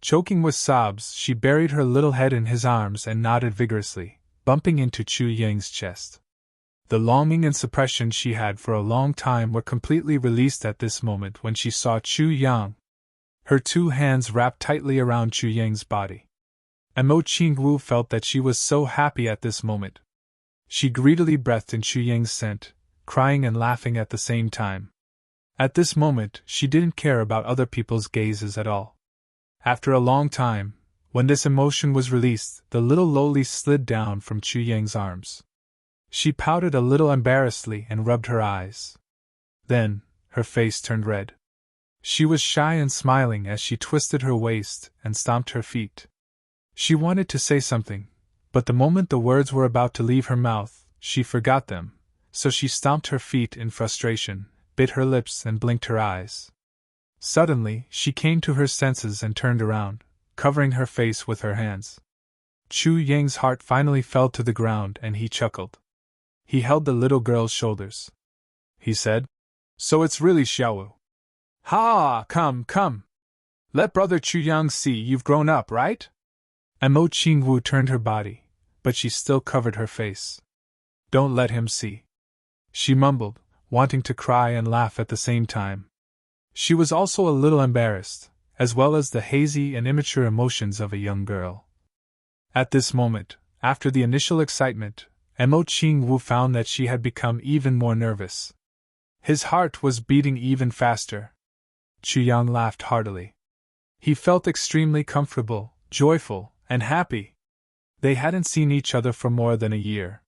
Choking with sobs, she buried her little head in his arms and nodded vigorously, bumping into Chu Yang's chest. The longing and suppression she had for a long time were completely released at this moment when she saw Chu Yang. Her two hands wrapped tightly around Chu Yang's body. Mo Qingwu felt that she was so happy at this moment. She greedily breathed in Chu Yang's scent, crying and laughing at the same time. At this moment, she didn't care about other people's gazes at all. After a long time, when this emotion was released, the little loli slid down from Chu Yang's arms. She pouted a little embarrassedly and rubbed her eyes. Then, her face turned red. She was shy and smiling as she twisted her waist and stomped her feet. She wanted to say something, but the moment the words were about to leave her mouth, she forgot them, so she stomped her feet in frustration, bit her lips and blinked her eyes. Suddenly, she came to her senses and turned around, covering her face with her hands. Chu Yang's heart finally fell to the ground and he chuckled. He held the little girl's shoulders. He said, "So it's really Xiaowu." "Ha! Come. Let brother Chu Yang see you've grown up, right?" Mo Qingwu turned her body, but she still covered her face. "Don't let him see," she mumbled, wanting to cry and laugh at the same time. She was also a little embarrassed, as well as the hazy and immature emotions of a young girl. At this moment, after the initial excitement, Mo Qingwu found that she had become even more nervous. His heart was beating even faster. Chu Yang laughed heartily. He felt extremely comfortable, joyful, and happy. They hadn't seen each other for more than a year.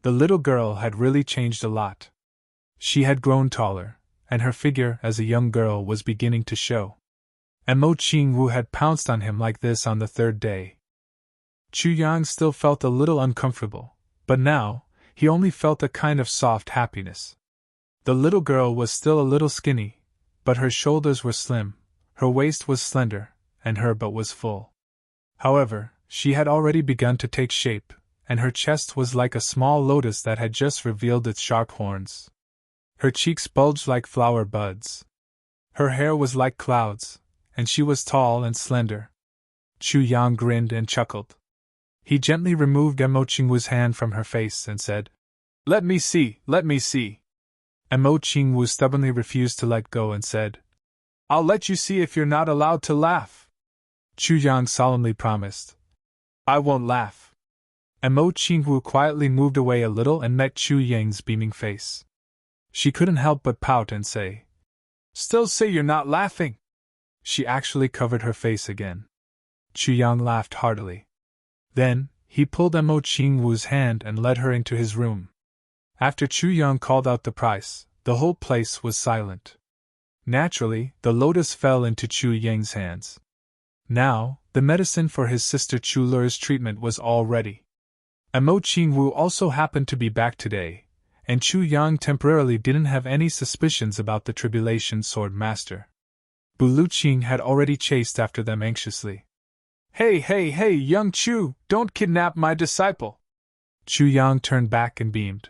The little girl had really changed a lot. She had grown taller, and her figure as a young girl was beginning to show. Mo Qingwu had pounced on him like this on the third day. Chu Yang still felt a little uncomfortable, but now, he only felt a kind of soft happiness. The little girl was still a little skinny, but her shoulders were slim, her waist was slender, and her butt was full. However, she had already begun to take shape, and her chest was like a small lotus that had just revealed its sharp horns. Her cheeks bulged like flower buds. Her hair was like clouds, and she was tall and slender. Chu Yang grinned and chuckled. He gently removed Mo Qingwu's hand from her face and said, Let me see. Mo Qingwu stubbornly refused to let go and said, I'll let you see if you're not allowed to laugh. Chu Yang solemnly promised. I won't laugh. Mo Qingwu quietly moved away a little and met Chu Yang's beaming face. She couldn't help but pout and say, Still say you're not laughing. She actually covered her face again. Chu Yang laughed heartily. Then, he pulled Mo Qingwu's hand and led her into his room. After Chu Yang called out the price, the whole place was silent. Naturally, the lotus fell into Chu Yang's hands. Now, the medicine for his sister Chu Lu's treatment was all ready. Mo Qingwu also happened to be back today, and Chu Yang temporarily didn't have any suspicions about the Tribulation Sword Master. Buluqing had already chased after them anxiously. Hey, young Chu, don't kidnap my disciple. Chu Yang turned back and beamed.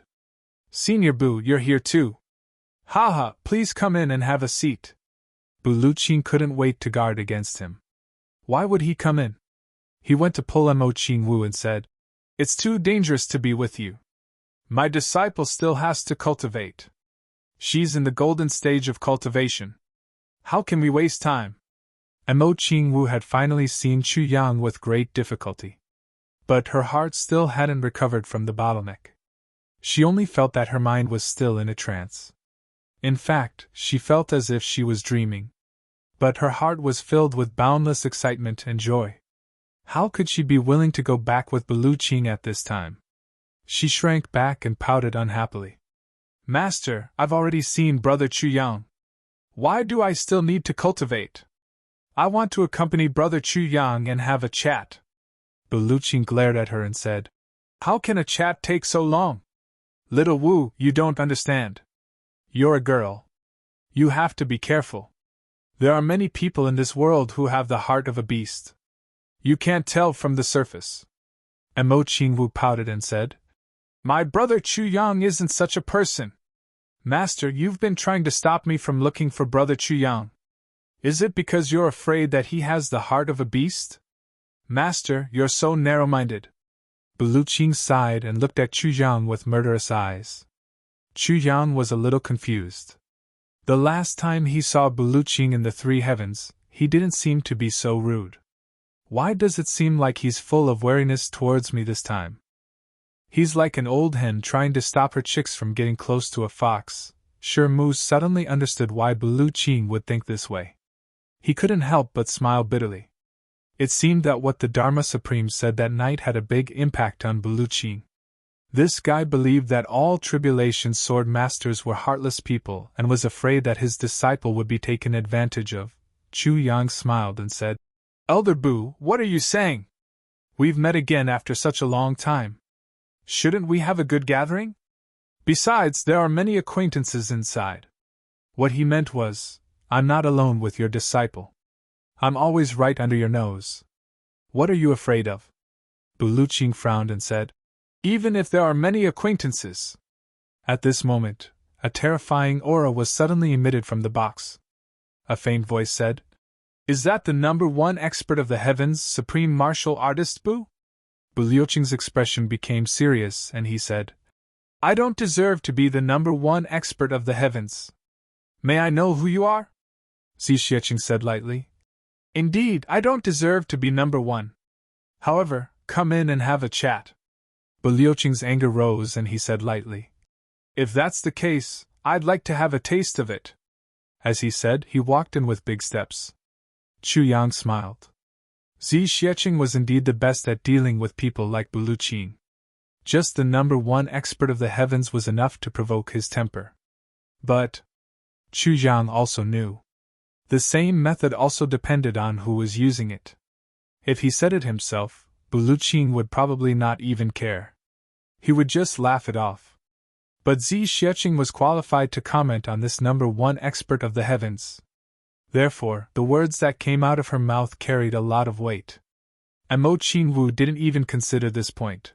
Senior Bu, you're here too. Haha, please come in and have a seat. Buluqing couldn't wait to guard against him. Why would he come in? He went to pull Mo Qingwu and said, It's too dangerous to be with you. My disciple still has to cultivate. She's in the golden stage of cultivation. How can we waste time? Mo Qingwu had finally seen Chu Yang with great difficulty. But her heart still hadn't recovered from the bottleneck. She only felt that her mind was still in a trance. In fact, she felt as if she was dreaming. But her heart was filled with boundless excitement and joy. How could she be willing to go back with Buluqing at this time? She shrank back and pouted unhappily. Master, I've already seen Brother Chu Yang. Why do I still need to cultivate? I want to accompany Brother Chu Yang and have a chat. Buluqing glared at her and said, How can a chat take so long? Little Wu, you don't understand. You're a girl. You have to be careful. There are many people in this world who have the heart of a beast. You can't tell from the surface. Mo Qingwu pouted and said, My brother Chu Yang isn't such a person. Master, you've been trying to stop me from looking for Brother Chuyang. Is it because you're afraid that he has the heart of a beast? Master, you're so narrow-minded. Buluqing sighed and looked at Chuyang with murderous eyes. Chuyang was a little confused. The last time he saw Buluqing in the three heavens, he didn't seem to be so rude. Why does it seem like he's full of wariness towards me this time? He's like an old hen trying to stop her chicks from getting close to a fox. Mu suddenly understood why Buluqing would think this way. He couldn't help but smile bitterly. It seemed that what the Dharma Supreme said that night had a big impact on Buluqing. This guy believed that all tribulation sword masters were heartless people and was afraid that his disciple would be taken advantage of. Chuyang smiled and said, Elder Bu, what are you saying? We've met again after such a long time. Shouldn't we have a good gathering? Besides, there are many acquaintances inside. What he meant was, I'm not alone with your disciple. I'm always right under your nose. What are you afraid of? Buluqing frowned and said, Even if there are many acquaintances. At this moment, a terrifying aura was suddenly emitted from the box. A faint voice said, Is that the number one expert of the heavens, supreme martial artist Bu? Buluqing's expression became serious and he said, I don't deserve to be the number one expert of the heavens. May I know who you are? Zhixieching said lightly. Indeed, I don't deserve to be number one. However, come in and have a chat. Buluqing's anger rose and he said lightly, If that's the case, I'd like to have a taste of it. As he said, he walked in with big steps. Chuyang smiled. Zhixieching was indeed the best at dealing with people like Buluqing. Just the number one expert of the heavens was enough to provoke his temper. But Chuyang also knew. The same method also depended on who was using it. If he said it himself, Buluqing would probably not even care. He would just laugh it off. But Zhixieching was qualified to comment on this number one expert of the heavens. Therefore, the words that came out of her mouth carried a lot of weight. And Mo Qingwu didn't even consider this point.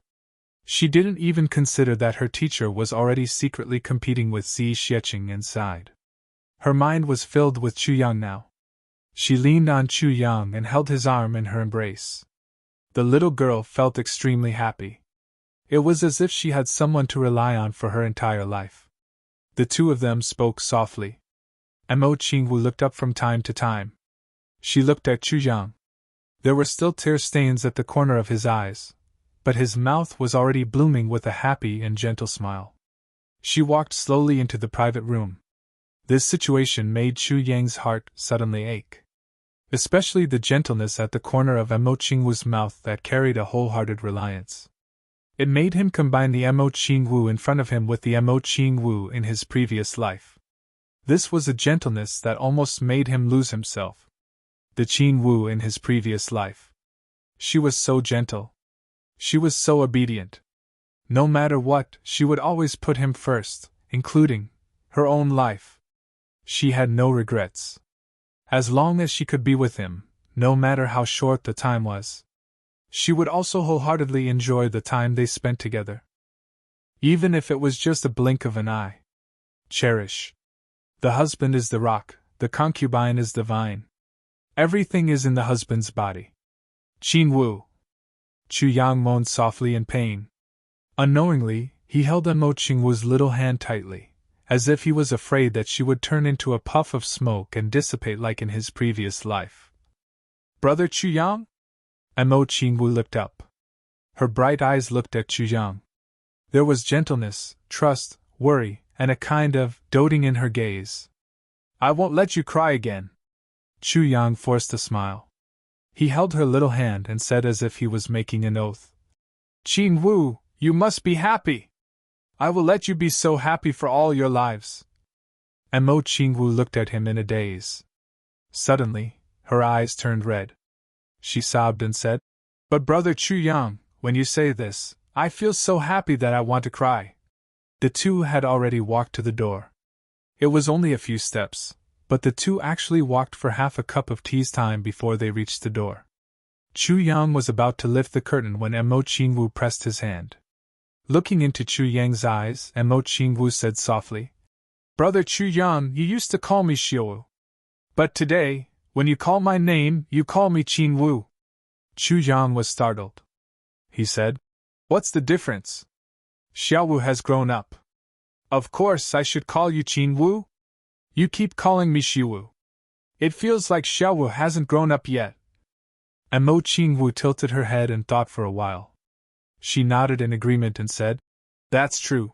She didn't even consider that her teacher was already secretly competing with Zhixieching inside. Her mind was filled with Chuyang now. She leaned on Chuyang and held his arm in her embrace. The little girl felt extremely happy. It was as if she had someone to rely on for her entire life. The two of them spoke softly. And Mo Qingwu looked up from time to time. She looked at Chuyang. There were still tear stains at the corner of his eyes, but his mouth was already blooming with a happy and gentle smile. She walked slowly into the private room. This situation made Chuyang's heart suddenly ache. Especially the gentleness at the corner of Mo Qingwu's mouth that carried a wholehearted reliance. It made him combine the Mo Qingwu in front of him with the Mo Qingwu in his previous life. This was a gentleness that almost made him lose himself. The Qingwu in his previous life. She was so gentle. She was so obedient. No matter what, she would always put him first, including her own life. She had no regrets. As long as she could be with him, no matter how short the time was. She would also wholeheartedly enjoy the time they spent together. Even if it was just a blink of an eye. Cherish. The husband is the rock, the concubine is the vine. Everything is in the husband's body. Qingwu. Chuyang moaned softly in pain. Unknowingly, he held Mo Qingwu's little hand tightly, as if he was afraid that she would turn into a puff of smoke and dissipate like in his previous life. Brother Chuyang? Mo Qingwu looked up. Her bright eyes looked at Chuyang. There was gentleness, trust, worry, and a kind of doting in her gaze. I won't let you cry again. Chuyang forced a smile. He held her little hand and said as if he was making an oath. Qingwu, you must be happy. I will let you be so happy for all your lives. And Mo Qingwu looked at him in a daze. Suddenly, her eyes turned red. She sobbed and said, But Brother Chuyang, when you say this, I feel so happy that I want to cry. The two had already walked to the door. It was only a few steps, but the two actually walked for half a cup of tea's time before they reached the door. Chuyang was about to lift the curtain when Mo Qingwu pressed his hand. Looking into Chuyang's eyes, Mo Qingwu said softly, Brother Chu Yang, you used to call me Xiu. But today, when you call my name, you call me Qin Wu. Chu Yang was startled. He said, "What's the difference? Xiao Wu has grown up. Of course I should call you Qin Wu. You keep calling me Xiu Wu. It feels like Xiao Wu hasn't grown up yet." And Mo Qin Wu tilted her head and thought for a while. She nodded in agreement and said, "That's true."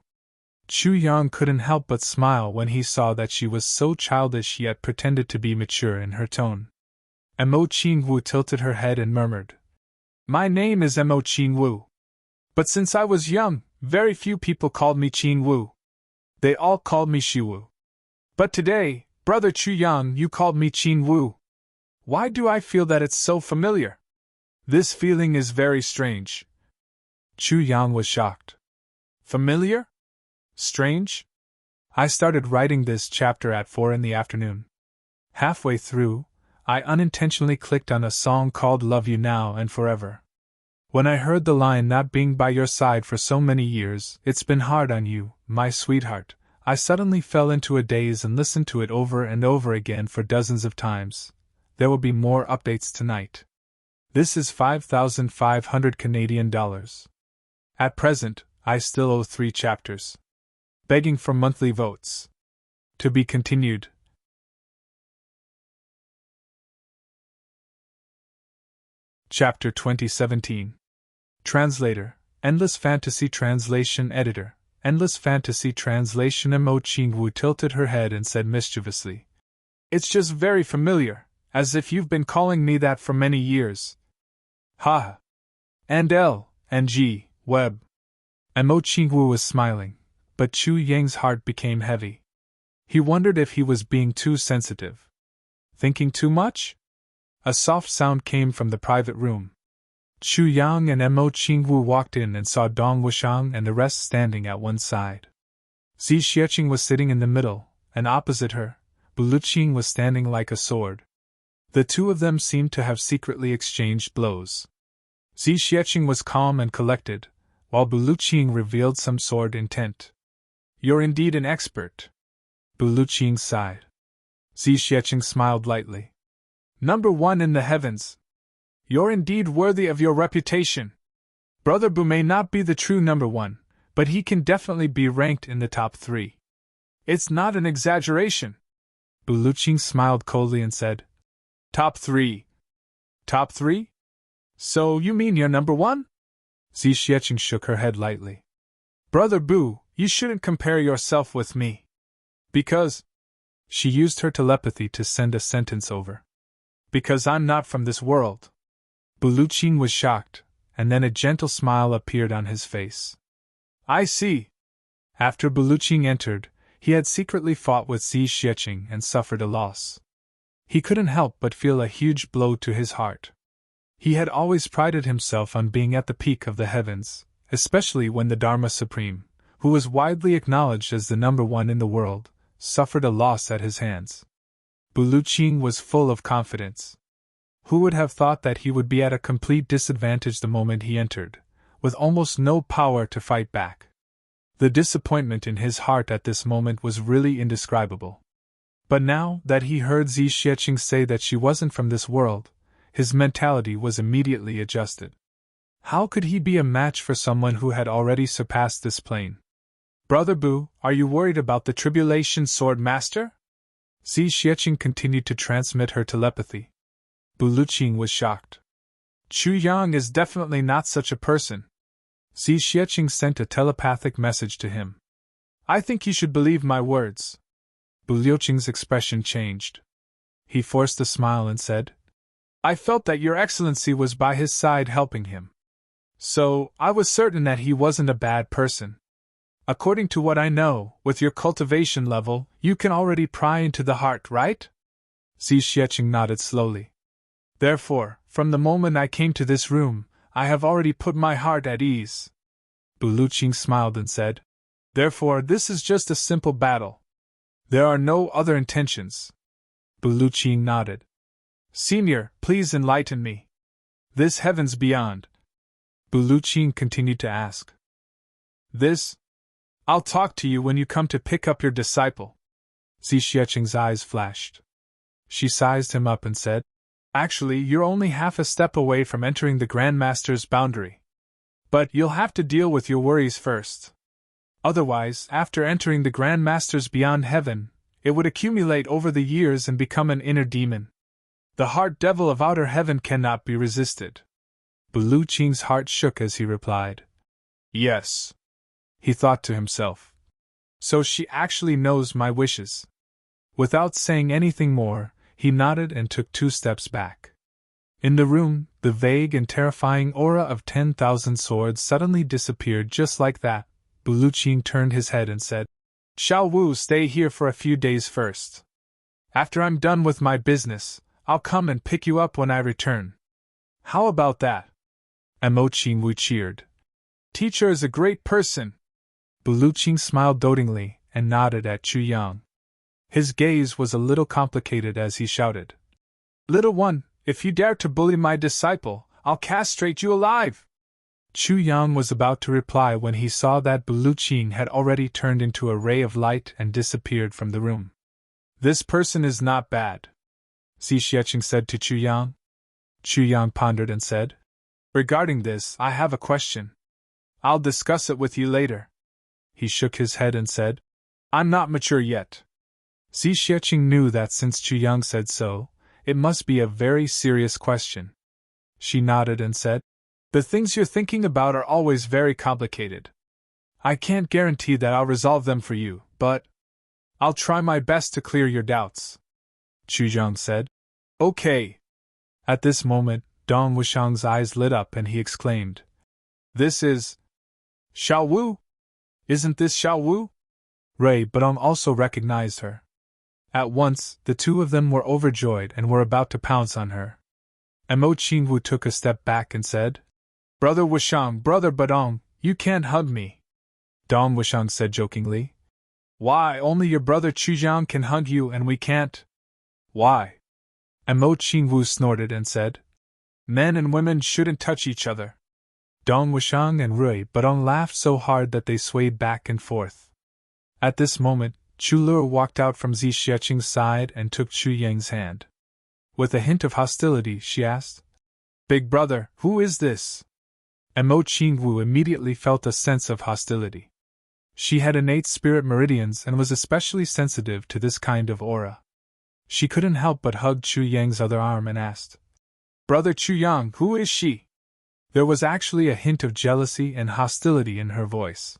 Chu Yang couldn't help but smile when he saw that she was so childish yet pretended to be mature in her tone. And Mo Qin Wu tilted her head and murmured, "My name is Mo Qin Wu. But since I was young, very few people called me Qin Wu. They all called me Xiu Wu. But today, Brother Chu Yang, you called me Qin Wu. Why do I feel that it's so familiar? This feeling is very strange." Chu Yang was shocked. Familiar? Strange? I started writing this chapter at 4 in the afternoon. Halfway through, I unintentionally clicked on a song called Love You Now and Forever. When I heard the line, "Not being by your side for so many years, it's been hard on you, my sweetheart," I suddenly fell into a daze and listened to it over and over again for dozens of times. There will be more updates tonight. This is 5,500 Canadian dollars. At present, I still owe 3 chapters. Begging for monthly votes. To be continued. Chapter 2017. Translator, Endless Fantasy Translation Editor, Endless Fantasy Translation. Mo Qin Wu tilted her head and said mischievously, "It's just very familiar, as if you've been calling me that for many years." Ha! And L, and G, Web. And Mo Qin Wu was smiling, but Chu Yang's heart became heavy. He wondered if he was being too sensitive. Thinking too much? A soft sound came from the private room. Chu Yang and Mo Qin Wu walked in and saw Dong Wushang and the rest standing at one side. Zi Xieching was sitting in the middle, and opposite her, Buluqing was standing like a sword. The two of them seemed to have secretly exchanged blows. Zi Xieching was calm and collected, while Buluqing revealed some sword intent. "You're indeed an expert." Buluqing sighed. Zi Xieching smiled lightly. "Number 1 in the heavens. You're indeed worthy of your reputation. Brother Bu may not be the true number 1, but he can definitely be ranked in the top 3. It's not an exaggeration." Buluqing smiled coldly and said, "Top 3. Top 3? So you mean you're number 1? Zi Xieching shook her head lightly. "Brother Bu, you shouldn't compare yourself with me. Because..." She used her telepathy to send a sentence over. "Because I'm not from this world." Buluqing was shocked, and then a gentle smile appeared on his face. "I see." After Buluqing entered, he had secretly fought with Zi Xieching and suffered a loss. He couldn't help but feel a huge blow to his heart. He had always prided himself on being at the peak of the heavens, especially when the Dharma Supreme, who was widely acknowledged as the number 1 in the world, suffered a loss at his hands. Buluqing was full of confidence. Who would have thought that he would be at a complete disadvantage the moment he entered, with almost no power to fight back? The disappointment in his heart at this moment was really indescribable. But now that he heard Zi Xieching say that she wasn't from this world, his mentality was immediately adjusted. How could he be a match for someone who had already surpassed this plane? "Brother Bu, are you worried about the Tribulation Sword Master?" Zi Xieching continued to transmit her telepathy. Buluqing was shocked. "Chu Yang is definitely not such a person." Zi Xieching sent a telepathic message to him. "I think you should believe my words." Buluqing's expression changed. He forced a smile and said, "I felt that your excellency was by his side helping him. So, I was certain that he wasn't a bad person. According to what I know, with your cultivation level, you can already pry into the heart, right?" Zi Xieching nodded slowly. "Therefore, from the moment I came to this room, I have already put my heart at ease." Buluqing smiled and said, "Therefore, this is just a simple battle. There are no other intentions." Buluqing nodded. "Senior, please enlighten me. This heavens beyond." Buluqing continued to ask. "This? I'll talk to you when you come to pick up your disciple." Zixiecheng's eyes flashed. She sized him up and said, "Actually, you're only half a step away from entering the Grand Master's boundary. But you'll have to deal with your worries first. Otherwise, after entering the Grand Master's beyond heaven, it would accumulate over the years and become an inner demon. The heart devil of outer heaven cannot be resisted." Bulu Qing's heart shook as he replied. "Yes," he thought to himself. "So she actually knows my wishes." Without saying anything more, he nodded and took 2 steps back. In the room, the vague and terrifying aura of 10,000 swords suddenly disappeared just like that. Bulu Qing turned his head and said, "Xiao Wu, stay here for a few days first. After I'm done with my business, I'll come and pick you up when I return. How about that?" Mo Qingwu cheered. "Teacher is a great person." Bulu Qing smiled dotingly and nodded at Chu Yang. His gaze was a little complicated as he shouted, "Little one, if you dare to bully my disciple, I'll castrate you alive!" Chu Yang was about to reply when he saw that Bulu Qing had already turned into a ray of light and disappeared from the room. "This person is not bad," Zixiecheng said to Chu Yang. Chu Yang pondered and said, "Regarding this, I have a question. I'll discuss it with you later." He shook his head and said, "I'm not mature yet." Zixiecheng knew that since Chu Yang said so, it must be a very serious question. She nodded and said, "The things you're thinking about are always very complicated. I can't guarantee that I'll resolve them for you, but I'll try my best to clear your doubts." Chu Yang said, "Okay." At this moment, Dong Wushang's eyes lit up and he exclaimed, "This is Xiao Wu? Isn't this Xiao Wu?" Ray Budong also recognized her. At once, the 2 of them were overjoyed and were about to pounce on her. Mo Qingwu took a step back and said, "Brother Wushang, Brother Budong, you can't hug me." Dong Wushang said jokingly, "Why, only your brother Chujiang can hug you and we can't." "Why?" Mo Qingwu snorted and said, "Men and women shouldn't touch each other." Dong Wushang and Rui Budong laughed so hard that they swayed back and forth. At this moment, Chu Lur walked out from Zixiecheng's side and took Chu Yang's hand. With a hint of hostility, she asked, "Big brother, who is this?" Mo Qingwu immediately felt a sense of hostility. She had innate spirit meridians and was especially sensitive to this kind of aura. She couldn't help but hug Chu Yang's other arm and asked, "Brother Chu Yang, who is she?" There was actually a hint of jealousy and hostility in her voice.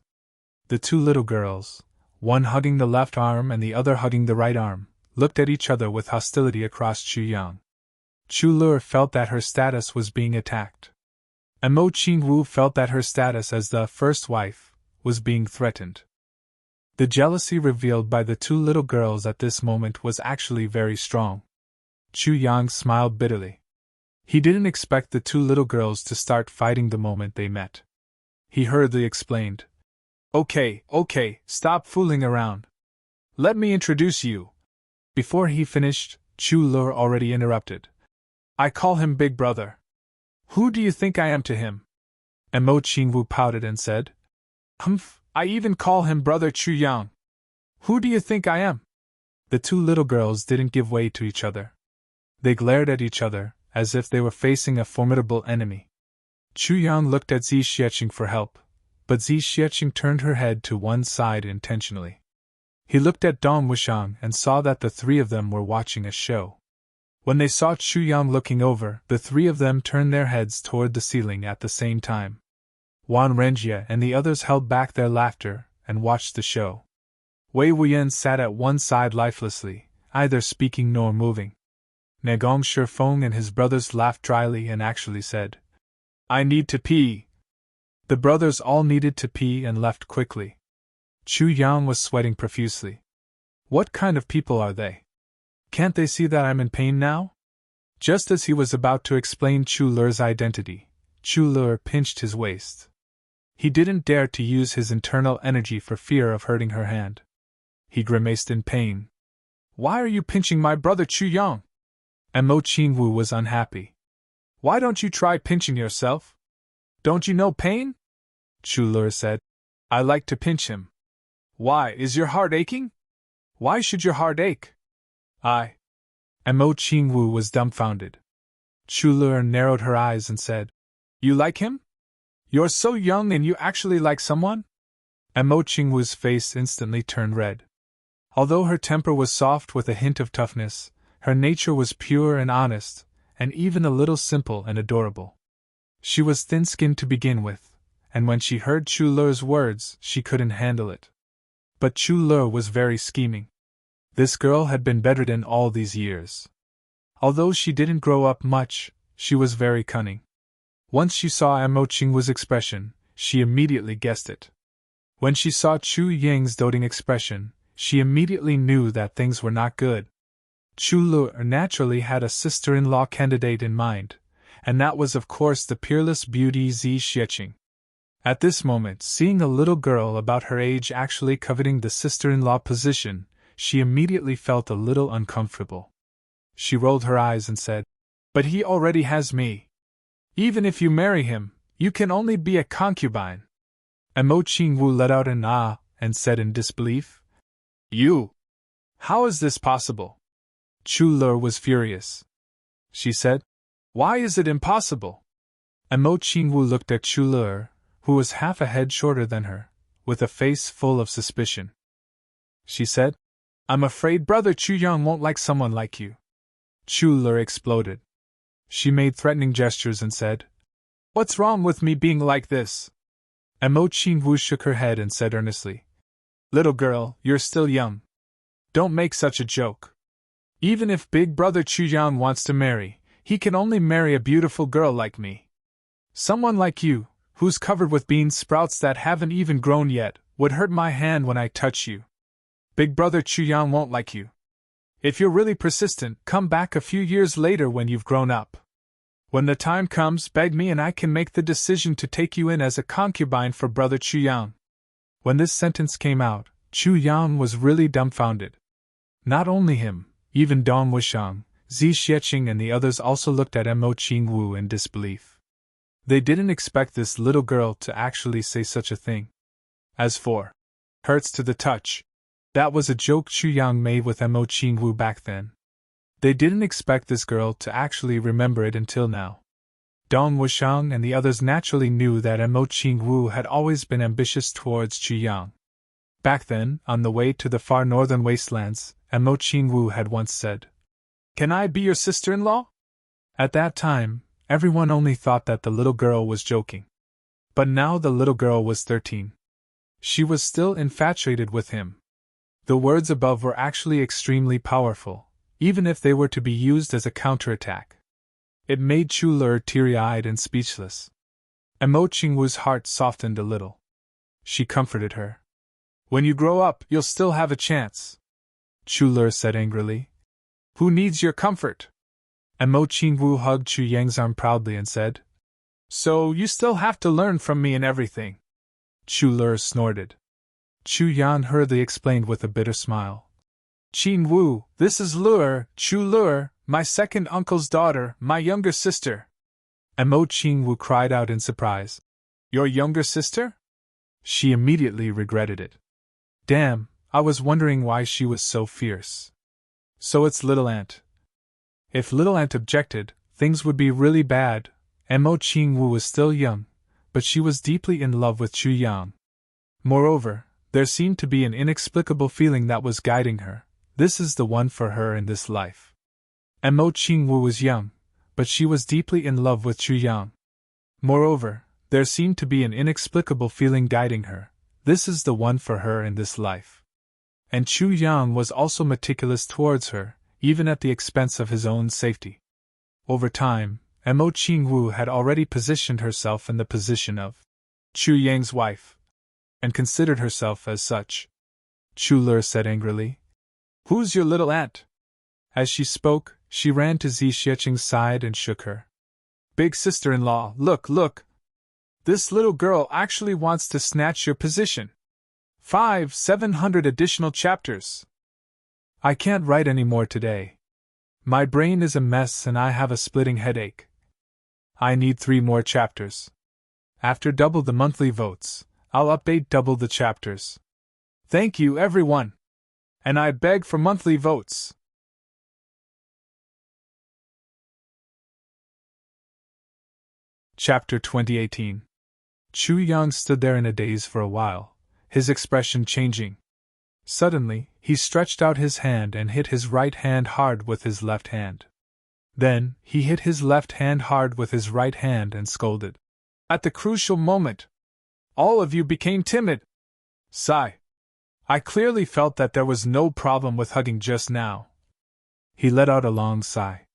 The 2 little girls, one hugging the left arm and the other hugging the right arm, looked at each other with hostility across Chu Yang. Chu Lur felt that her status was being attacked. Mo Qingwu felt that her status as the first wife was being threatened. The jealousy revealed by the 2 little girls at this moment was actually very strong. Chu Yang smiled bitterly. He didn't expect the 2 little girls to start fighting the moment they met. He hurriedly explained, Okay, stop fooling around. Let me introduce you." Before he finished, Chu Lur already interrupted. "I call him Big Brother. Who do you think I am to him?" Mo Qingwu pouted and said, "Humph, I even call him Brother Chu Yang. Who do you think I am?" The 2 little girls didn't give way to each other. They glared at each other, as if they were facing a formidable enemy. Chu Yang looked at Zixiecheng for help, but Zixiecheng turned her head to one side intentionally. He looked at Dong Wushang and saw that the 3 of them were watching a show. When they saw Chu Yang looking over, the 3 of them turned their heads toward the ceiling at the same time. Wan Renjie and the others held back their laughter and watched the show. Wei Wuyan sat at one side lifelessly, neither speaking nor moving. Negong Shifeng and his brothers laughed dryly and actually said, "I need to pee." The brothers all needed to pee and left quickly. Chu Yang was sweating profusely. What kind of people are they? Can't they see that I'm in pain now? Just as he was about to explain Chu Lur's identity, Chu Lur pinched his waist. He didn't dare to use his internal energy for fear of hurting her hand. He grimaced in pain. "Why are you pinching my brother Chu Yang?" Mo Qingwu was unhappy. "Why don't you try pinching yourself? Don't you know pain?" Chu Lur said. "I like to pinch him." "Why, is your heart aching?" Why should your heart ache? I. Mo Qingwu was dumbfounded. Chu Lur narrowed her eyes and said, You like him? You're so young and you actually like someone? Mo Qingwu's face instantly turned red. Although her temper was soft with a hint of toughness, her nature was pure and honest, and even a little simple and adorable. She was thin-skinned to begin with, and when she heard Chu Lur's words, she couldn't handle it. But Chu Lur was very scheming. This girl had been bedridden all these years. Although she didn't grow up much, she was very cunning. Once she saw Mo Qingwu's expression, she immediately guessed it. When she saw Chu Yang's doting expression, she immediately knew that things were not good. Chu Lur naturally had a sister-in-law candidate in mind, and that was of course the peerless beauty Zi Xieching. At this moment, seeing a little girl about her age actually coveting the sister-in-law position, she immediately felt a little uncomfortable. She rolled her eyes and said, But he already has me. Even if you marry him, you can only be a concubine. Mo Qingwu let out an ah and said in disbelief, You! How is this possible? Chu Lur was furious. She said, Why is it impossible? Mo Qingwu looked at Chu Lur, who was half a head shorter than her, with a face full of suspicion. She said, I'm afraid Brother Chu Yang won't like someone like you. Chu Lur exploded. She made threatening gestures and said, What's wrong with me being like this? Mo Qingwu shook her head and said earnestly, Little girl, you're still young. Don't make such a joke. Even if Big Brother Chu Yang wants to marry, he can only marry a beautiful girl like me. Someone like you, who's covered with bean sprouts that haven't even grown yet, would hurt my hand when I touch you. Big Brother Chu Yang won't like you. If you're really persistent, come back a few years later when you've grown up. When the time comes, beg me and I can make the decision to take you in as a concubine for Brother Chu Yang. When this sentence came out, Chu Yang was really dumbfounded. Not only him, even Dong Wushang, Zi Xieching and the others also looked at Mo Qingwu in disbelief. They didn't expect this little girl to actually say such a thing. As for hurts to the touch, that was a joke Chu Yang made with Mo Qingwu back then. They didn't expect this girl to actually remember it until now. Dong Wushang and the others naturally knew that Mo Qingwu had always been ambitious towards Chu Yang. Back then, on the way to the far northern wastelands, Mo Qingwu had once said, Can I be your sister-in-law? At that time, everyone only thought that the little girl was joking. But now the little girl was 13. She was still infatuated with him. The words above were actually extremely powerful, even if they were to be used as a counterattack. It made Chu Lur teary-eyed and speechless. Mo Qingwu's heart softened a little. She comforted her. When you grow up, you'll still have a chance. Chu Lur said angrily. Who needs your comfort? Mo Qingwu hugged Chu Yang's arm proudly and said, So you still have to learn from me and everything. Chu Lur snorted. Chu Yan hurriedly explained with a bitter smile. Qingwu, this is Lur, Chu Lur, my second uncle's daughter, my younger sister. Mo Qingwu cried out in surprise. Your younger sister? She immediately regretted it. Damn, I was wondering why she was so fierce. So it's Little Aunt. If Little Aunt objected, things would be really bad. Mo Qingwu was still young, but she was deeply in love with Chu Yang. Moreover, there seemed to be an inexplicable feeling that was guiding her. This is the one for her in this life. Mo Qingwu was young, but she was deeply in love with Chu Yang. Moreover, there seemed to be an inexplicable feeling guiding her. This is the one for her in this life. And Chu Yang was also meticulous towards her, even at the expense of his own safety. Over time, Mo Qingwu had already positioned herself in the position of Chu Yang's wife, and considered herself as such. Chu Lur said angrily, Who's your little aunt? As she spoke, she ran to Zi Xieching's side and shook her. Big sister-in-law, look! This little girl actually wants to snatch your position. 700 additional chapters. I can't write any more today. My brain is a mess and I have a splitting headache. I need 3 more chapters. After double the monthly votes, I'll update double the chapters. Thank you, everyone. And I beg for monthly votes. Chapter 2018. Chu Yang stood there in a daze for a while, his expression changing. Suddenly, he stretched out his hand and hit his right hand hard with his left hand. Then, he hit his left hand hard with his right hand and scolded. At the crucial moment, all of you became timid. Sigh. I clearly felt that there was no problem with hugging just now. He let out a long sigh.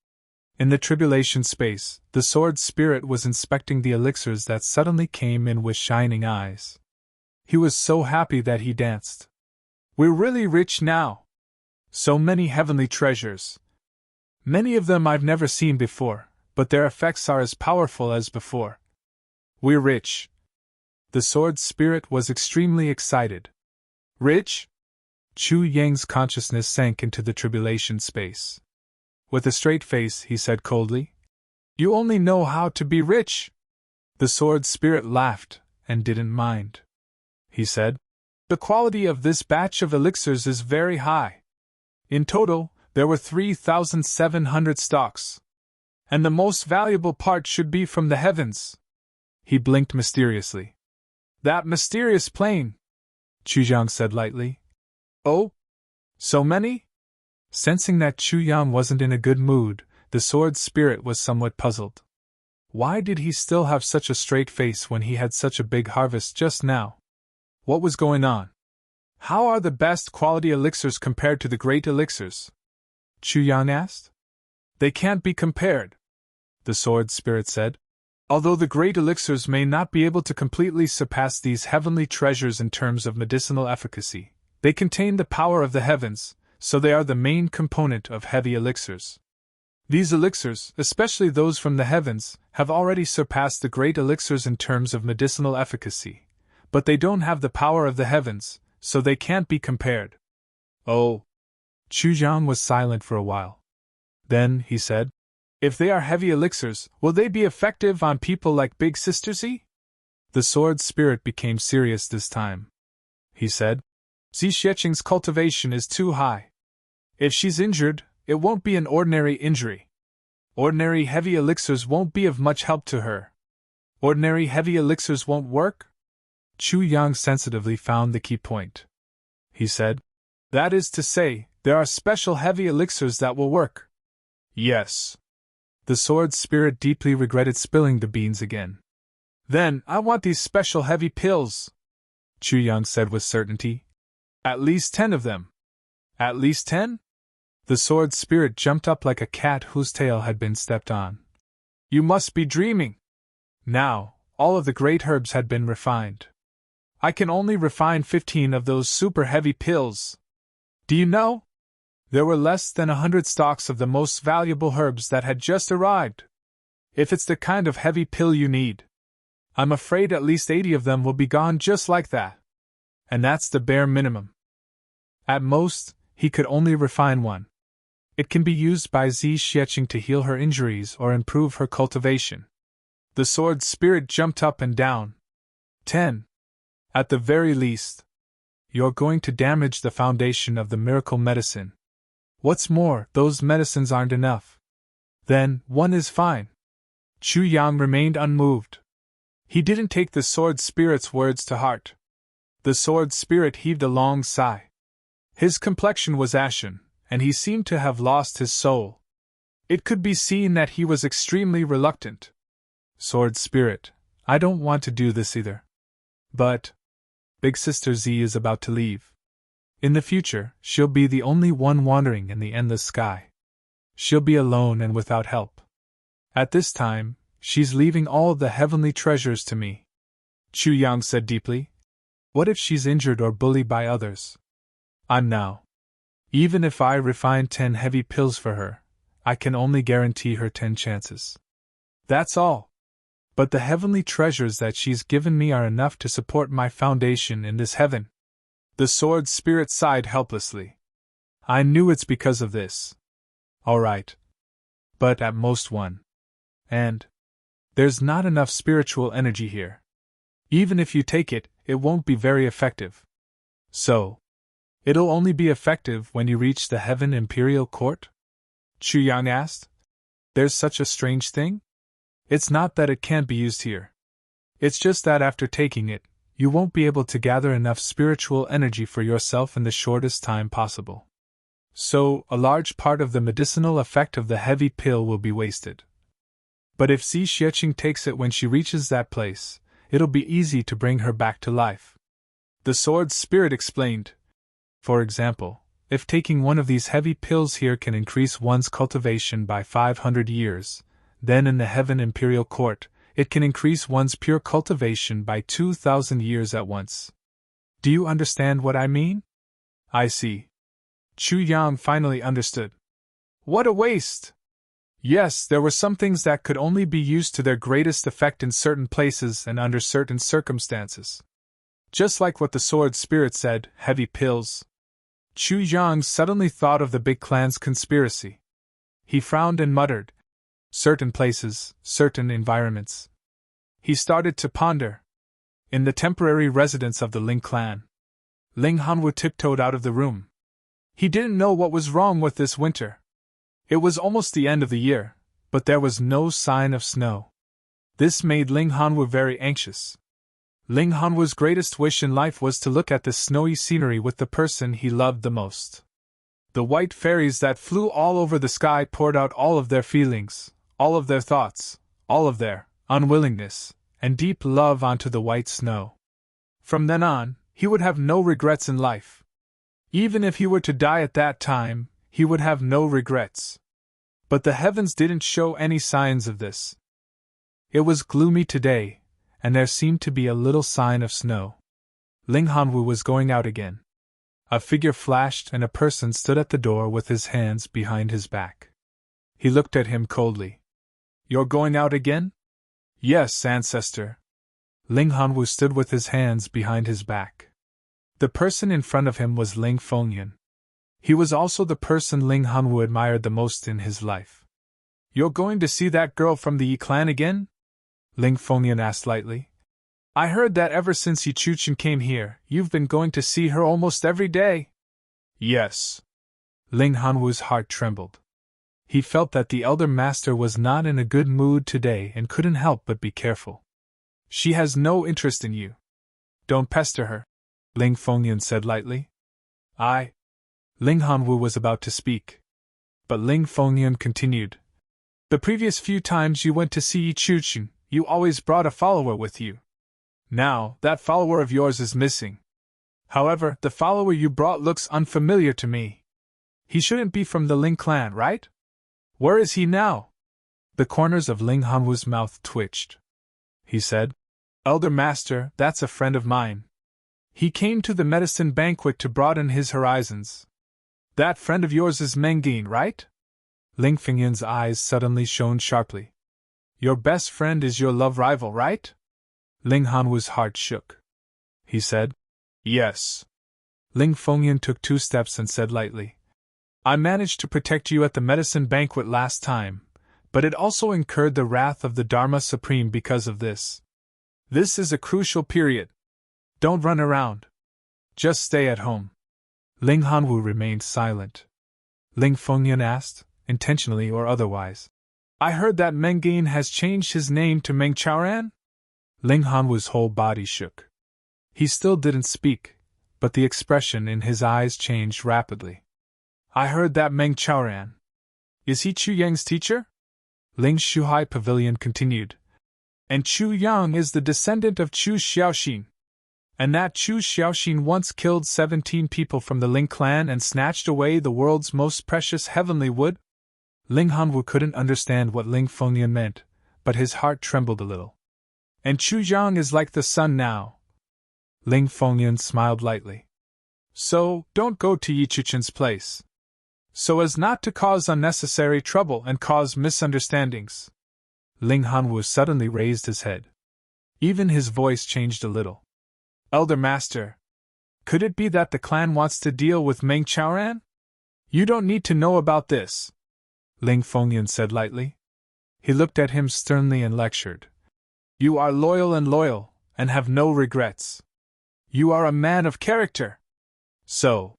In the tribulation space, the sword spirit was inspecting the elixirs that suddenly came in with shining eyes. He was so happy that he danced. We're really rich now. So many heavenly treasures. Many of them I've never seen before, but their effects are as powerful as before. We're rich. The sword spirit was extremely excited. Rich? Chu Yang's consciousness sank into the tribulation space. With a straight face, he said coldly, You only know how to be rich. The sword spirit laughed, and didn't mind. He said, The quality of this batch of elixirs is very high. In total, there were 3,700 stocks. And the most valuable part should be from the heavens. He blinked mysteriously. That mysterious plane, Chu Yang said lightly. Oh? So many? Sensing that Chu Yang wasn't in a good mood, the sword spirit was somewhat puzzled. Why did he still have such a straight face when he had such a big harvest just now? What was going on? How are the best quality elixirs compared to the great elixirs? Chu Yang asked. They can't be compared, the sword spirit said. Although the great elixirs may not be able to completely surpass these heavenly treasures in terms of medicinal efficacy, they contain the power of the heavens, so they are the main component of heavy elixirs. These elixirs, especially those from the heavens, have already surpassed the great elixirs in terms of medicinal efficacy. But they don't have the power of the heavens, so they can't be compared. Oh. Chu Yang was silent for a while. Then, he said, If they are heavy elixirs, will they be effective on people like Big Sister Z? The sword spirit became serious this time. He said, Zi Xieching's cultivation is too high. If she's injured, it won't be an ordinary injury. Ordinary heavy elixirs won't be of much help to her. Ordinary heavy elixirs won't work? Chu Yang sensitively found the key point. He said, That is to say, there are special heavy elixirs that will work. Yes. The sword spirit deeply regretted spilling the beans again. Then, I want these special heavy pills, Chu Yang said with certainty. At least 10 of them. At least 10? The sword spirit jumped up like a cat whose tail had been stepped on. You must be dreaming. Now, all of the great herbs had been refined. I can only refine 15 of those super heavy pills. Do you know? There were less than 100 stalks of the most valuable herbs that had just arrived. If it's the kind of heavy pill you need, I'm afraid at least 80 of them will be gone just like that. And that's the bare minimum. At most, he could only refine one. It can be used by Zi Xieching to heal her injuries or improve her cultivation. The sword spirit jumped up and down. 10. At the very least. You're going to damage the foundation of the miracle medicine. What's more, those medicines aren't enough. Then, one is fine. Chu Yang remained unmoved. He didn't take the sword spirit's words to heart. The sword spirit heaved a long sigh. His complexion was ashen, and he seemed to have lost his soul. It could be seen that he was extremely reluctant. Sword spirit, I don't want to do this either. But Big Sister Z is about to leave. In the future, she'll be the only one wandering in the endless sky. She'll be alone and without help. At this time, she's leaving all the heavenly treasures to me. Chu Yang said deeply. What if she's injured or bullied by others? I'm now. Even if I refine 10 heavy pills for her, I can only guarantee her 10 chances. That's all. But the heavenly treasures that she's given me are enough to support my foundation in this heaven. The sword spirit sighed helplessly. I knew it's because of this. All right. But at most one. And there's not enough spiritual energy here. Even if you take it, it won't be very effective. So, It'll only be effective when you reach the Heaven Imperial Court? Chu Yang asked. There's such a strange thing? It's not that it can't be used here. It's just that after taking it, you won't be able to gather enough spiritual energy for yourself in the shortest time possible. So, a large part of the medicinal effect of the heavy pill will be wasted. But if Xi Xieching takes it when she reaches that place, it'll be easy to bring her back to life. The sword spirit explained. For example, if taking one of these heavy pills here can increase one's cultivation by 500 years, then in the Heaven Imperial Court, it can increase one's pure cultivation by 2,000 years at once. Do you understand what I mean? I see. Chu Yang finally understood. What a waste! Yes, there were some things that could only be used to their greatest effect in certain places and under certain circumstances. Just like what the sword spirit said, heavy pills. Chu Yang suddenly thought of the big clan's conspiracy. He frowned and muttered, certain places, certain environments. He started to ponder. In the temporary residence of the Ling clan, Ling Hanwu tiptoed out of the room. He didn't know what was wrong with this winter. It was almost the end of the year, but there was no sign of snow. This made Ling Hanwu very anxious. Ling Hanwu's greatest wish in life was to look at the snowy scenery with the person he loved the most. The white fairies that flew all over the sky poured out all of their feelings, all of their thoughts, all of their unwillingness, and deep love onto the white snow. From then on, he would have no regrets in life. Even if he were to die at that time, he would have no regrets. But the heavens didn't show any signs of this. It was gloomy today, and there seemed to be a little sign of snow. Ling Hanwu was going out again. A figure flashed and a person stood at the door with his hands behind his back. He looked at him coldly. You're going out again? Yes, ancestor. Ling Hanwu stood with his hands behind his back. The person in front of him was Ling Fengyan. He was also the person Ling Hanwu admired the most in his life. You're going to see that girl from the Yi clan again? Ling Fengyan asked lightly. I heard that ever since Yi Chuchen came here, you've been going to see her almost every day. Yes. Ling Hanwu's heart trembled. He felt that the elder master was not in a good mood today and couldn't help but be careful. She has no interest in you. Don't pester her, Ling Fengyan said lightly. Ling Hanwu was about to speak. But Ling Fengyan continued. The previous few times you went to see Yi Chuchen, you always brought a follower with you. Now, that follower of yours is missing. However, the follower you brought looks unfamiliar to me. He shouldn't be from the Ling clan, right? Where is he now? The corners of Ling Hanwu's mouth twitched. He said, Elder Master, that's a friend of mine. He came to the medicine banquet to broaden his horizons. That friend of yours is Mengin, right? Ling Fengyan's eyes suddenly shone sharply. Your best friend is your love rival, right? Ling Hanwu's heart shook. He said, Yes. Ling Fengyan took 2 steps and said lightly, I managed to protect you at the medicine banquet last time, but it also incurred the wrath of the Dharma Supreme because of this. This is a crucial period. Don't run around. Just stay at home. Ling Hanwu remained silent. Ling Fengyan asked, intentionally or otherwise, I heard that Mengin has changed his name to Meng Chaoran? Ling Hanwu's whole body shook. He still didn't speak, but the expression in his eyes changed rapidly. I heard that Meng Chaoran. Is he Chu Yang's teacher? Ling Shuhai Pavilion continued. And Chu Yang is the descendant of Chu Xiaoxin. And that Chu Xiaoxin once killed 17 people from the Ling clan and snatched away the world's most precious heavenly wood? Ling Hanwu couldn't understand what Ling Fengyan meant, but his heart trembled a little. And Chu Yang is like the sun now. Ling Fengyan smiled lightly. So, don't go to Yi Chuchen's place. So as not to cause unnecessary trouble and cause misunderstandings. Ling Hanwu suddenly raised his head. Even his voice changed a little. Elder Master, could it be that the clan wants to deal with Meng Chaoran? You don't need to know about this, Ling Fengyan said lightly. He looked at him sternly and lectured. You are loyal and have no regrets. You are a man of character. So,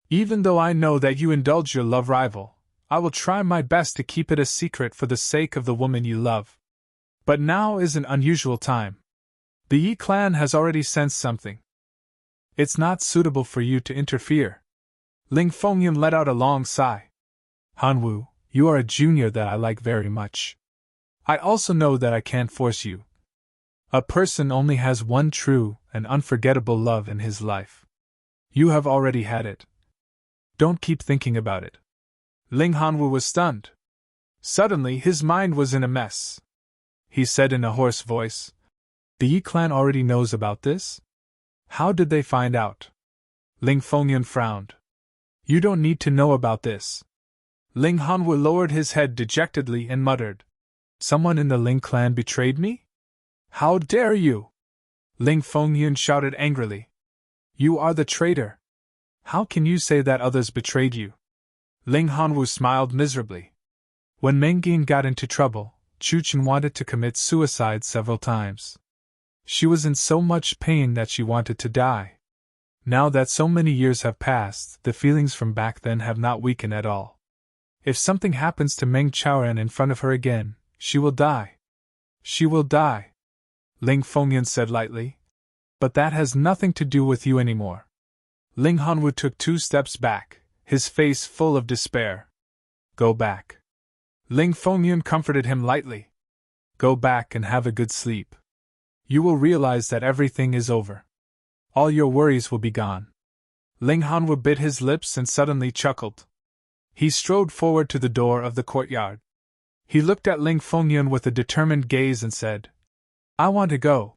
Even though I know that you indulge your love rival, I will try my best to keep it a secret for the sake of the woman you love. But now is an unusual time. The Yi clan has already sensed something. It's not suitable for you to interfere. Ling Fengyan let out a long sigh. Hanwu, you are a junior that I like very much. I also know that I can't force you. A person only has one true and unforgettable love in his life. You have already had it. Don't keep thinking about it. Ling Hanwu was stunned. Suddenly his mind was in a mess. He said in a hoarse voice, "The Yi clan already knows about this? How did they find out?" Ling Fengyan frowned. "You don't need to know about this." Ling Hanwu lowered his head dejectedly and muttered, "Someone in the Ling clan betrayed me? How dare you?" Ling Fengyan shouted angrily. "You are the traitor. How can you say that others betrayed you?" Ling Hanwu smiled miserably. When Meng Jian got into trouble, Chu Chen wanted to commit suicide several times. She was in so much pain that she wanted to die. Now that so many years have passed, the feelings from back then have not weakened at all. If something happens to Meng Chaoran in front of her again, she will die. She will die, Ling Fengyan said lightly. But that has nothing to do with you anymore. Ling Hanwu took 2 steps back, his face full of despair. Go back. Ling Fengyan comforted him lightly. Go back and have a good sleep. You will realize that everything is over. All your worries will be gone. Ling Hanwu bit his lips and suddenly chuckled. He strode forward to the door of the courtyard. He looked at Ling Fengyan with a determined gaze and said, I want to go.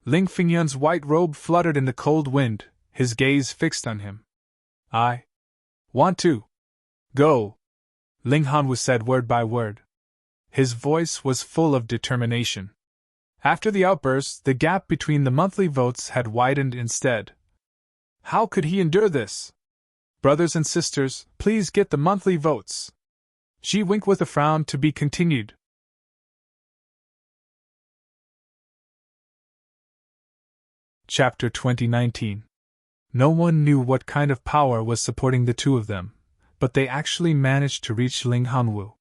Ling Fengyan's white robe fluttered in the cold wind, his gaze fixed on him. I want to go, Ling Hanwu said word by word. His voice was full of determination. After the outburst, the gap between the monthly votes had widened instead. How could he endure this? Brothers and sisters, please get the monthly votes. She winked with a frown to be continued. Chapter 2019. No one knew what kind of power was supporting the two of them, but they actually managed to reach Ling Hanwu.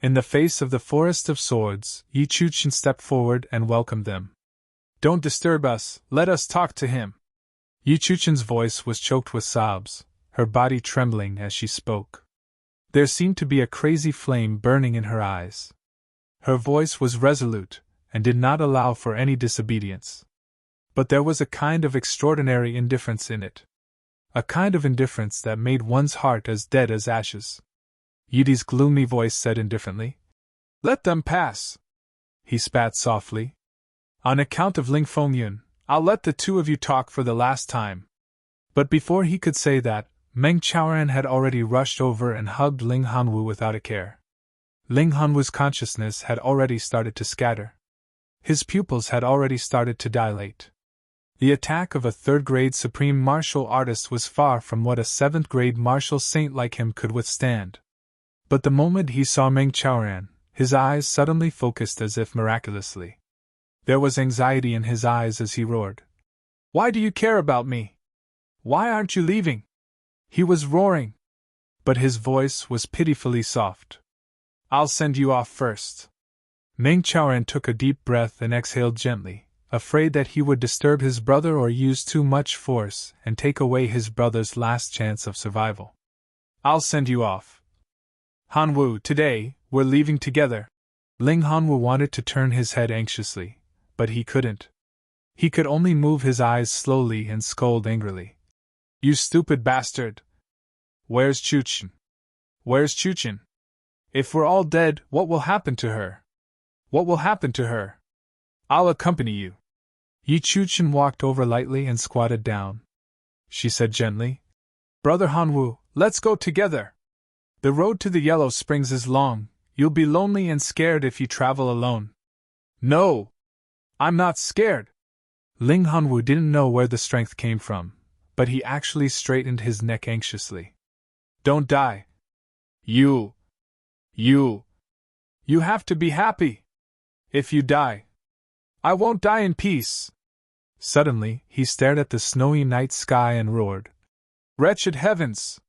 In the face of the forest of swords, Yi Chuchen stepped forward and welcomed them. Don't disturb us, let us talk to him. Yi Chuchen's voice was choked with sobs, her body trembling as she spoke. There seemed to be a crazy flame burning in her eyes. Her voice was resolute, and did not allow for any disobedience. But there was a kind of extraordinary indifference in it. A kind of indifference that made one's heart as dead as ashes. Yidi's gloomy voice said indifferently, Let them pass. He spat softly. On account of Ling Fengyan, I'll let the two of you talk for the last time. But before he could say that, Meng Chaoran had already rushed over and hugged Ling Hanwu without a care. Ling Hanwu's consciousness had already started to scatter. His pupils had already started to dilate. The attack of a 3rd-grade supreme martial artist was far from what a 7th-grade martial saint like him could withstand. But the moment he saw Meng Chaoran, his eyes suddenly focused as if miraculously. There was anxiety in his eyes as he roared. Why do you care about me? Why aren't you leaving? He was roaring. But his voice was pitifully soft. I'll send you off first. Meng Chaoran took a deep breath and exhaled gently, afraid that he would disturb his brother or use too much force and take away his brother's last chance of survival. I'll send you off. Hanwu, today, we're leaving together. Ling Hanwu wanted to turn his head anxiously, but he couldn't. He could only move his eyes slowly and scold angrily. You stupid bastard! Where's Chuchen? Where's Chuchen? If we're all dead, what will happen to her? What will happen to her? I'll accompany you. Yi Chuchen walked over lightly and squatted down. She said gently, Brother Hanwu, let's go together. The road to the Yellow Springs is long, you'll be lonely and scared if you travel alone. No! I'm not scared! Ling Hanwu didn't know where the strength came from, but he actually straightened his neck anxiously. Don't die. You have to be happy. If you die, I won't die in peace. Suddenly, he stared at the snowy night sky and roared. Wretched heavens!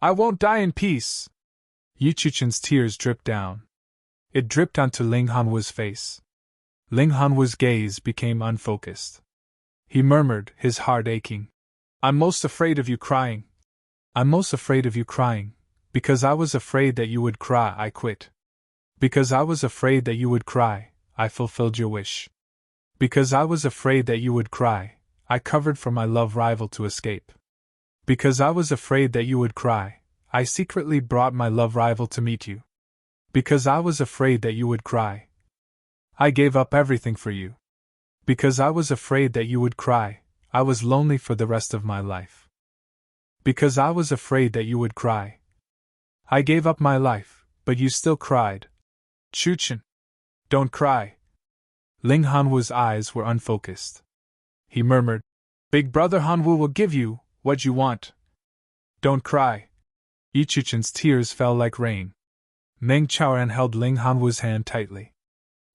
I won't die in peace! Yi Chuchen's tears dripped down. It dripped onto Ling Hanwu's face. Ling Hanwu's gaze became unfocused. He murmured, his heart aching. I'm most afraid of you crying. I'm most afraid of you crying. Because I was afraid that you would cry, I quit. Because I was afraid that you would cry, I fulfilled your wish. Because I was afraid that you would cry, I covered for my love rival to escape. Because I was afraid that you would cry, I secretly brought my love rival to meet you. Because I was afraid that you would cry, I gave up everything for you. Because I was afraid that you would cry, I was lonely for the rest of my life. Because I was afraid that you would cry, I gave up my life, but you still cried. Chuchen, don't cry. Ling Hanwu's eyes were unfocused. He murmured, Big brother Hanwu will give you what you want. Don't cry. Yi Chuchen's tears fell like rain. Meng Chaoran held Ling Hanwu's hand tightly.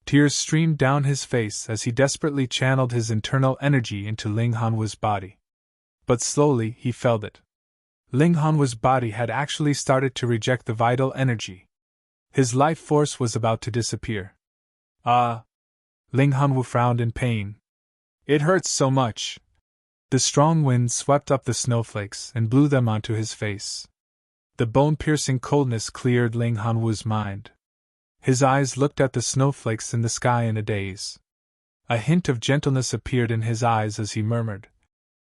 Tears streamed down his face as he desperately channeled his internal energy into Ling Hanwu's body. But slowly he felt it. Ling Hanwu's body had actually started to reject the vital energy. His life force was about to disappear. Ah! Ling Hanwu frowned in pain. It hurts so much. The strong wind swept up the snowflakes and blew them onto his face. The bone-piercing coldness cleared Ling Hanwu's mind. His eyes looked at the snowflakes in the sky in a daze. A hint of gentleness appeared in his eyes as he murmured,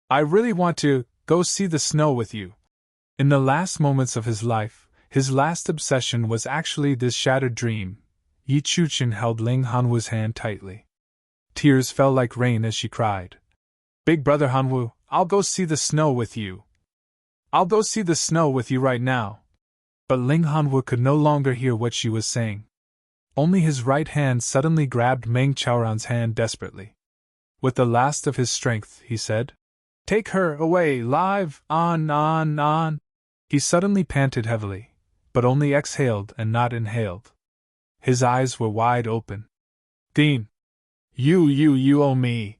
I really want to go see the snow with you. In the last moments of his life, his last obsession was actually this shattered dream. Yi Chuchen held Ling Hanwu's hand tightly. Tears fell like rain as she cried, Big brother Hanwu, I'll go see the snow with you. I'll go see the snow with you right now. But Ling Hanwu could no longer hear what she was saying. Only his right hand suddenly grabbed Meng Chaoran's hand desperately. With the last of his strength, he said, Take her away, live, on. He suddenly panted heavily, but only exhaled and not inhaled. His eyes were wide open. Dean! You owe me.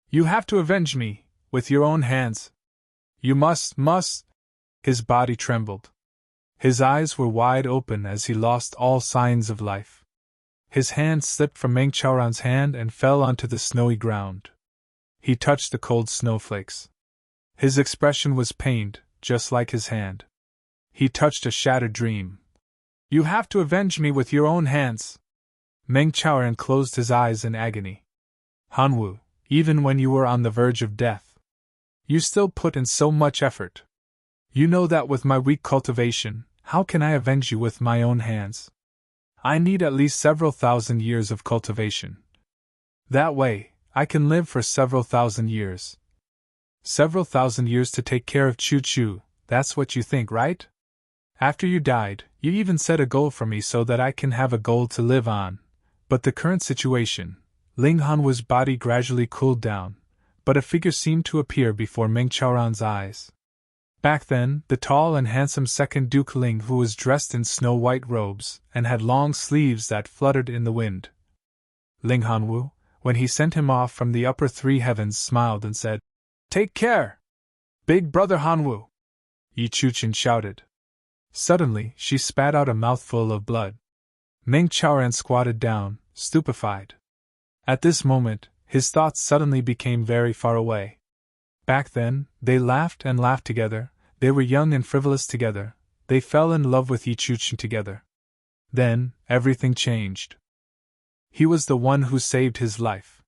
You have to avenge me, with your own hands. You must. His body trembled. His eyes were wide open as he lost all signs of life. His hand slipped from Meng Chaoran's hand and fell onto the snowy ground. He touched the cold snowflakes. His expression was pained, just like his hand. He touched a shattered dream. You have to avenge me with your own hands. Meng Chaoran closed his eyes in agony. Hanwu, even when you were on the verge of death, you still put in so much effort. You know that with my weak cultivation, how can I avenge you with my own hands? I need at least several thousand years of cultivation. That way, I can live for several thousand years. Several thousand years to take care of Chu, that's what you think, right? After you died, you even set a goal for me so that I can have a goal to live on. But the current situation, Ling Hanwu's body gradually cooled down, but a figure seemed to appear before Meng Chaoran's eyes. Back then, the tall and handsome second Duke Ling, who was dressed in snow-white robes and had long sleeves that fluttered in the wind. Ling Hanwu, when he sent him off from the upper three heavens, smiled and said, Take care! Big brother Hanwu! Yi Chuchen shouted. Suddenly, she spat out a mouthful of blood. Meng Chaoran squatted down, stupefied. At this moment, his thoughts suddenly became very far away. Back then, they laughed and laughed together, they were young and frivolous together, they fell in love with Yi Chuchen together. Then, everything changed. He was the one who saved his life.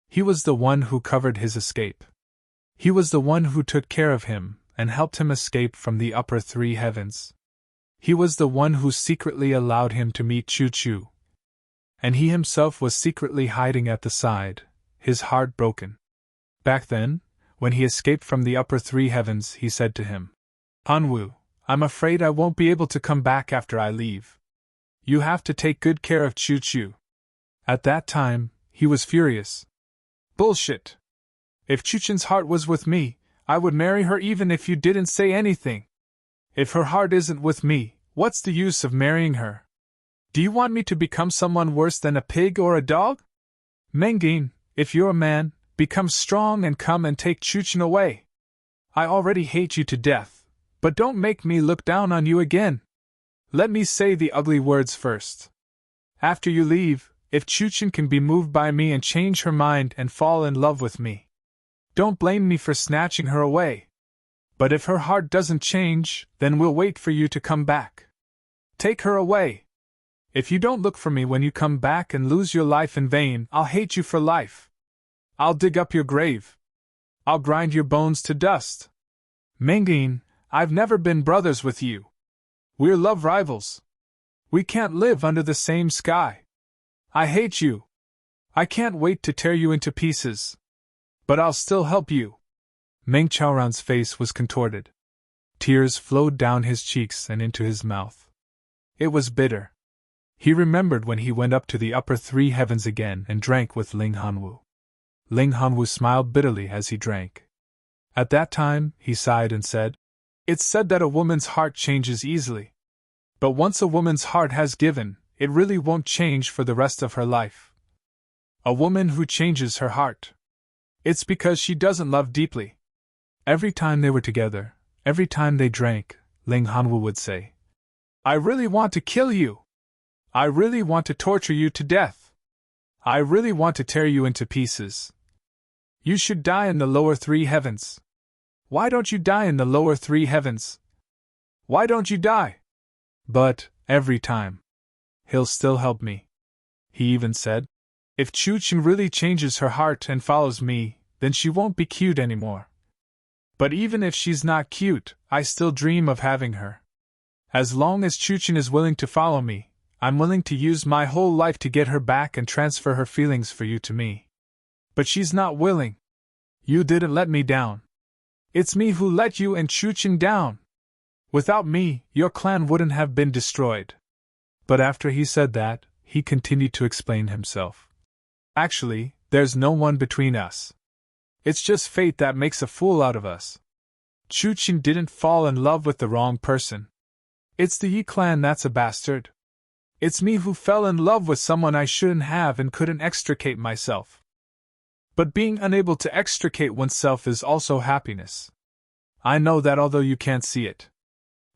He was the one who covered his escape. He was the one who took care of him and helped him escape from the upper three heavens. He was the one who secretly allowed him to meet Chu. And he himself was secretly hiding at the side, his heart broken. Back then, when he escaped from the upper three heavens, he said to him, Hanwu, I'm afraid I won't be able to come back after I leave. You have to take good care of Chu. At that time, he was furious. Bullshit! If Chuchen's heart was with me, I would marry her even if you didn't say anything. If her heart isn't with me, what's the use of marrying her? Do you want me to become someone worse than a pig or a dog? Mengin, if you're a man, become strong and come and take Chuchen away. I already hate you to death, but don't make me look down on you again. Let me say the ugly words first. After you leave, if Chuchin can be moved by me and change her mind and fall in love with me, don't blame me for snatching her away. But if her heart doesn't change, then we'll wait for you to come back. Take her away. If you don't look for me when you come back and lose your life in vain, I'll hate you for life. I'll dig up your grave. I'll grind your bones to dust. Mengin, I've never been brothers with you. We're love rivals. We can't live under the same sky. I hate you. I can't wait to tear you into pieces. But I'll still help you. Meng Chaoran's face was contorted. Tears flowed down his cheeks and into his mouth. It was bitter. He remembered when he went up to the upper three heavens again and drank with Ling Hanwu. Ling Hanwu smiled bitterly as he drank. At that time, he sighed and said, "It's said that a woman's heart changes easily. But once a woman's heart has given, it really won't change for the rest of her life. A woman who changes her heart, it's because she doesn't love deeply." Every time they were together, every time they drank, Ling Hanwu would say, "I really want to kill you. I really want to torture you to death. I really want to tear you into pieces. You should die in the lower three heavens. Why don't you die in the lower three heavens? Why don't you die?" But, every time, "He'll still help me." He even said, "If Chuchin really changes her heart and follows me, then she won't be cute anymore. But even if she's not cute, I still dream of having her. As long as Chuchin is willing to follow me, I'm willing to use my whole life to get her back and transfer her feelings for you to me. But she's not willing. You didn't let me down. It's me who let you and Chuchin down. Without me, your clan wouldn't have been destroyed." But after he said that, he continued to explain himself. "Actually, there's no one between us. It's just fate that makes a fool out of us. Chuchin didn't fall in love with the wrong person. It's the Yi clan that's a bastard. It's me who fell in love with someone I shouldn't have and couldn't extricate myself. But being unable to extricate oneself is also happiness. I know that although you can't see it.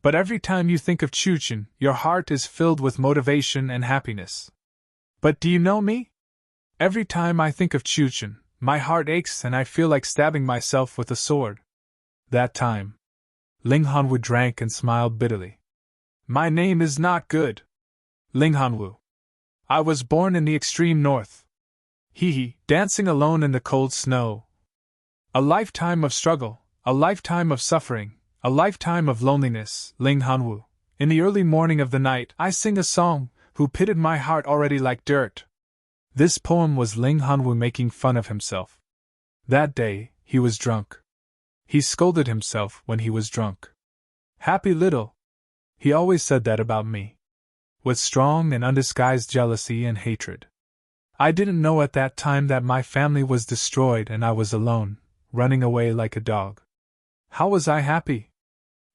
But every time you think of Chuchin, your heart is filled with motivation and happiness. But do you know me? Every time I think of Chuchin, my heart aches and I feel like stabbing myself with a sword." That time, Ling Hanwu drank and smiled bitterly. "My name is not good. Ling Hanwu. I was born in the extreme north. Dancing alone in the cold snow. A lifetime of struggle, a lifetime of suffering, a lifetime of loneliness, Ling Hanwu. In the early morning of the night, I sing a song, who pitted my heart already like dirt." This poem was Ling Hanwu making fun of himself. That day, he was drunk. He scolded himself when he was drunk. "Happy little." He always said that about me. With strong and undisguised jealousy and hatred. I didn't know at that time that my family was destroyed and I was alone, running away like a dog. How was I happy?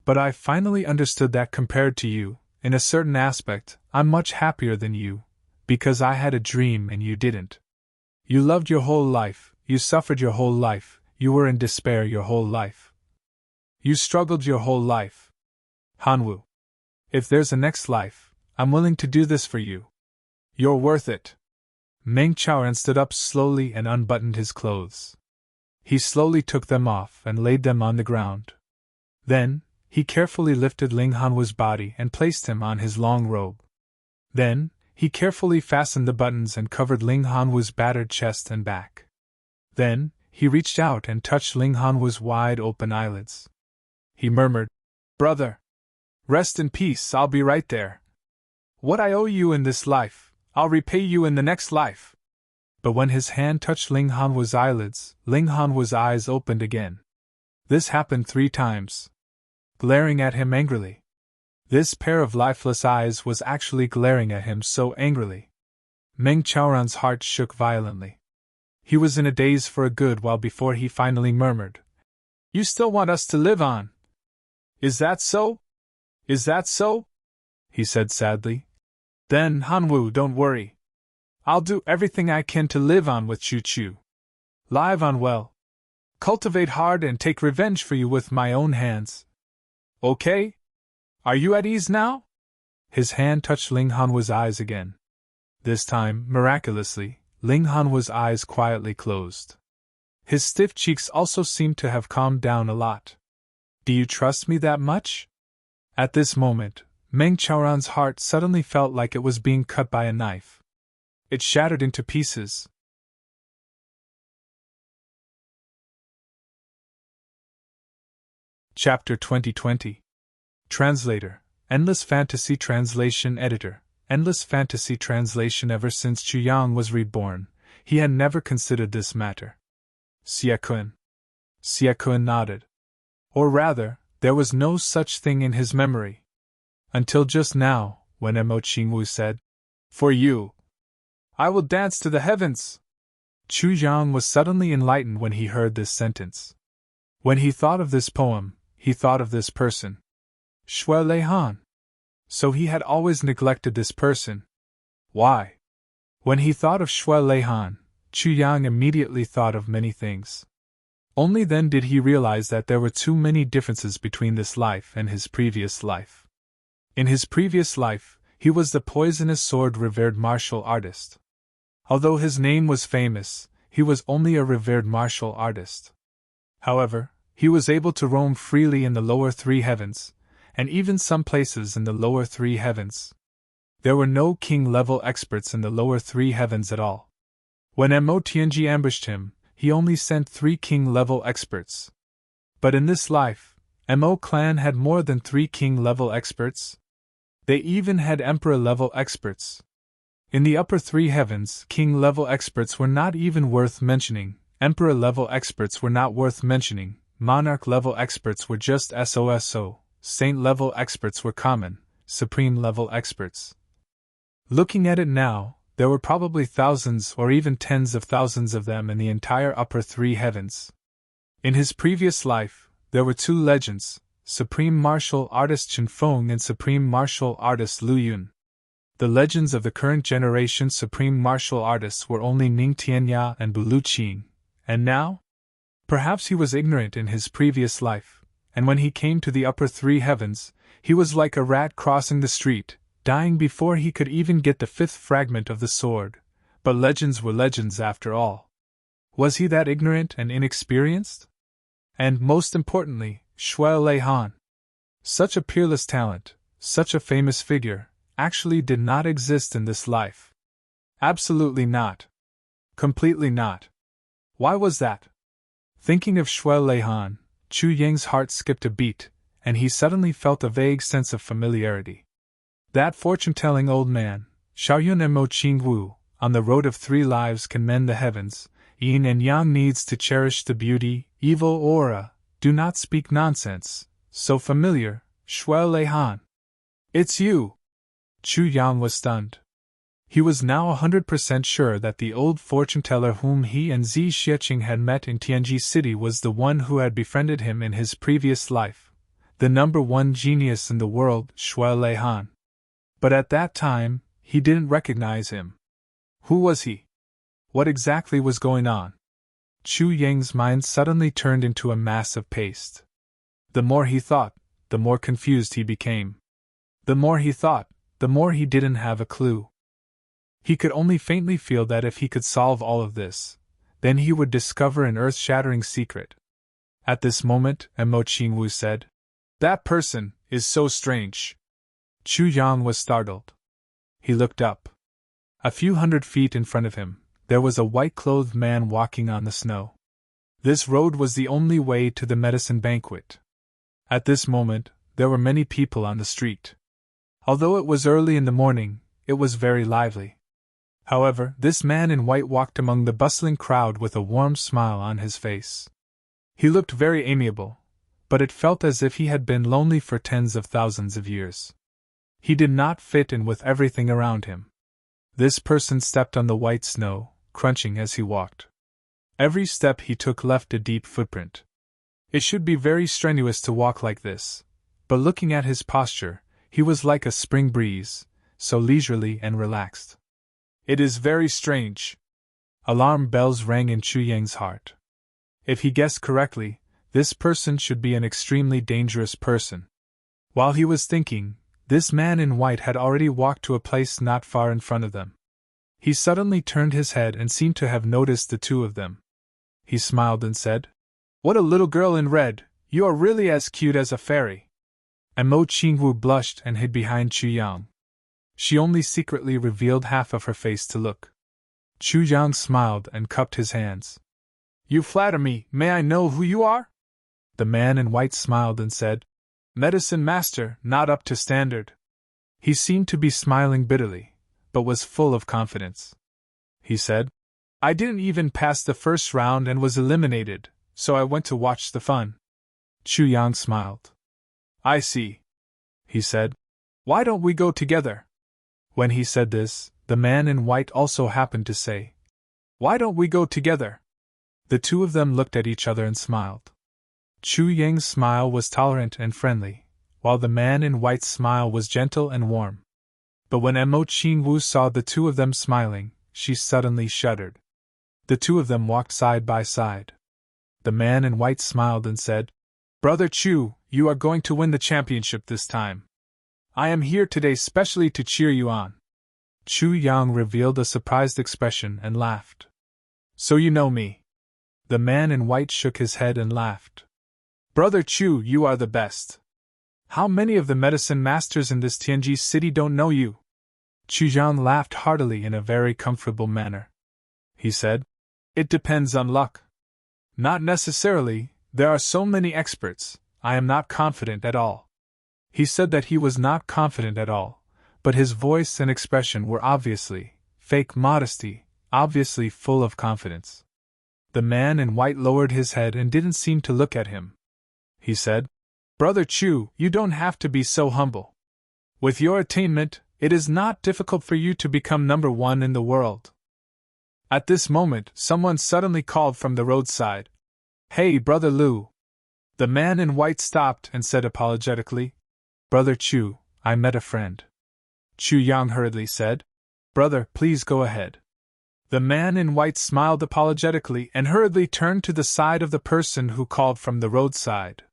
But I finally understood that compared to you, in a certain aspect, I'm much happier than you, because I had a dream and you didn't. You loved your whole life, you suffered your whole life, you were in despair your whole life. You struggled your whole life. Hanwu. If there's a next life, I'm willing to do this for you. You're worth it. Meng Chaoran stood up slowly and unbuttoned his clothes. He slowly took them off and laid them on the ground. Then, he carefully lifted Ling Hanwu's body and placed him on his long robe. Then, he carefully fastened the buttons and covered Ling Hanwu's battered chest and back. Then, he reached out and touched Ling Hanwu's wide-open eyelids. He murmured, "Brother, rest in peace, I'll be right there. What I owe you in this life, I'll repay you in the next life." But when his hand touched Ling Hanwu's eyelids, Ling Hanwu's eyes opened again. This happened 3 times. Glaring at him angrily. This pair of lifeless eyes was actually glaring at him so angrily. Meng Chaoran's heart shook violently. He was in a daze for a good while before he finally murmured, "You still want us to live on? Is that so? Is that so?" he said sadly. "Then, Hanwu, don't worry. I'll do everything I can to live on with Chu Chu. Live on well. cultivate hard and take revenge for you with my own hands. Okay? Are you at ease now? His hand touched Ling Hanhua's eyes again. This time, miraculously, Ling Hanhua's eyes quietly closed. His stiff cheeks also seemed to have calmed down a lot. Do you trust me that much? At this moment, Meng Chaoran's heart suddenly felt like it was being cut by a knife. It shattered into pieces. Chapter 2020. Translator, Endless Fantasy Translation Editor, Endless Fantasy Translation. Ever since Chu Yang was reborn, he had never considered this matter. Xie Kun nodded. Or rather, there was no such thing in his memory. Until just now, when Mo Qingwu said, "For you, I will dance to the heavens." Chu Yang was suddenly enlightened when he heard this sentence. When he thought of this poem, he thought of this person. Xue Lei Han. So he had always neglected this person. Why? When he thought of Xue Lei Han, Chu Yang immediately thought of many things. Only then did he realize that there were too many differences between this life and his previous life. In his previous life, he was the poisonous sword revered martial artist. Although his name was famous, he was only a revered martial artist. However, he was able to roam freely in the lower three heavens, and even some places in the lower three heavens. There were no king-level experts in the lower three heavens at all. When Mo Tianji ambushed him, he only sent 3 king-level experts. But in this life, Mo clan had more than 3 king-level experts. They even had emperor-level experts. In the upper 3 heavens, king-level experts were not even worth mentioning, emperor-level experts were not worth mentioning, monarch-level experts were just SOSO, saint-level experts were common, supreme-level experts. Looking at it now, there were probably thousands or even tens of thousands of them in the entire upper 3 heavens. In his previous life, there were 2 legends, Supreme Martial Artist Chen Feng and Supreme Martial Artist Lu Yun. The legends of the current generation Supreme Martial Artists were only Ning Tianya and Bu Lu Qing, and now? Perhaps he was ignorant in his previous life, and when he came to the upper 3 heavens, he was like a rat crossing the street, dying before he could even get the 5th fragment of the sword. But legends were legends after all. Was he that ignorant and inexperienced? And, most importantly, Xue Lei Han. Such a peerless talent, such a famous figure, actually did not exist in this life. Absolutely not. Completely not. Why was that? Thinking of Xue Lei Han, Chu Yang's heart skipped a beat, and he suddenly felt a vague sense of familiarity. That fortune-telling old man, Xiaoyun and Mo Qingwu, on the road of 3 lives can mend the heavens, yin and yang needs to cherish the beauty, evil aura, do not speak nonsense, so familiar, Xue Lei Han. It's you! Chu Yang was stunned. He was now 100% sure that the old fortune-teller whom he and Zi Xieching had met in Tianji City was the one who had befriended him in his previous life, the number 1 genius in the world, Xue Lei Han. But at that time, he didn't recognize him. Who was he? What exactly was going on? Chu Yang's mind suddenly turned into a mass of paste. The more he thought, the more confused he became. The more he thought, the more he didn't have a clue. He could only faintly feel that if he could solve all of this, then he would discover an earth-shattering secret. At this moment, Mo Qingwu said, "That person is so strange." Chu Yang was startled. He looked up. A few hundred feet in front of him, there was a white-clothed man walking on the snow. This road was the only way to the medicine banquet. At this moment, there were many people on the street. Although it was early in the morning, it was very lively. However, this man in white walked among the bustling crowd with a warm smile on his face. He looked very amiable, but it felt as if he had been lonely for tens of thousands of years. He did not fit in with everything around him. This person stepped on the white snow, crunching as he walked. Every step he took left a deep footprint. It should be very strenuous to walk like this, but looking at his posture, he was like a spring breeze, so leisurely and relaxed. It is very strange. Alarm bells rang in Chu Yang's heart. If he guessed correctly, this person should be an extremely dangerous person. While he was thinking, this man in white had already walked to a place not far in front of them. He suddenly turned his head and seemed to have noticed the two of them. He smiled and said, "What a little girl in red, you are really as cute as a fairy." And Mo Qingwu blushed and hid behind Chu Yang. She only secretly revealed half of her face to look. Chu Yang smiled and cupped his hands. "You flatter me, may I know who you are?" The man in white smiled and said, "Medicine master, not up to standard." He seemed to be smiling bitterly, but was full of confidence. He said, "I didn't even pass the first round and was eliminated, so I went to watch the fun." Chu Yang smiled. "I see," he said. "Why don't we go together?" When he said this, the man in white also happened to say, "Why don't we go together?" The two of them looked at each other and smiled. Chu Yang's smile was tolerant and friendly, while the man in white's smile was gentle and warm. But when Mo Qingwu saw the two of them smiling, she suddenly shuddered. The two of them walked side by side. The man in white smiled and said, "Brother Chu, you are going to win the championship this time. I am here today specially to cheer you on." Chu Yang revealed a surprised expression and laughed. "So you know me?" The man in white shook his head and laughed. "Brother Chu, you are the best. How many of the medicine masters in this Tianji city don't know you?" Chu Yang laughed heartily in a very comfortable manner. He said, "It depends on luck. Not necessarily, there are so many experts, I am not confident at all." He said that he was not confident at all, but his voice and expression were obviously fake modesty, obviously full of confidence. The man in white lowered his head and didn't seem to look at him. He said, "Brother Chu, you don't have to be so humble. With your attainment, it is not difficult for you to become number one in the world." At this moment, someone suddenly called from the roadside, "Hey, Brother Lu." The man in white stopped and said apologetically, "Brother Chu, I met a friend." Chu Yang hurriedly said, "Brother, please go ahead." The man in white smiled apologetically and hurriedly turned to the side of the person who called from the roadside.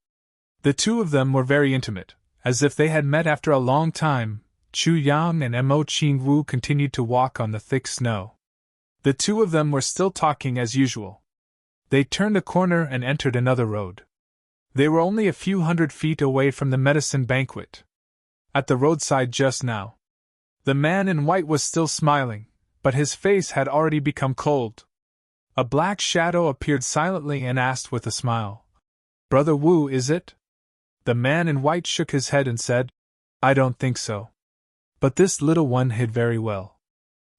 The two of them were very intimate, as if they had met after a long time. Chu Yang and Mo Qingwu continued to walk on the thick snow. The two of them were still talking as usual. They turned a corner and entered another road. They were only a few hundred feet away from the medicine banquet. At the roadside just now, the man in white was still smiling, but his face had already become cold. A black shadow appeared silently and asked with a smile, "Brother Wu, is it?" The man in white shook his head and said, "I don't think so. But this little one hid very well.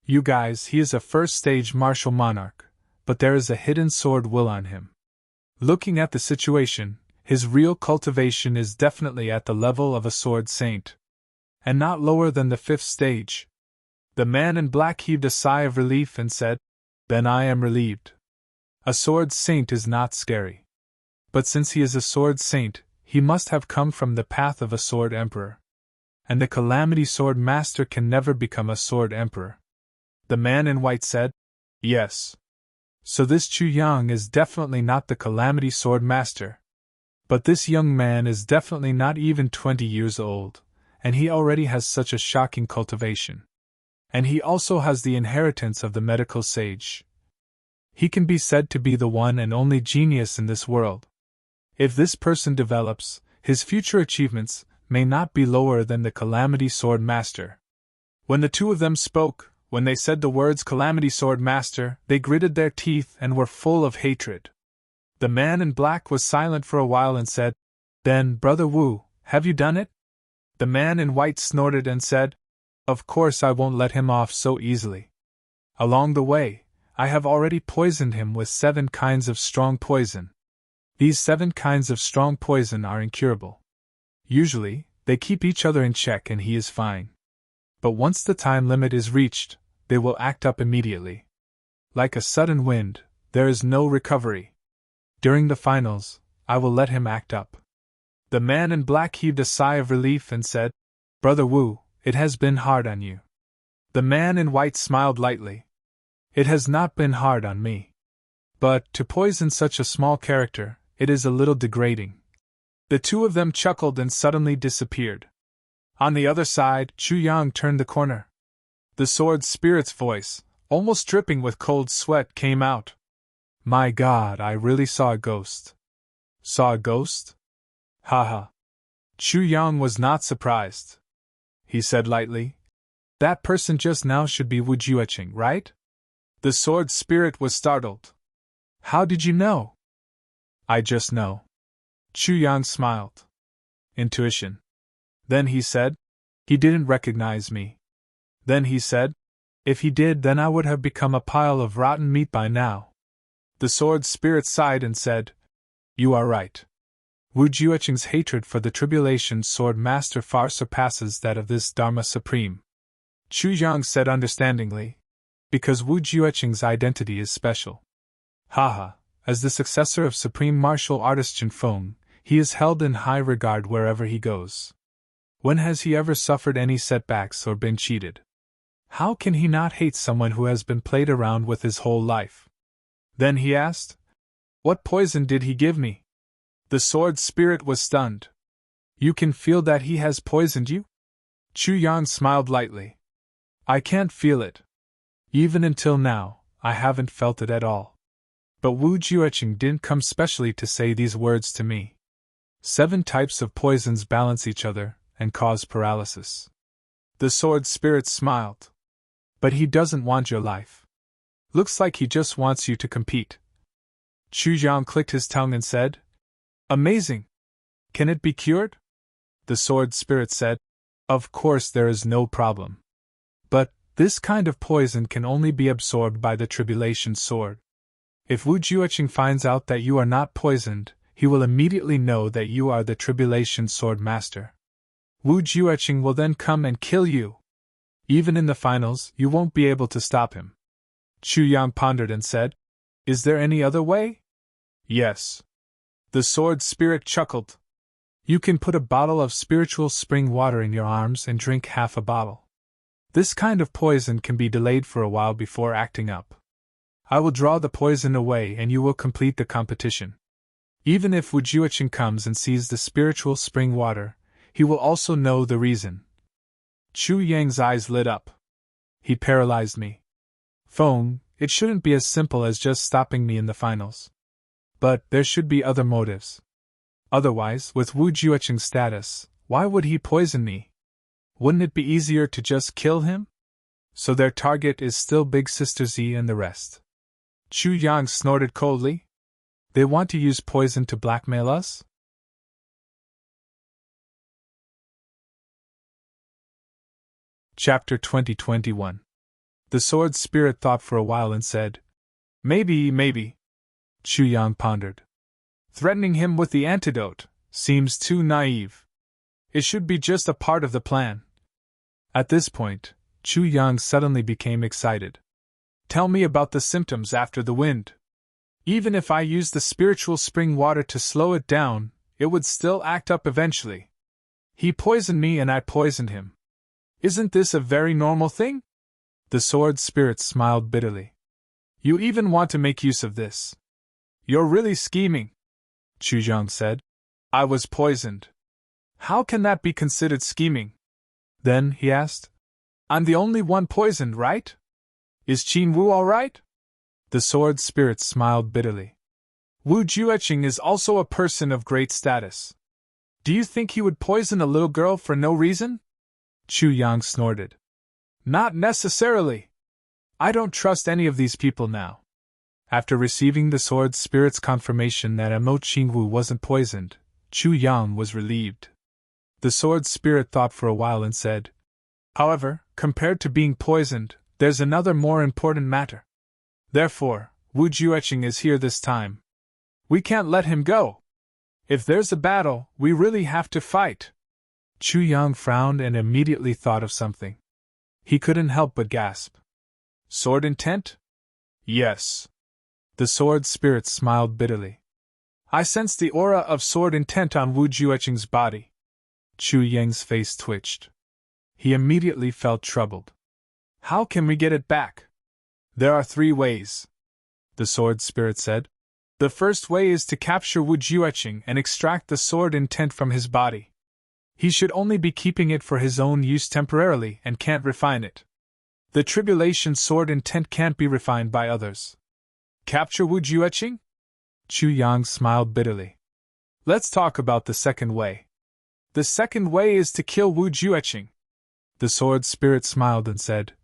You guys, he is a first-stage martial monarch, but there is a hidden sword will on him. Looking at the situation, his real cultivation is definitely at the level of a sword saint, and not lower than the 5th stage." The man in black heaved a sigh of relief and said, "Then I am relieved. A sword saint is not scary. But since he is a sword saint, he must have come from the path of a sword emperor. And the Calamity Sword Master can never become a sword emperor." The man in white said, "Yes. So this Chu Yang is definitely not the Calamity Sword Master. But this young man is definitely not even 20 years old, and he already has such a shocking cultivation. And he also has the inheritance of the medical sage. He can be said to be the one and only genius in this world. If this person develops, his future achievements may not be lower than the Calamity Sword Master." When the two of them spoke, when they said the words Calamity Sword Master, they gritted their teeth and were full of hatred. The man in black was silent for a while and said, "Then, Brother Wu, have you done it?" The man in white snorted and said, "Of course I won't let him off so easily. Along the way, I have already poisoned him with 7 kinds of strong poison. These 7 kinds of strong poison are incurable. Usually, they keep each other in check and he is fine. But once the time limit is reached, they will act up immediately. Like a sudden wind, there is no recovery. During the finals, I will let him act up." The man in black heaved a sigh of relief and said, "Brother Wu, it has been hard on you." The man in white smiled lightly. "It has not been hard on me. But to poison such a small character, it is a little degrading. The two of them chuckled and suddenly disappeared. On the other side, Chu Yang turned the corner. The sword spirit's voice, almost dripping with cold sweat, came out. My God, I really saw a ghost. Saw a ghost? Haha. Chu Yang was not surprised. He said lightly, That person just now should be Wu Jueqing, right? The sword spirit was startled. How did you know? I just know. Chu Yang smiled. Intuition. Then he said, He didn't recognize me. Then he said, If he did, then I would have become a pile of rotten meat by now. The sword spirit sighed and said, You are right. Wu Jueqing's hatred for the Tribulation Sword Master far surpasses that of this Dharma Supreme. Chu Yang said understandingly, Because Wu Jueqing's identity is special. Haha, as the successor of Supreme Martial Artist Chen Feng, he is held in high regard wherever he goes. When has he ever suffered any setbacks or been cheated? How can he not hate someone who has been played around with his whole life? Then he asked, What poison did he give me? The sword spirit was stunned. You can feel that he has poisoned you? Chu Yang smiled lightly. I can't feel it. Even until now, I haven't felt it at all. But Wu Jueqing didn't come specially to say these words to me. 7 types of poisons balance each other and cause paralysis. The sword spirit smiled. But he doesn't want your life. Looks like he just wants you to compete. Chu Yang clicked his tongue and said, Amazing! Can it be cured? The sword spirit said, Of course there is no problem. But this kind of poison can only be absorbed by the Tribulation Sword. If Wu Jueqing finds out that you are not poisoned, he will immediately know that you are the Tribulation Sword Master. Wu Jueqing will then come and kill you. Even in the finals, you won't be able to stop him. Chu Yang pondered and said, Is there any other way? Yes. The sword spirit chuckled. You can put a bottle of spiritual spring water in your arms and drink half a bottle. This kind of poison can be delayed for a while before acting up. I will draw the poison away and you will complete the competition. Even if Wu Jueqing comes and sees the spiritual spring water, he will also know the reason. Chu Yang's eyes lit up. He paralyzed me. Feng, it shouldn't be as simple as just stopping me in the finals. But there should be other motives. Otherwise, with Wu Jueqing's status, why would he poison me? Wouldn't it be easier to just kill him? So their target is still Big Sister Z and the rest. Chu Yang snorted coldly. They want to use poison to blackmail us? Chapter 2021. The sword spirit thought for a while and said, Maybe. Chu Yang pondered. Threatening him with the antidote seems too naive. It should be just a part of the plan. At this point, Chu Yang suddenly became excited. Tell me about the symptoms after the wind. Even if I used the spiritual spring water to slow it down, it would still act up eventually. He poisoned me and I poisoned him. Isn't this a very normal thing? The sword spirit smiled bitterly. You even want to make use of this. You're really scheming, Chu Yang said. I was poisoned. How can that be considered scheming? Then, he asked, I'm the only one poisoned, right? Is Qin Wu all right? The sword spirit smiled bitterly. Wu Jueqing is also a person of great status. Do you think he would poison a little girl for no reason? Chu Yang snorted. Not necessarily. I don't trust any of these people now. After receiving the sword spirit's confirmation that Qin Wu wasn't poisoned, Chu Yang was relieved. The sword spirit thought for a while and said, However, compared to being poisoned, there's another more important matter. Therefore, Wu Jueqing is here this time. We can't let him go. If there's a battle, we really have to fight. Chu Yang frowned and immediately thought of something. He couldn't help but gasp. Sword intent? Yes. The sword spirit smiled bitterly. I sense the aura of sword intent on Wu Jueqing's body. Chu Yang's face twitched. He immediately felt troubled. How can we get it back? There are 3 ways. the sword spirit said. The first way is to capture Wu Jueqing and extract the sword intent from his body. He should only be keeping it for his own use temporarily and can't refine it. The tribulation sword intent can't be refined by others. Capture Wu Jueqing? Chu Yang smiled bitterly. Let's talk about the second way. The second way is to kill Wu Jueqing. The sword spirit smiled and said,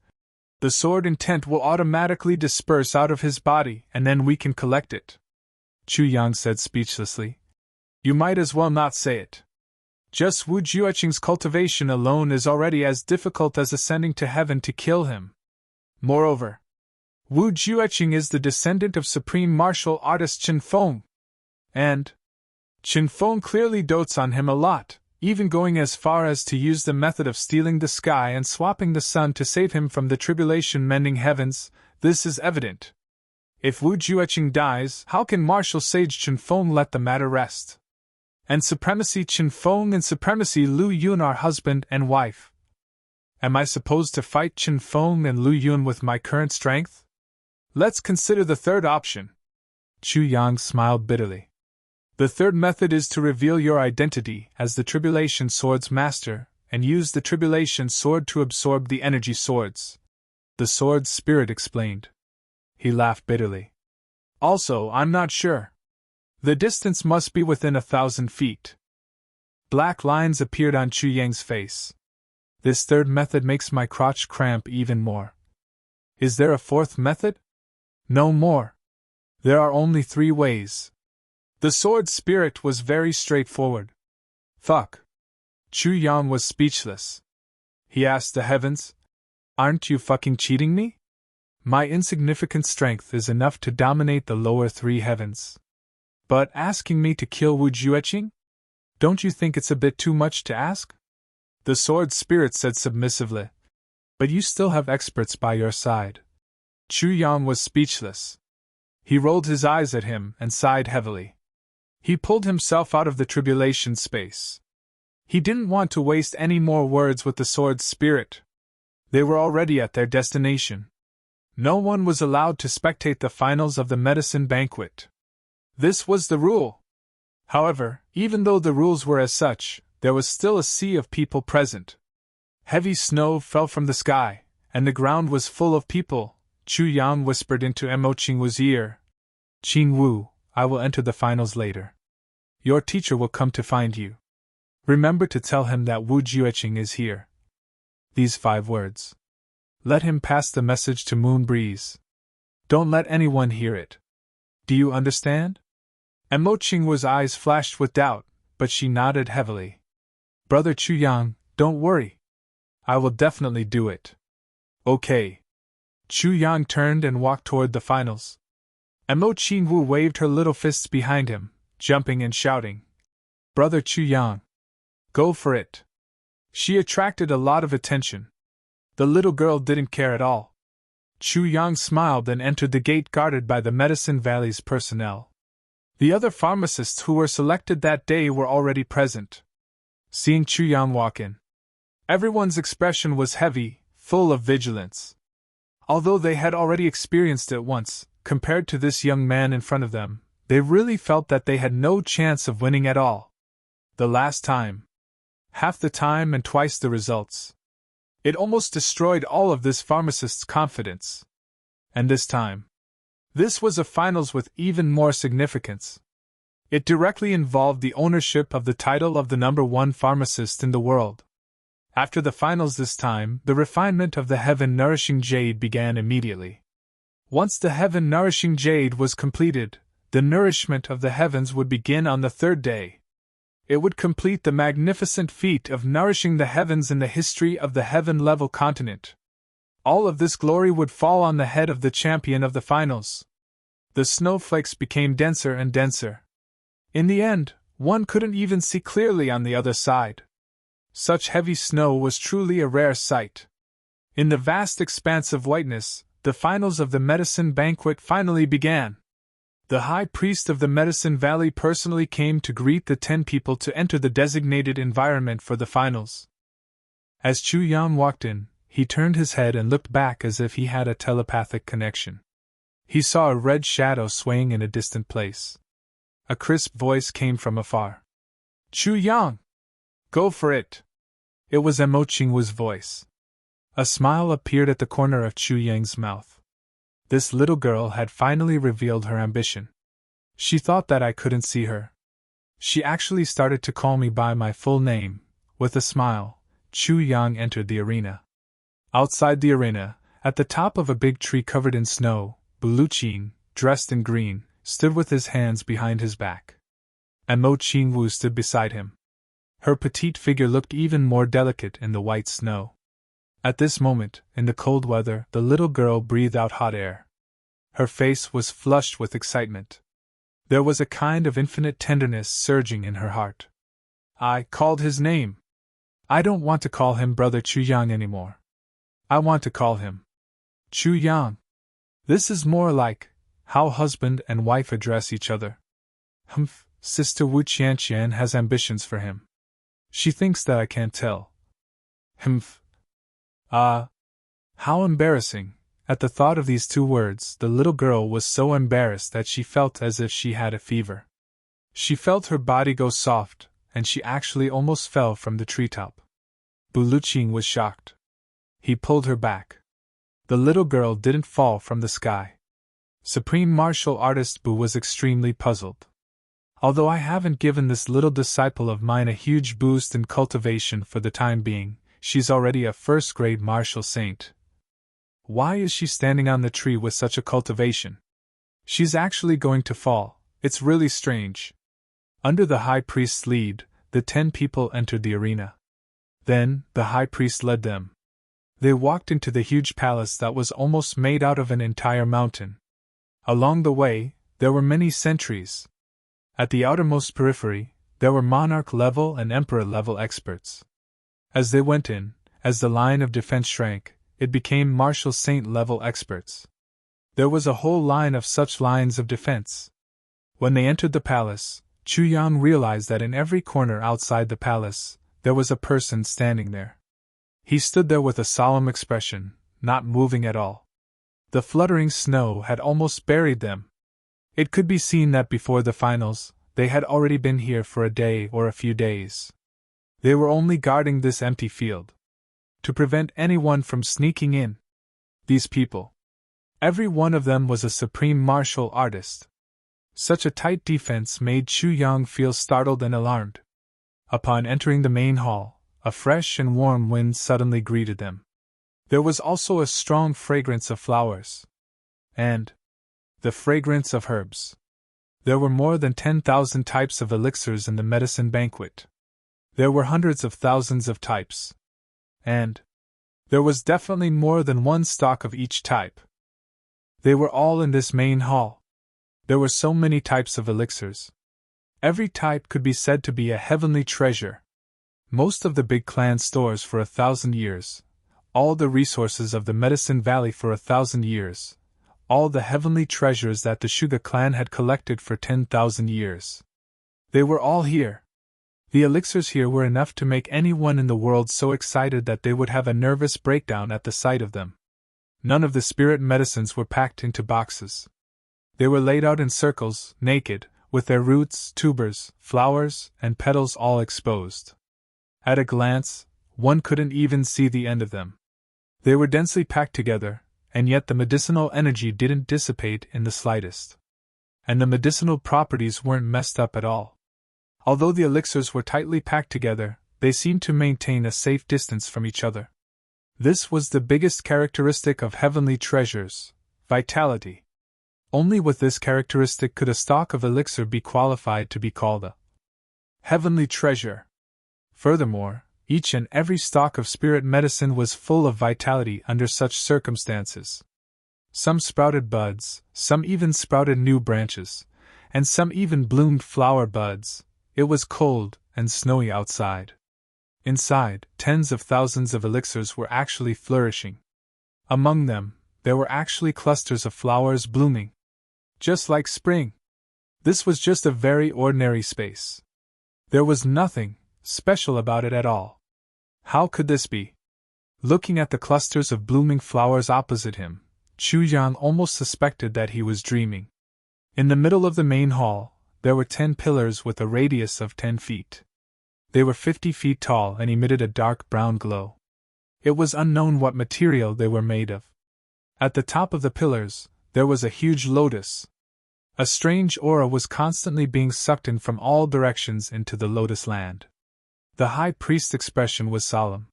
the sword intent will automatically disperse out of his body and then we can collect it. Chu Yang said speechlessly. You might as well not say it. Just Wu Jueqing's cultivation alone is already as difficult as ascending to heaven to kill him. Moreover, Wu Jueqing is the descendant of supreme martial artist Chen Feng. And Chen Feng clearly dotes on him a lot, even going as far as to use the method of stealing the sky and swapping the sun to save him from the tribulation-mending heavens. This is evident. If Wu Jueqing dies, how can martial sage Chen Feng let the matter rest? And supremacy Chen Feng and supremacy Lu Yun are husband and wife. Am I supposed to fight Chen Feng and Lu Yun with my current strength? Let's consider the third option. Chu Yang smiled bitterly. The third method is to reveal your identity as the Tribulation Sword's master, and use the Tribulation Sword to absorb the energy swords. The sword's spirit explained. He laughed bitterly. Also, I'm not sure. The distance must be within 1,000 feet. Black lines appeared on Chu Yang's face. This third method makes my crotch cramp even more. Is there a fourth method? No more. There are only 3 ways. The sword spirit was very straightforward. Fuck. Chu Yang was speechless. He asked the heavens, aren't you fucking cheating me? My insignificant strength is enough to dominate the lower 3 heavens. But asking me to kill Wu Jueqing? Don't you think it's a bit too much to ask? The sword spirit said submissively. But you still have experts by your side. Chu Yang was speechless. He rolled his eyes at him and sighed heavily. He pulled himself out of the tribulation space. He didn't want to waste any more words with the sword spirit. They were already at their destination. No one was allowed to spectate the finals of the medicine banquet. This was the rule. However, even though the rules were as such, there was still a sea of people present. Heavy snow fell from the sky, and the ground was full of people. Chu Yang whispered into Mo Qingwu's ear. Qingwu, I will enter the finals later. Your teacher will come to find you. Remember to tell him that Wu Jueqing is here. These 5 words. Let him pass the message to Moon Breeze. Don't let anyone hear it. Do you understand? Mo Qingwu's eyes flashed with doubt, but she nodded heavily. Brother Chu Yang, don't worry. I will definitely do it. Okay. Chu Yang turned and walked toward the finals. Mo Qingwu waved her little fists behind him, jumping and shouting. Brother Chu Yang. Go for it. She attracted a lot of attention. The little girl didn't care at all. Chu Yang smiled and entered the gate guarded by the Medicine Valley's personnel. The other pharmacists who were selected that day were already present. Seeing Chu Yang walk in, everyone's expression was heavy, full of vigilance. Although they had already experienced it once, compared to this young man in front of them, they really felt that they had no chance of winning at all. The last time. Half the time and twice the results. It almost destroyed all of this pharmacist's confidence. And this time. This was a finals with even more significance. It directly involved the ownership of the title of the #1 pharmacist in the world. After the finals this time, the refinement of the heaven-nourishing jade began immediately. Once the heaven-nourishing jade was completed, the nourishment of the heavens would begin on the 3rd day. It would complete the magnificent feat of nourishing the heavens in the history of the heaven-level continent. All of this glory would fall on the head of the champion of the finals. The snowflakes became denser and denser. In the end, one couldn't even see clearly on the other side. Such heavy snow was truly a rare sight. In the vast expanse of whiteness, the finals of the medicine banquet finally began. The high priest of the Medicine Valley personally came to greet the 10 people to enter the designated environment for the finals. As Chu Yang walked in, he turned his head and looked back as if he had a telepathic connection. He saw a red shadow swaying in a distant place. A crisp voice came from afar. Chu Yang! Go for it! It was Mo Qingwu's voice. A smile appeared at the corner of Chu Yang's mouth. This little girl had finally revealed her ambition. She thought that I couldn't see her. She actually started to call me by my full name. With a smile, Chu Yang entered the arena. Outside the arena, at the top of a big tree covered in snow, Buluchin, dressed in green, stood with his hands behind his back. And Mo Qingwu stood beside him. Her petite figure looked even more delicate in the white snow. At this moment, in the cold weather, the little girl breathed out hot air. Her face was flushed with excitement. There was a kind of infinite tenderness surging in her heart. I called his name. I don't want to call him Brother Chu Yang anymore. I want to call him Chu Yang. This is more like how husband and wife address each other. Humph, Sister Wu Qianqian has ambitions for him. She thinks that I can't tell. Humph. Ah. How embarrassing. At the thought of these two words, the little girl was so embarrassed that she felt as if she had a fever. She felt her body go soft, and she actually almost fell from the treetop. Buluchin was shocked. He pulled her back. The little girl didn't fall from the sky. Supreme Martial Artist Bu was extremely puzzled. Although I haven't given this little disciple of mine a huge boost in cultivation for the time being, she's already a first-grade martial saint. Why is she standing on the tree with such a cultivation? She's actually going to fall. It's really strange. Under the high priest's lead, the 10 people entered the arena. Then, the high priest led them. They walked into the huge palace that was almost made out of an entire mountain. Along the way, there were many sentries. At the outermost periphery, there were monarch-level and emperor-level experts. As they went in, as the line of defense shrank, it became martial saint-level experts. There was a whole line of such lines of defense. When they entered the palace, Chu Yang realized that in every corner outside the palace, there was a person standing there. He stood there with a solemn expression, not moving at all. The fluttering snow had almost buried them. It could be seen that before the finals, they had already been here for a day or a few days. They were only guarding this empty field to prevent anyone from sneaking in. These people. Every one of them was a supreme martial artist. Such a tight defense made Chu Yang feel startled and alarmed. Upon entering the main hall, a fresh and warm wind suddenly greeted them. There was also a strong fragrance of flowers. And the fragrance of herbs. There were more than 10,000 types of elixirs in the medicine banquet. There were hundreds of thousands of types. And there was definitely more than one stock of each type. They were all in this main hall. There were so many types of elixirs. Every type could be said to be a heavenly treasure. Most of the big clan stores for 1,000 years, all the resources of the Medicine Valley for 1,000 years, all the heavenly treasures that the Shuga clan had collected for 10,000 years. They were all here. The elixirs here were enough to make anyone in the world so excited that they would have a nervous breakdown at the sight of them. None of the spirit medicines were packed into boxes. They were laid out in circles, naked, with their roots, tubers, flowers, and petals all exposed. At a glance, one couldn't even see the end of them. They were densely packed together, and yet the medicinal energy didn't dissipate in the slightest. And the medicinal properties weren't messed up at all. Although the elixirs were tightly packed together, they seemed to maintain a safe distance from each other. This was the biggest characteristic of heavenly treasures: vitality. Only with this characteristic could a stock of elixir be qualified to be called a heavenly treasure. Furthermore, each and every stock of spirit medicine was full of vitality under such circumstances. Some sprouted buds, some even sprouted new branches, and some even bloomed flower buds. It was cold and snowy outside. Inside, tens of thousands of elixirs were actually flourishing. Among them, there were actually clusters of flowers blooming. Just like spring. This was just a very ordinary space. There was nothing special about it at all. How could this be? Looking at the clusters of blooming flowers opposite him, Chu Yang almost suspected that he was dreaming. In the middle of the main hall, there were 10 pillars with a radius of 10 feet. They were 50 feet tall and emitted a dark brown glow. It was unknown what material they were made of. At the top of the pillars, there was a huge lotus. A strange aura was constantly being sucked in from all directions into the lotus land. The high priest's expression was solemn.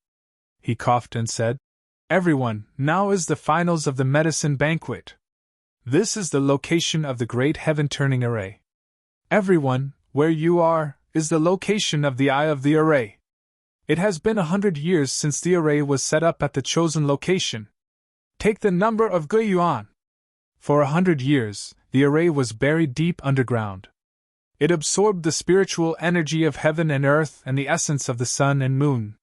He coughed and said, "Everyone, now is the finals of the medicine banquet. This is the location of the great heaven-turning array. Everyone, where you are, is the location of the eye of the array. It has been 100 years since the array was set up at the chosen location. Take the number of Guiyuan. For 100 years, the array was buried deep underground. It absorbed the spiritual energy of heaven and earth and the essence of the sun and moon.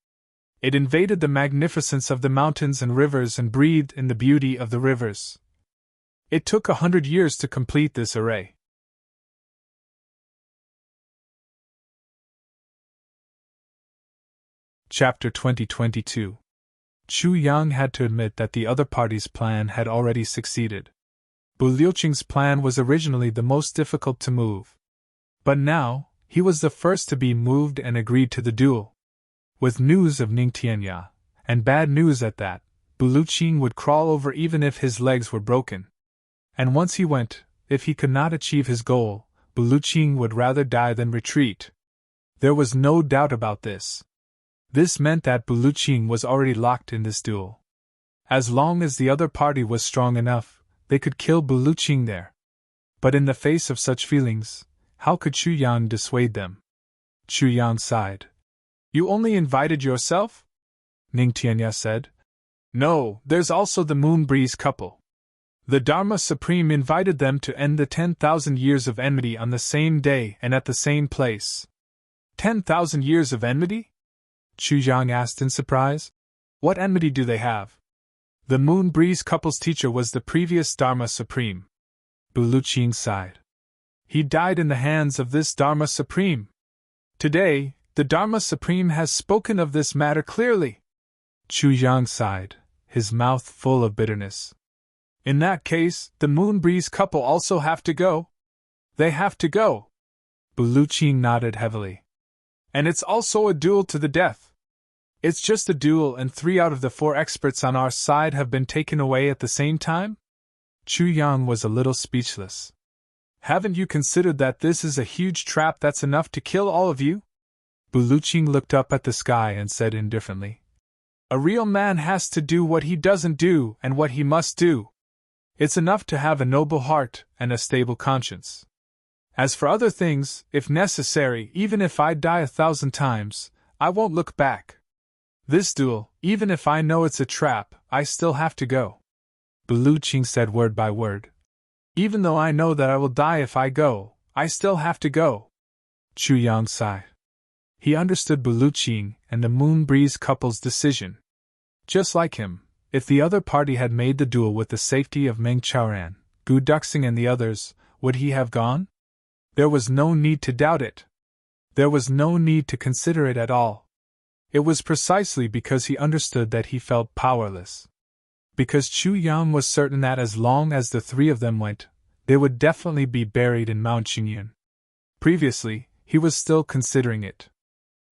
It invaded the magnificence of the mountains and rivers and breathed in the beauty of the rivers. It took 100 years to complete this array." Chapter 2022. Chu Yang had to admit that the other party's plan had already succeeded. Bu Liuqing's plan was originally the most difficult to move. But now, he was the first to be moved and agreed to the duel. With news of Ning Tianya, and bad news at that, Bu Liuqing would crawl over even if his legs were broken. And once he went, if he could not achieve his goal, Bu Liuqing would rather die than retreat. There was no doubt about this. This meant that Bu Liuqing was already locked in this duel. As long as the other party was strong enough, they could kill Bu Liuqing there. But in the face of such feelings, how could Chu Yang dissuade them? Chu Yang sighed. "You only invited yourself?" Ning Tianya said. "No, there's also the Moon Breeze couple. The Dharma Supreme invited them to end the 10,000 years of enmity on the same day and at the same place." 10,000 years of enmity? Chu Yang asked in surprise. "What enmity do they have?" The Moon Breeze couple's teacher was the previous Dharma Supreme. Bu Liuqing sighed. "He died in the hands of this Dharma Supreme. Today, the Dharma Supreme has spoken of this matter clearly." Chu Yang sighed, his mouth full of bitterness. "In that case, the Moon Breeze couple also have to go?" "They have to go." Bu Liuqing nodded heavily. "And it's also a duel to the death." "It's just a duel and 3 out of the 4 experts on our side have been taken away at the same time?" Chu Yang was a little speechless. "Haven't you considered that this is a huge trap that's enough to kill all of you?" Bu Liuqing looked up at the sky and said indifferently, "A real man has to do what he doesn't do and what he must do. It's enough to have a noble heart and a stable conscience. As for other things, if necessary, even if I die 1,000 times, I won't look back. This duel, even if I know it's a trap, I still have to go." Bu Liuqing said word by word. "Even though I know that I will die if I go, I still have to go." Chu Yang sighed. He understood Bu Liuqing and the Moon Breeze couple's decision. Just like him, if the other party had made the duel with the safety of Meng Chaoran, Gu Duxing and the others, would he have gone? There was no need to doubt it. There was no need to consider it at all. It was precisely because he understood that he felt powerless. Because Chu Yang was certain that as long as the 3 of them went, they would definitely be buried in Mount Xingyun. Previously, he was still considering it.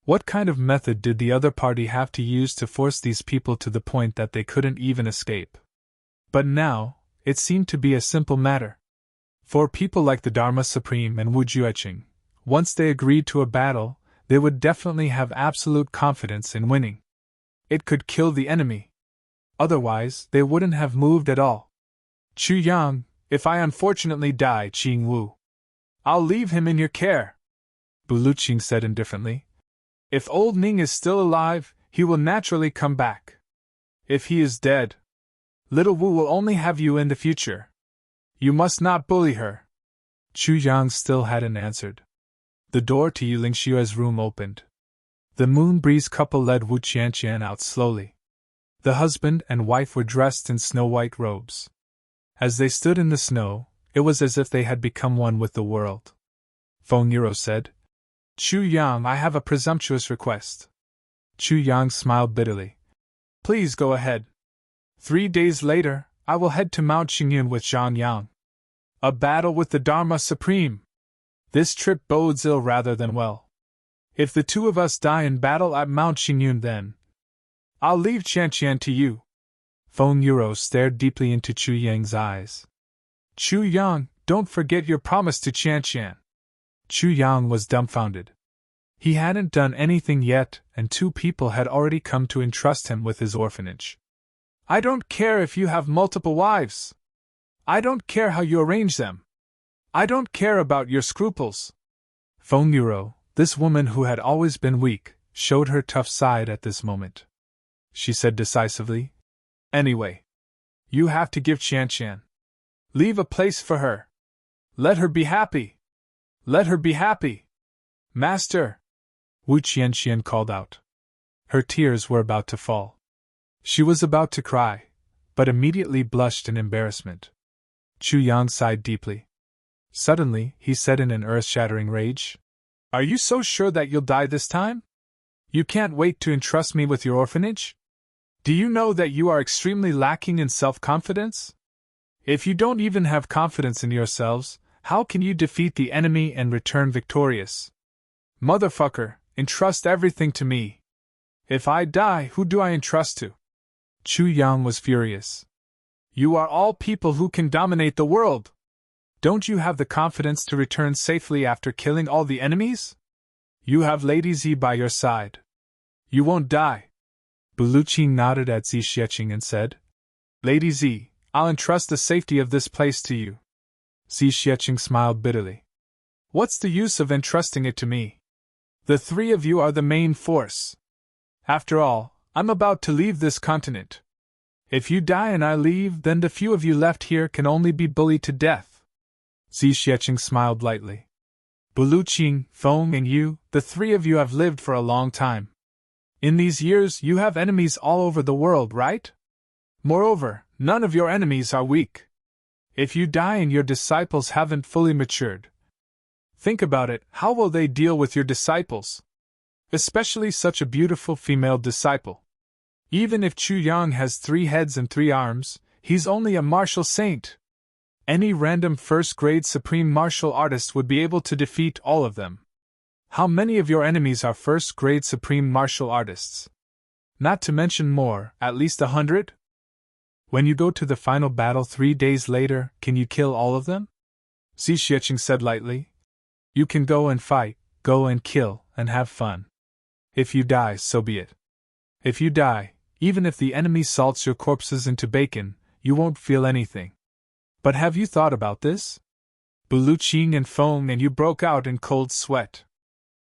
What kind of method did the other party have to use to force these people to the point that they couldn't even escape? But now, it seemed to be a simple matter. For people like the Dharma Supreme and Wu Jueqing, once they agreed to a battle, they would definitely have absolute confidence in winning. It could kill the enemy. Otherwise, they wouldn't have moved at all. "Chu Yang, if I unfortunately die, Qing Wu, I'll leave him in your care," Bu Liuqing said indifferently. "If old Ning is still alive, he will naturally come back. If he is dead, little Wu will only have you in the future. You must not bully her." Chu Yang still hadn't answered. The door to Yu Lingxue's room opened. The Moon Breeze couple led Wu Qianqian out slowly. The husband and wife were dressed in snow-white robes. As they stood in the snow, it was as if they had become one with the world. Feng Yiro said, "Chu Yang, I have a presumptuous request." Chu Yang smiled bitterly. "Please go ahead. 3 days later, I will head to Mount Xingyun with Zhang Yang. A battle with the Dharma Supreme. This trip bodes ill rather than well. If the two of us die in battle at Mount Xingyun, then I'll leave Qianqian to you. Feng Yuro stared deeply into Chu Yang's eyes. Chu Yang, don't forget your promise to Qianqian. Chu Yang was dumbfounded. He hadn't done anything yet, and two people had already come to entrust him with his orphanage. I don't care if you have multiple wives. I don't care how you arrange them. I don't care about your scruples. Feng Yuro, this woman who had always been weak, showed her tough side at this moment. She said decisively, Anyway, you have to give Qianqian. Leave a place for her. Let her be happy. Let her be happy. Master! Wu Qianqian called out. Her tears were about to fall. She was about to cry, but immediately blushed in embarrassment. Chu Yang sighed deeply. Suddenly, he said in an earth-shattering rage, Are you so sure that you'll die this time? You can't wait to entrust me with your orphanage? Do you know that you are extremely lacking in self-confidence? If you don't even have confidence in yourselves, how can you defeat the enemy and return victorious? Motherfucker, entrust everything to me. If I die, who do I entrust to? Chu Yang was furious. You are all people who can dominate the world. Don't you have the confidence to return safely after killing all the enemies? You have Lady Z by your side. You won't die. Buluqing nodded at Zi Xieching and said, Lady Z, I'll entrust the safety of this place to you. Zi Xieching smiled bitterly. What's the use of entrusting it to me? The three of you are the main force. After all, I'm about to leave this continent. If you die and I leave, then the few of you left here can only be bullied to death. Zi Xieching smiled lightly. Buluqing, Feng, and you, the three of you have lived for a long time. In these years, you have enemies all over the world, right? Moreover, none of your enemies are weak. If you die and your disciples haven't fully matured, think about it, how will they deal with your disciples? Especially such a beautiful female disciple. Even if Chu Yang has 3 heads and 3 arms, he's only a martial saint. Any random first-grade supreme martial artist would be able to defeat all of them. How many of your enemies are first-grade supreme martial artists? Not to mention more, at least 100? When you go to the final battle 3 days later, can you kill all of them? Zi Xieching said lightly. You can go and fight, go and kill, and have fun. If you die, so be it. If you die, even if the enemy salts your corpses into bacon, you won't feel anything. But have you thought about this? Buluqing and Feng and you broke out in cold sweat.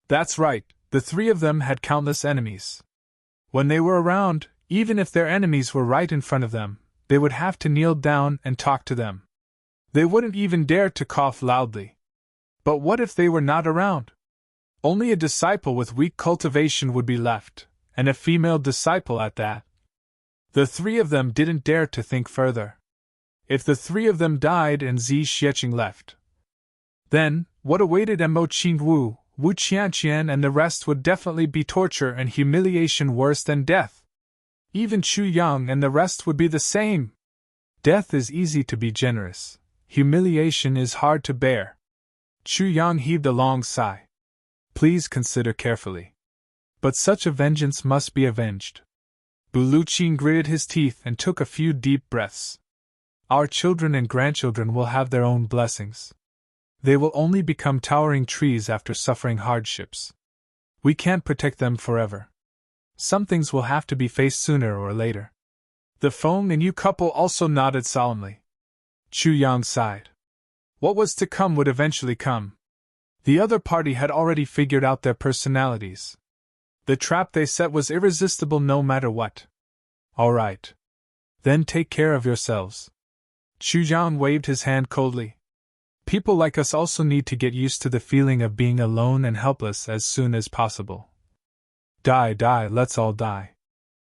That's right, the 3 of them had countless enemies. When they were around, even if their enemies were right in front of them, they would have to kneel down and talk to them. They wouldn't even dare to cough loudly. But what if they were not around? Only a disciple with weak cultivation would be left, and a female disciple at that. The 3 of them didn't dare to think further. If the 3 of them died and Zi Xieching left, then what awaited Mo Qingwu, Wu Qianqian and the rest would definitely be torture and humiliation worse than death. Even Chu Yang and the rest would be the same. Death is easy to be generous. Humiliation is hard to bear. Chu Yang heaved a long sigh. Please consider carefully. But such a vengeance must be avenged. Buluqing gritted his teeth and took a few deep breaths. Our children and grandchildren will have their own blessings. They will only become towering trees after suffering hardships. We can't protect them forever. Some things will have to be faced sooner or later. The Feng and you couple also nodded solemnly. Chu Yang sighed. What was to come would eventually come. The other party had already figured out their personalities. The trap they set was irresistible no matter what. All right. Then take care of yourselves. Chu Yang waved his hand coldly. People like us also need to get used to the feeling of being alone and helpless as soon as possible. Die, let's all die.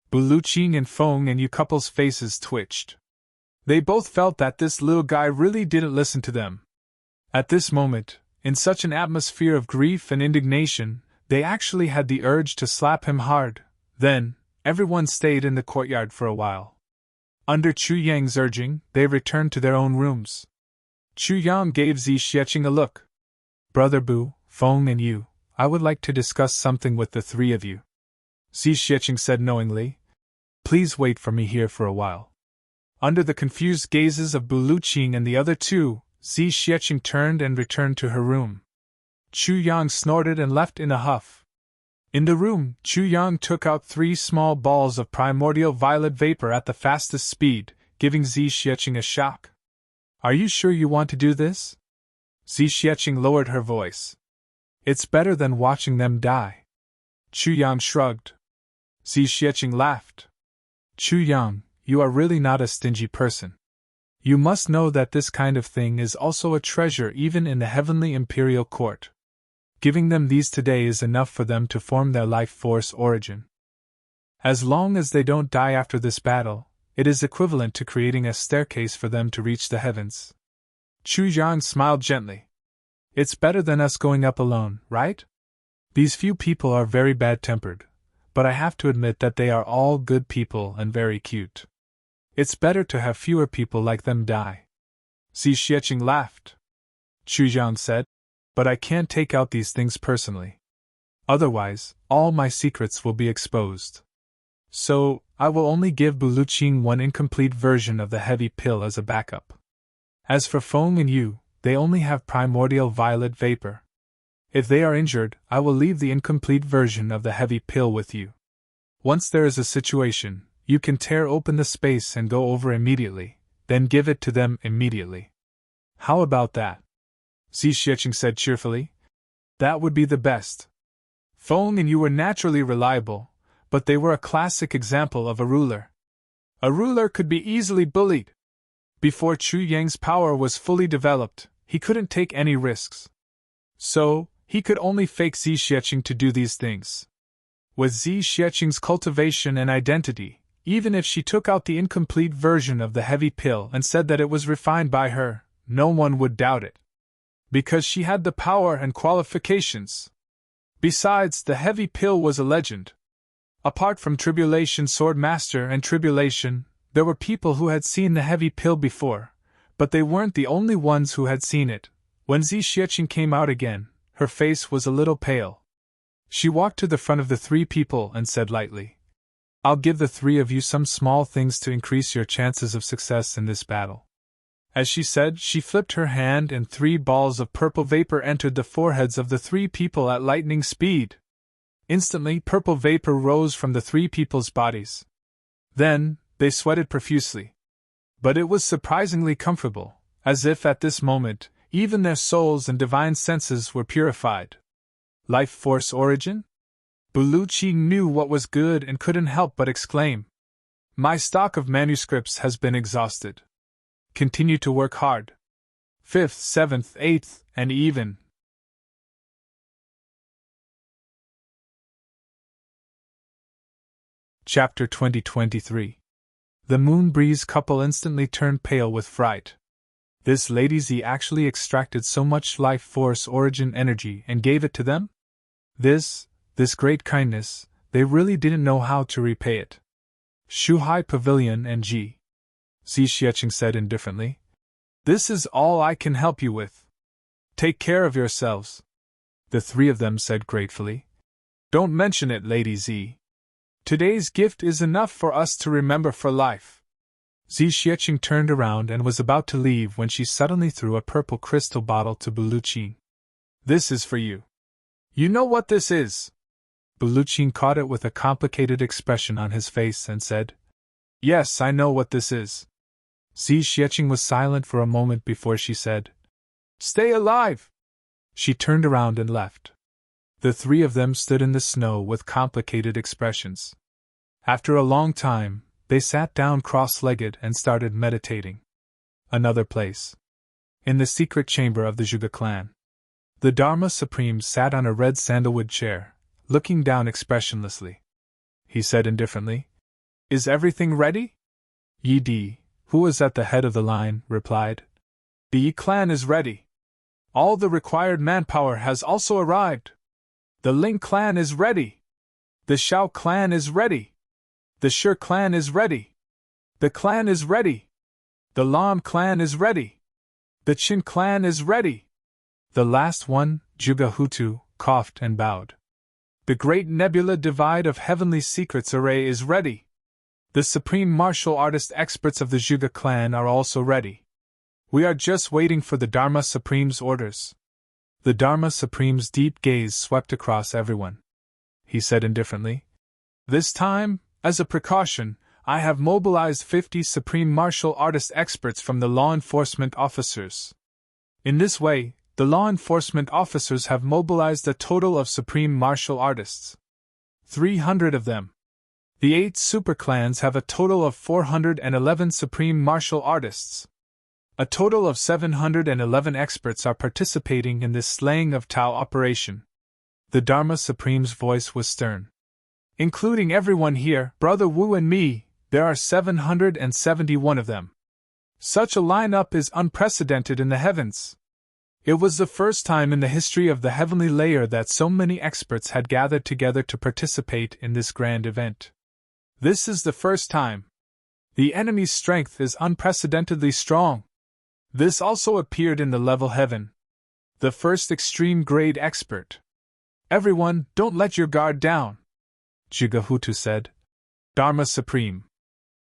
Buluqing and Feng and you couple's faces twitched. They both felt that this little guy really didn't listen to them. At this moment, in such an atmosphere of grief and indignation, they actually had the urge to slap him hard. Then, everyone stayed in the courtyard for a while. Under Chu Yang's urging, they returned to their own rooms. Chu Yang gave Zi Xiecheng a look. Brother Bu, Feng and you, I would like to discuss something with the three of you. Zi Xiecheng said knowingly. Please wait for me here for a while. Under the confused gazes of Bu Luqing and the other two, Zi Xiecheng turned and returned to her room. Chu Yang snorted and left in a huff. In the room, Chu Yang took out 3 small balls of primordial violet vapor at the fastest speed, giving Zi Xiecheng a shock. Are you sure you want to do this? Zi Xiecheng lowered her voice. It's better than watching them die. Chu Yang shrugged. Zi Xiecheng laughed. Chu Yang, you are really not a stingy person. You must know that this kind of thing is also a treasure even in the heavenly imperial court. Giving them these today is enough for them to form their life force origin. As long as they don't die after this battle, it is equivalent to creating a staircase for them to reach the heavens. Chu Yang smiled gently. It's better than us going up alone, right? These few people are very bad-tempered, but I have to admit that they are all good people and very cute. It's better to have fewer people like them die. Zi Xiecheng laughed. Chu Yang said, but I can't take out these things personally. Otherwise, all my secrets will be exposed. So, I will only give Bu Luqing one incomplete version of the heavy pill as a backup. As for Feng and you, they only have primordial violet vapor. If they are injured, I will leave the incomplete version of the heavy pill with you. Once there is a situation, you can tear open the space and go over immediately, then give it to them immediately. How about that? Zi Xiecheng said cheerfully. That would be the best. Feng and you were naturally reliable, but they were a classic example of a ruler. A ruler could be easily bullied. Before Chu Yang's power was fully developed, he couldn't take any risks. So, he could only fake Zi Xiecheng to do these things. With Zi Xiecheng's cultivation and identity, even if she took out the incomplete version of the heavy pill and said that it was refined by her, no one would doubt it. Because she had the power and qualifications. Besides, the heavy pill was a legend. Apart from Tribulation Swordmaster and Tribulation, there were people who had seen the heavy pill before, but they weren't the only ones who had seen it. When Zi Xiecheng came out again, her face was a little pale. She walked to the front of the 3 people and said lightly, I'll give the 3 of you some small things to increase your chances of success in this battle. As she said, she flipped her hand and 3 balls of purple vapor entered the foreheads of the 3 people at lightning speed. Instantly, purple vapor rose from the 3 people's bodies. Then, they sweated profusely. But it was surprisingly comfortable, as if at this moment, even their souls and divine senses were purified. Life force origin? Bu Luqing knew what was good and couldn't help but exclaim. My stock of manuscripts has been exhausted. Continue to work hard. 5th, 7th, 8th, and even. Chapter 2023. The Moonbreeze couple instantly turned pale with fright. This Lady Z actually extracted so much life force origin energy and gave it to them? This great kindness, they really didn't know how to repay it. Shuhai Pavilion and Zi Xiecheng said indifferently. This is all I can help you with. Take care of yourselves. The 3 of them said gratefully. Don't mention it, Lady Z. Today's gift is enough for us to remember for life. Zi Xiecheng turned around and was about to leave when she suddenly threw a purple crystal bottle to Bu Luqing. This is for you. You know what this is? Bu Luqing caught it with a complicated expression on his face and said, Yes, I know what this is. Zi Xiecheng was silent for a moment before she said, Stay alive! She turned around and left. The 3 of them stood in the snow with complicated expressions. After a long time, they sat down cross-legged and started meditating. Another place. In the secret chamber of the Zhuge clan. The Dharma Supreme sat on a red sandalwood chair, looking down expressionlessly. He said indifferently, Is everything ready? Yi Di, who was at the head of the line, replied, The Yi clan is ready. All the required manpower has also arrived. The Ling clan is ready. The Shao clan is ready. The Shi clan is ready. The clan is ready! The Lam clan is ready! The Chin clan is ready! The last one, Juga Hutu, coughed and bowed. The great nebula divide of heavenly secrets array is ready! The supreme martial artist experts of the Juga clan are also ready. We are just waiting for the Dharma Supreme's orders. The Dharma Supreme's deep gaze swept across everyone. He said indifferently, "This time, as a precaution, I have mobilized 50 supreme martial artist experts from the law enforcement officers. In this way, the law enforcement officers have mobilized a total of supreme martial artists. 300 of them. The 8 superclans have a total of 411 supreme martial artists. A total of 711 experts are participating in this slaying of Tao operation." The Dharma Supreme's voice was stern. "Including everyone here, Brother Wu and me, there are 771 of them. Such a lineup is unprecedented in the heavens. It was the first time in the history of the heavenly layer that so many experts had gathered together to participate in this grand event. This is the first time. The enemy's strength is unprecedentedly strong. This also appeared in the level heaven. The first extreme grade expert. Everyone, don't let your guard down," Juga Hutu said. "Dharma Supreme.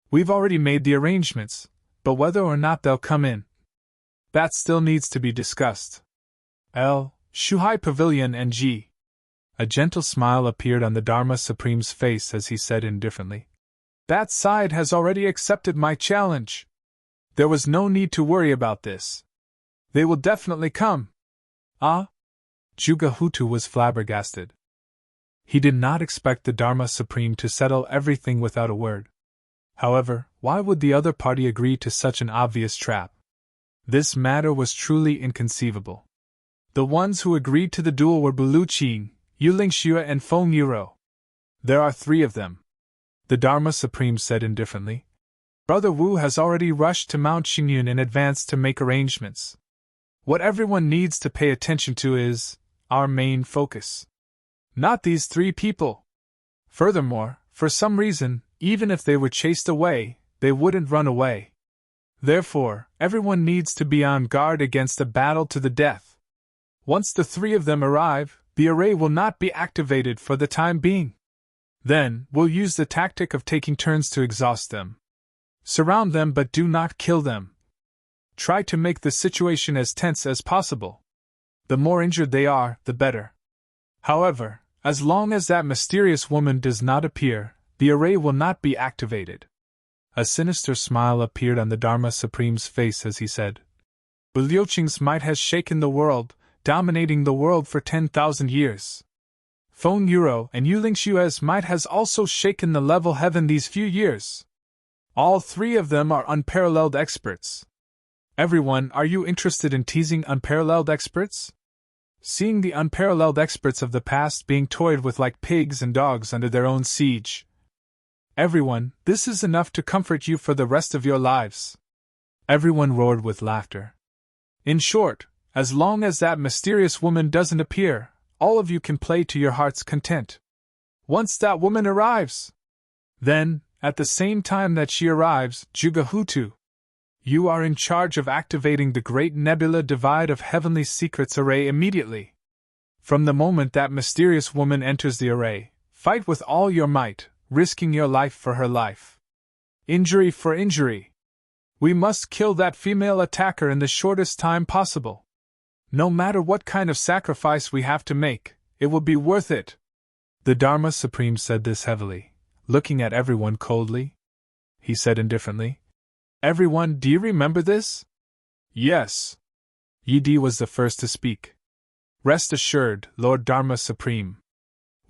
We've already made the arrangements, but whether or not they'll come in, that still needs to be discussed. Shuhai Pavilion NG." A gentle smile appeared on the Dharma Supreme's face as he said indifferently, "That side has already accepted my challenge. There was no need to worry about this. They will definitely come." "Ah?" Juga Hutu was flabbergasted. He did not expect the Dharma Supreme to settle everything without a word. However, why would the other party agree to such an obvious trap? This matter was truly inconceivable. The ones who agreed to the duel were Buluqing, Yulingxue and Feng Yuro. There are 3 of them. The Dharma Supreme said indifferently. Brother Wu has already rushed to Mount Xingyun in advance to make arrangements. What everyone needs to pay attention to is our main focus. Not these 3 people. Furthermore, for some reason, even if they were chased away, they wouldn't run away. Therefore, everyone needs to be on guard against a battle to the death. Once the 3 of them arrive, the array will not be activated for the time being. Then, we'll use the tactic of taking turns to exhaust them. Surround them but do not kill them. Try to make the situation as tense as possible. The more injured they are, the better. However, as long as that mysterious woman does not appear, the array will not be activated." A sinister smile appeared on the Dharma Supreme's face as he said, "Buluqing's might has shaken the world, dominating the world for 10,000 years. Feng Yuro and Yulingxue's might has also shaken the level heaven these few years. All 3 of them are unparalleled experts. Everyone, are you interested in teasing unparalleled experts? Seeing the unparalleled experts of the past being toyed with like pigs and dogs under their own siege. Everyone, this is enough to comfort you for the rest of your lives." Everyone roared with laughter. "In short, as long as that mysterious woman doesn't appear, all of you can play to your heart's content. Once that woman arrives, then, at the same time that she arrives, Juga Hutu, you are in charge of activating the great nebula divide of heavenly secrets array immediately. From the moment that mysterious woman enters the array, fight with all your might, risking your life for her life. Injury for injury. We must kill that female attacker in the shortest time possible. No matter what kind of sacrifice we have to make, it will be worth it." The Dharma Supreme said this heavily, looking at everyone coldly. He said indifferently, "Everyone, do you remember this?" "Yes." Yi Di was the first to speak. "Rest assured, Lord Dharma Supreme.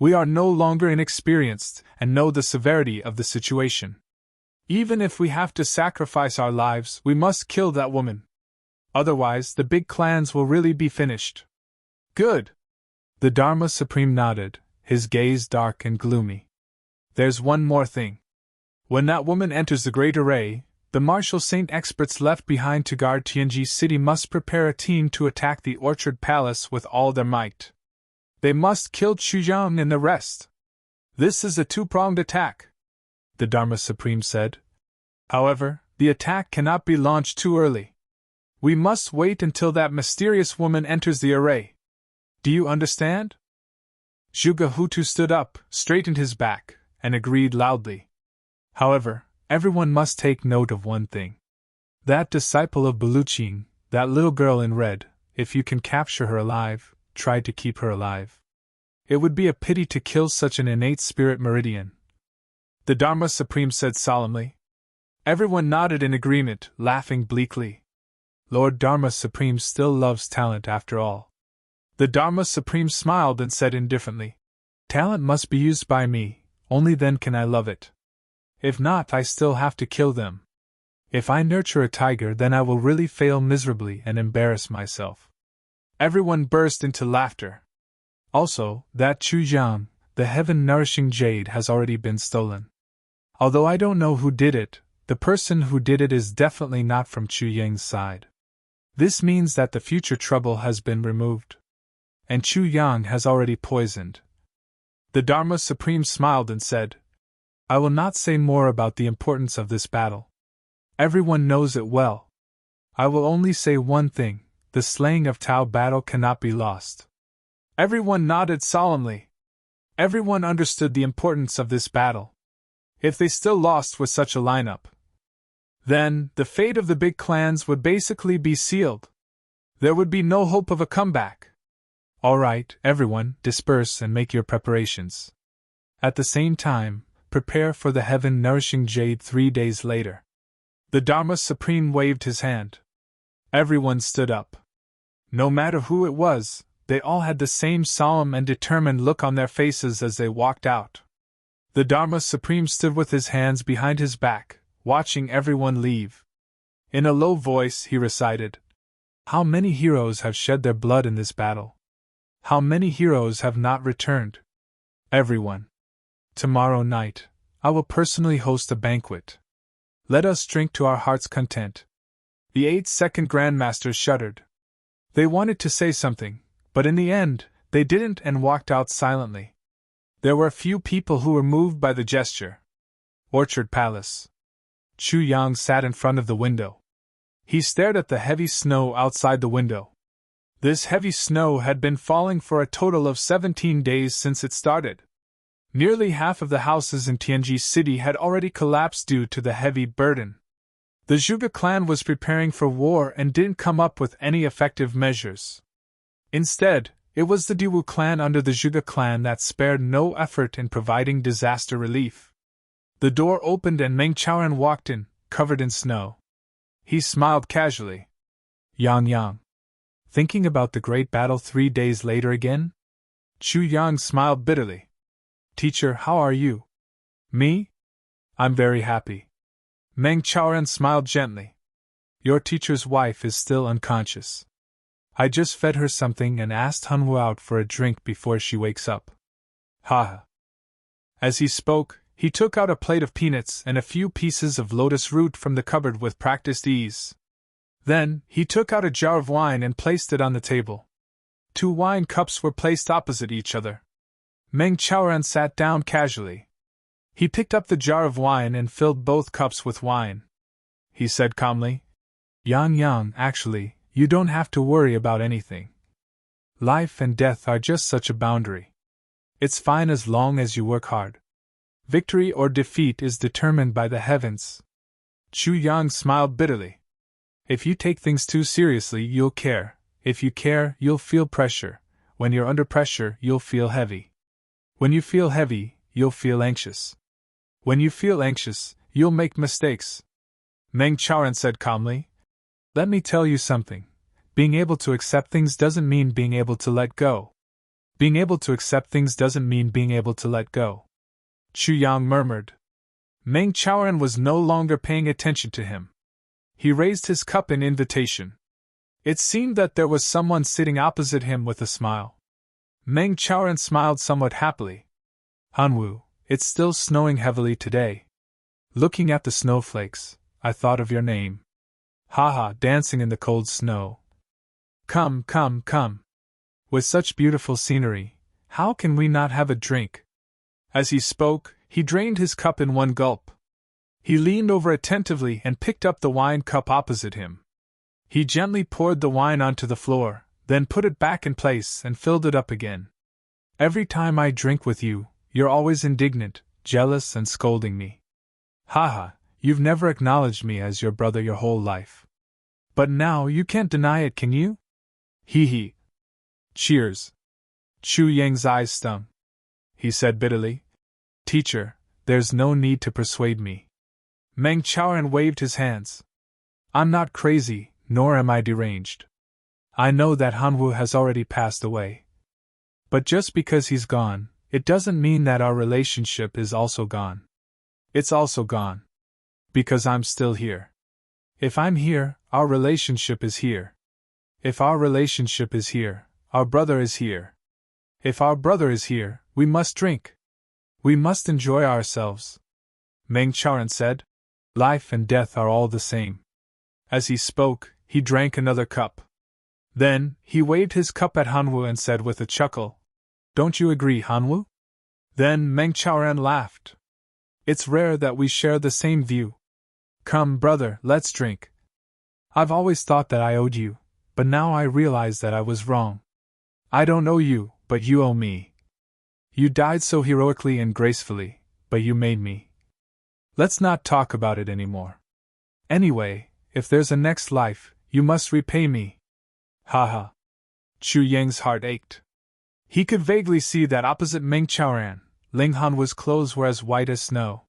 We are no longer inexperienced and know the severity of the situation. Even if we have to sacrifice our lives, we must kill that woman. Otherwise, the big clans will really be finished." "Good." The Dharma Supreme nodded, his gaze dark and gloomy. "There's one more thing. When that woman enters the Great Array, the martial saint experts left behind to guard Tianji City must prepare a team to attack the Orchard Palace with all their might. They must kill Chuyang and the rest. This is a 2-pronged attack," the Dharma Supreme said. However, the attack cannot be launched too early. We must wait until that mysterious woman enters the array. Do you understand? Zhuge Hutu stood up, straightened his back, and agreed loudly. However, everyone must take note of one thing. That disciple of Baluching, that little girl in red, if you can capture her alive, try to keep her alive. It would be a pity to kill such an innate spirit meridian. The Dharma Supreme said solemnly. Everyone nodded in agreement, laughing bleakly. Lord Dharma Supreme still loves talent after all. The Dharma Supreme smiled and said indifferently, Talent must be used by me, only then can I love it. If not, I still have to kill them. If I nurture a tiger, then I will really fail miserably and embarrass myself. Everyone burst into laughter. Also, that Chu Yang, the heaven-nourishing jade, has already been stolen. Although I don't know who did it, the person who did it is definitely not from Chu Yang's side. This means that the future trouble has been removed. And Chu Yang has already poisoned. The Dharma Supreme smiled and said, I will not say more about the importance of this battle. Everyone knows it well. I will only say one thing, the slaying of Tao battle cannot be lost. Everyone nodded solemnly. Everyone understood the importance of this battle. If they still lost with such a lineup, then the fate of the big clans would basically be sealed. There would be no hope of a comeback. All right, everyone, disperse and make your preparations. At the same time, prepare for the heaven-nourishing jade 3 days later. The Dharma Supreme waved his hand. Everyone stood up. No matter who it was, they all had the same solemn and determined look on their faces as they walked out. The Dharma Supreme stood with his hands behind his back, watching everyone leave. In a low voice, he recited, How many heroes have shed their blood in this battle? How many heroes have not returned? Everyone. Tomorrow night, I will personally host a banquet. Let us drink to our heart's content. The 8-second Grandmasters shuddered. They wanted to say something, but in the end, they didn't and walked out silently. There were a few people who were moved by the gesture. Orchard Palace. Chu Yang sat in front of the window. He stared at the heavy snow outside the window. This heavy snow had been falling for a total of 17 days since it started. Nearly half of the houses in Tianji City had already collapsed due to the heavy burden. The Zhuge clan was preparing for war and didn't come up with any effective measures. Instead, it was the Diwu clan under the Zhuge clan that spared no effort in providing disaster relief. The door opened and Meng Chaoran walked in, covered in snow. He smiled casually. Yang. Thinking about the great battle 3 days later again? Chu Yang smiled bitterly. Teacher, how are you? Me? I'm very happy. Meng Chaoran smiled gently. Your teacher's wife is still unconscious. I just fed her something and asked Hunwu out for a drink before she wakes up. Ha! As he spoke, he took out a plate of peanuts and a few pieces of lotus root from the cupboard with practiced ease. Then, he took out a jar of wine and placed it on the table. 2 wine cups were placed opposite each other. Meng Chaoran sat down casually. He picked up the jar of wine and filled both cups with wine. He said calmly, Yang, actually, you don't have to worry about anything. Life and death are just such a boundary. It's fine as long as you work hard. Victory or defeat is determined by the heavens. Chu Yang smiled bitterly. If you take things too seriously, you'll care. If you care, you'll feel pressure. When you're under pressure, you'll feel heavy. When you feel heavy, you'll feel anxious. When you feel anxious, you'll make mistakes. Meng Chaoran said calmly. Let me tell you something. Being able to accept things doesn't mean being able to let go. Being able to accept things doesn't mean being able to let go. Chu Yang murmured. Meng Chaoran was no longer paying attention to him. He raised his cup in invitation. It seemed that there was someone sitting opposite him with a smile. Meng Chaoran smiled somewhat happily. Hunwu, it's still snowing heavily today. Looking at the snowflakes, I thought of your name. Haha, dancing in the cold snow. Come. With such beautiful scenery, how can we not have a drink? As he spoke, he drained his cup in one gulp. He leaned over attentively and picked up the wine cup opposite him. He gently poured the wine onto the floor, then put it back in place and filled it up again. Every time I drink with you, you're always indignant, jealous, and scolding me. Haha, you've never acknowledged me as your brother your whole life. But now you can't deny it, can you? Hee hee. Cheers. Chu Yang's eyes stung. He said bitterly, Teacher, there's no need to persuade me. Meng Chaoran waved his hands. I'm not crazy, nor am I deranged. I know that Hanwu has already passed away. But just because he's gone, it doesn't mean that our relationship is also gone. It's also gone. Because I'm still here. If I'm here, our relationship is here. If our relationship is here, our brother is here. If our brother is here, we must drink. We must enjoy ourselves. Meng Chaoran said, Life and death are all the same. As he spoke, he drank another cup. Then, he waved his cup at Hanwu and said with a chuckle, Don't you agree, Hanwu? Then Meng Chaoran laughed. It's rare that we share the same view. Come, brother, let's drink. I've always thought that I owed you, but now I realize that I was wrong. I don't owe you, but you owe me. You died so heroically and gracefully, but you made me. Let's not talk about it anymore. Anyway, if there's a next life, you must repay me. Haha. Chu Yang's heart ached. He could vaguely see that opposite Meng Chaoran, Ling Hanwu's clothes were as white as snow.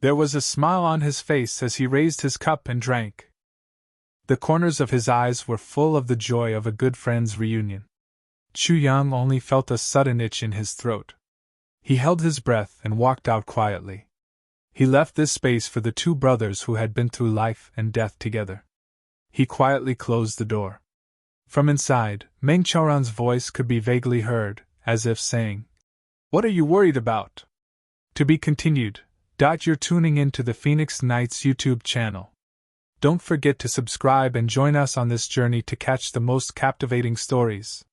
There was a smile on his face as he raised his cup and drank. The corners of his eyes were full of the joy of a good friend's reunion. Chu Yang only felt a sudden itch in his throat. He held his breath and walked out quietly. He left this space for the two brothers who had been through life and death together. He quietly closed the door. From inside, Meng Chaoran's voice could be vaguely heard, as if saying, What are you worried about? To be continued. You're tuning in to the Phoenix Nights YouTube channel. Don't forget to subscribe and join us on this journey to catch the most captivating stories.